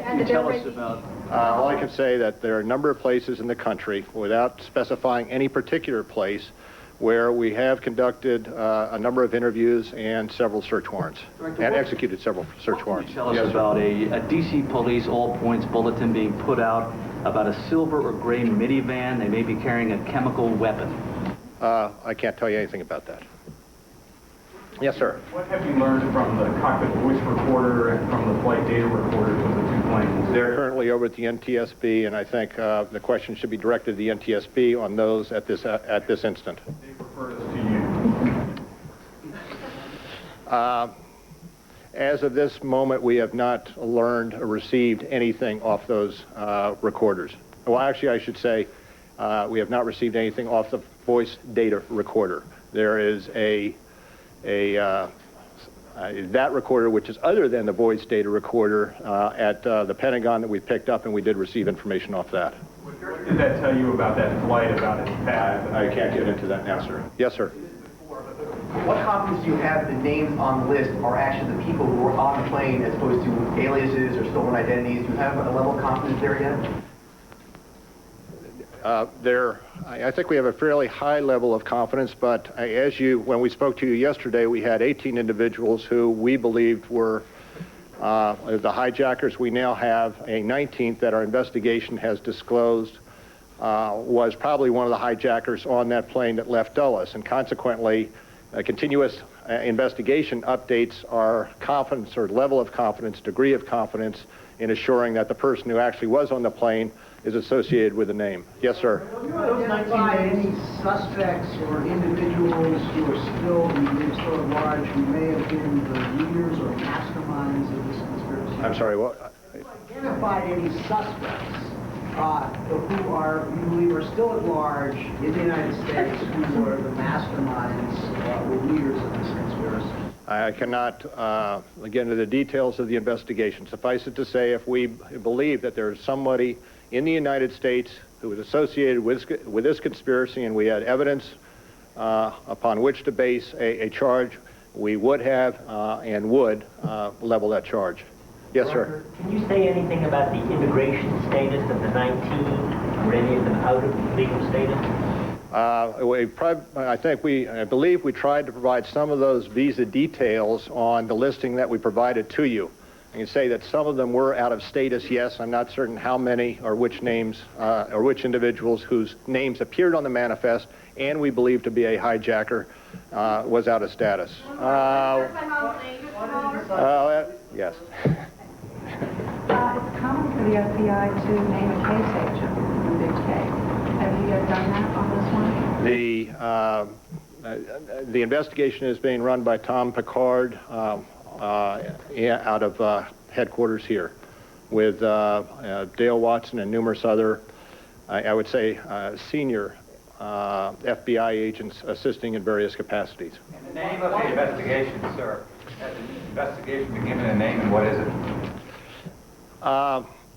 Can you tell us about... All I can say that there are a number of places in the country, without specifying any particular place, where we have conducted a number of interviews and several search warrants, and executed several search warrants. Tell us about a D.C. police all-points bulletin being put out about a silver or gray minivan. They may be carrying a chemical weapon. I can't tell you anything about that. Yes, sir. What have you learned from the cockpit voice recorder and from the flight data recorders of the 2 planes? They're currently over at the NTSB, and I think the question should be directed to the NTSB on those at this instant. They refer us to you. As of this moment, we have not learned or received anything off those recorders. Well, actually, I should say we have not received anything off the voice data recorder. There is that recorder, which is other than the voice data recorder at the Pentagon that we picked up, and we did receive information off that. What did that tell you about that flight, about its path? I can't get into that now, sir. Yes, sir. What confidence do you have the names on the list are actually the people who were on the plane as opposed to aliases or stolen identities? Do you have a level of confidence there yet? I think we have a fairly high level of confidence, but when we spoke to you yesterday, we had 18 individuals who we believed were the hijackers. We now have a 19th that our investigation has disclosed was probably one of the hijackers on that plane that left Dulles, and consequently, a continuous investigation updates our confidence or level of confidence, degree of confidence in assuring that the person who actually was on the plane is associated with the name. Yes, sir. Have you identified any suspects or individuals who are still at large who may have been the leaders or masterminds of this conspiracy? I'm sorry, what? Have you identified any suspects who are, you believe, are still at large in the United States who are the masterminds or leaders of this conspiracy? I cannot get into the details of the investigation. Suffice it to say, if we believe that there is somebody in the United States who is associated with this conspiracy and we had evidence upon which to base a charge, we would have and would level that charge. Yes, sir. Can you say anything about the immigration status of the 19? Were any of them out of legal status? I believe we tried to provide some of those visa details on the listing that we provided to you. I can say that some of them were out of status, yes. I'm not certain how many or which names or which individuals whose names appeared on the manifest and we believe to be a hijacker was out of status. Yes. It's common for the FBI to name a case agent in Big K. Have you yet done that on this one? The investigation is being run by Tom Picard out of headquarters here with Dale Watson and numerous other, I would say, senior FBI agents assisting in various capacities. And the name of the investigation, sir. Has the investigation been given a name, and what is it?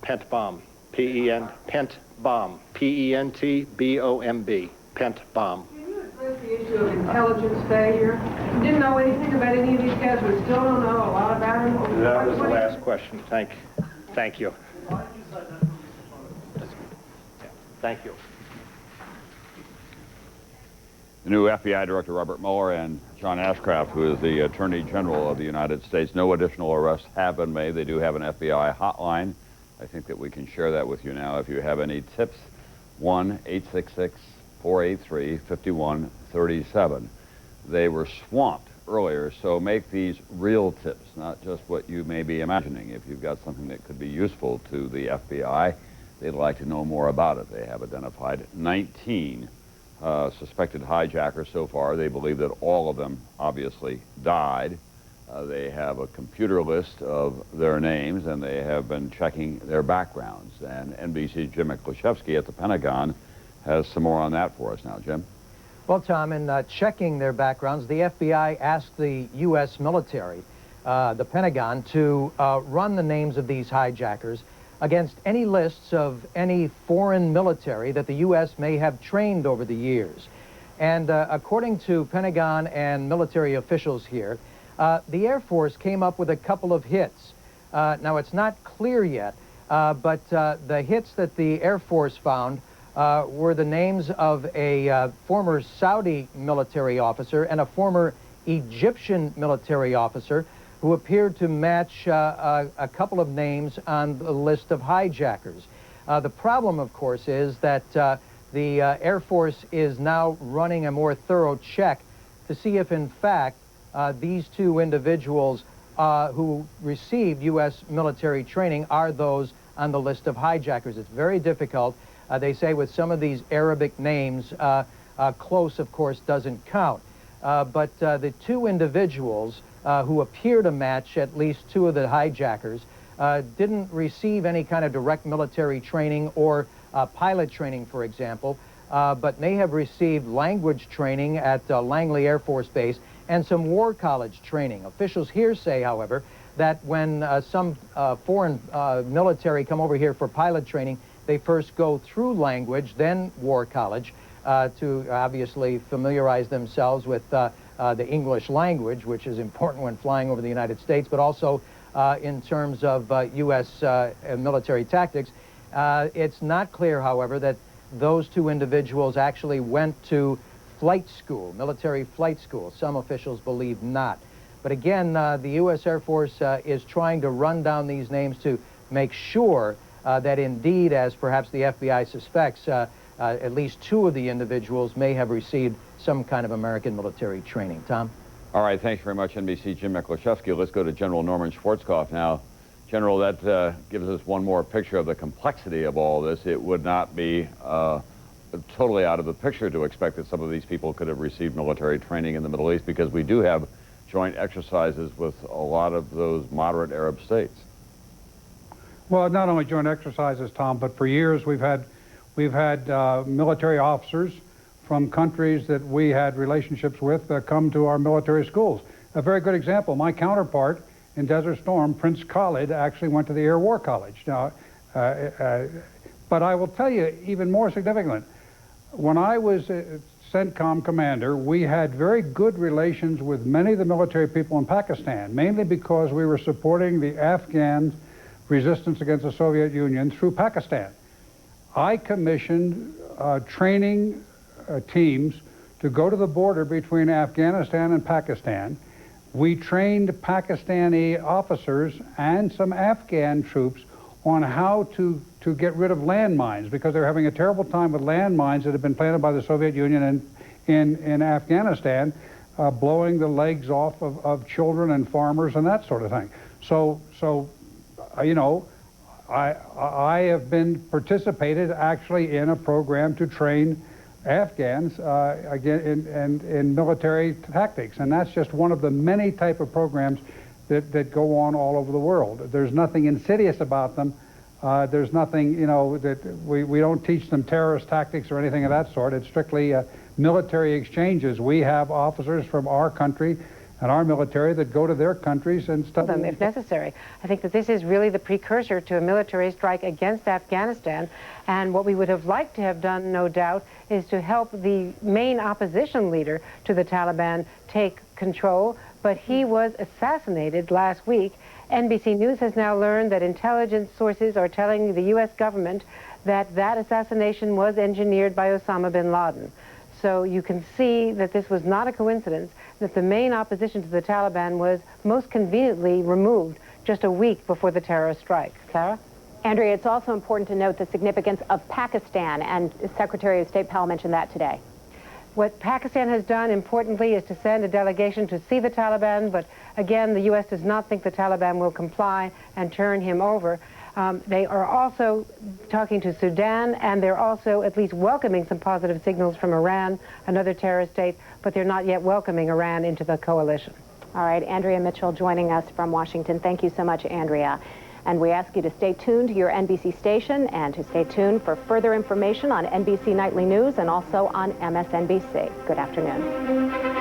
Pent Bomb. Pent Bomb. P-E-N-T-B-O-M-B. Pent Bomb. Can you address the issue of intelligence failure? You didn't know anything about any of these guys. We still don't know a lot about them. That was the last question. Thank you. Thank you. The new FBI Director Robert Mueller and John Ashcroft, who is the Attorney General of the United States, no additional arrests have been made. They do have an FBI hotline. I think that we can share that with you now. If you have any tips, 1-866-483-5137. They were swamped earlier, so make these real tips, not just what you may be imagining. If you've got something that could be useful to the FBI, they'd like to know more about it. They have identified 19 suspected hijackers so far. They believe that all of them obviously died. They have a computer list of their names, and they have been checking their backgrounds. And NBC's Jim Miklashevsky at the Pentagon has some more on that for us now. Jim? Well, Tom, in checking their backgrounds, the FBI asked the U.S. military, the Pentagon, to run the names of these hijackers against any lists of any foreign military that the U.S. may have trained over the years. And according to Pentagon and military officials here, the Air Force came up with a couple of hits. Now, it's not clear yet, but the hits that the Air Force found were the names of a former Saudi military officer and a former Egyptian military officer who appeared to match a couple of names on the list of hijackers. The problem, of course, is that the Air Force is now running a more thorough check to see if, in fact, these two individuals who received U.S. military training are those on the list of hijackers. It's very difficult. They say with some of these Arabic names, close, of course, doesn't count. But the two individuals who appear to match at least two of the hijackers didn't receive any kind of direct military training or pilot training, for example, but may have received language training at Langley Air Force Base and some war college training. Officials here say, however, that when some foreign military come over here for pilot training, they first go through language, then war college, to obviously familiarize themselves with the English language, which is important when flying over the United States, but also in terms of U.S. military tactics. It's not clear, however, that those two individuals actually went to flight school, military flight school. Some officials believe not. But again, the U.S. Air Force is trying to run down these names to make sure that indeed, as perhaps the FBI suspects, at least two of the individuals may have received some kind of American military training. Tom? All right, thanks very much, NBC Jim Miklashevsky. Let's go to General Norman Schwarzkopf now. General, that gives us one more picture of the complexity of all this. It would not be totally out of the picture to expect that some of these people could have received military training in the Middle East, because we do have joint exercises with a lot of those moderate Arab states. Well, not only joint exercises, Tom, but for years we've had military officers from countries that we had relationships with come to our military schools. A very good example, my counterpart in Desert Storm, Prince Khalid, actually went to the Air War College. Now, but I will tell you, even more significant, when I was CENTCOM commander, we had very good relations with many of the military people in Pakistan, mainly because we were supporting the Afghan resistance against the Soviet Union through Pakistan. I commissioned training teams to go to the border between Afghanistan and Pakistan. We trained Pakistani officers and some Afghan troops on how to get rid of landmines, because they're having a terrible time with landmines that have been planted by the Soviet Union in Afghanistan, blowing the legs off of children and farmers and that sort of thing. So you know, I have been participated actually in a program to train Afghans again in military tactics, and that's just one of the many type of programs that go on all over the world. There's nothing insidious about them. There's nothing, you know, that we don't teach them terrorist tactics or anything of that sort. It's strictly military exchanges. We have officers from our country and our military that go to their countries and stuff. Them if necessary. I think that this is really the precursor to a military strike against Afghanistan, and what we would have liked to have done, no doubt, is to help the main opposition leader to the Taliban take control, but he was assassinated last week. NBC News has now learned that intelligence sources are telling the U.S. government that that assassination was engineered by Osama bin Laden. So you can see that this was not a coincidence, that the main opposition to the Taliban was most conveniently removed just a week before the terrorist strike. Clara? Andrea, it's also important to note the significance of Pakistan, and Secretary of State Powell mentioned that today. What Pakistan has done, importantly, is to send a delegation to see the Taliban, but again, the U.S. does not think the Taliban will comply and turn him over. They are also talking to Sudan, and they're also at least welcoming some positive signals from Iran, another terrorist state, but they're not yet welcoming Iran into the coalition. All right, Andrea Mitchell joining us from Washington. Thank you so much, Andrea. And we ask you to stay tuned to your NBC station and to stay tuned for further information on NBC Nightly News and also on MSNBC. Good afternoon.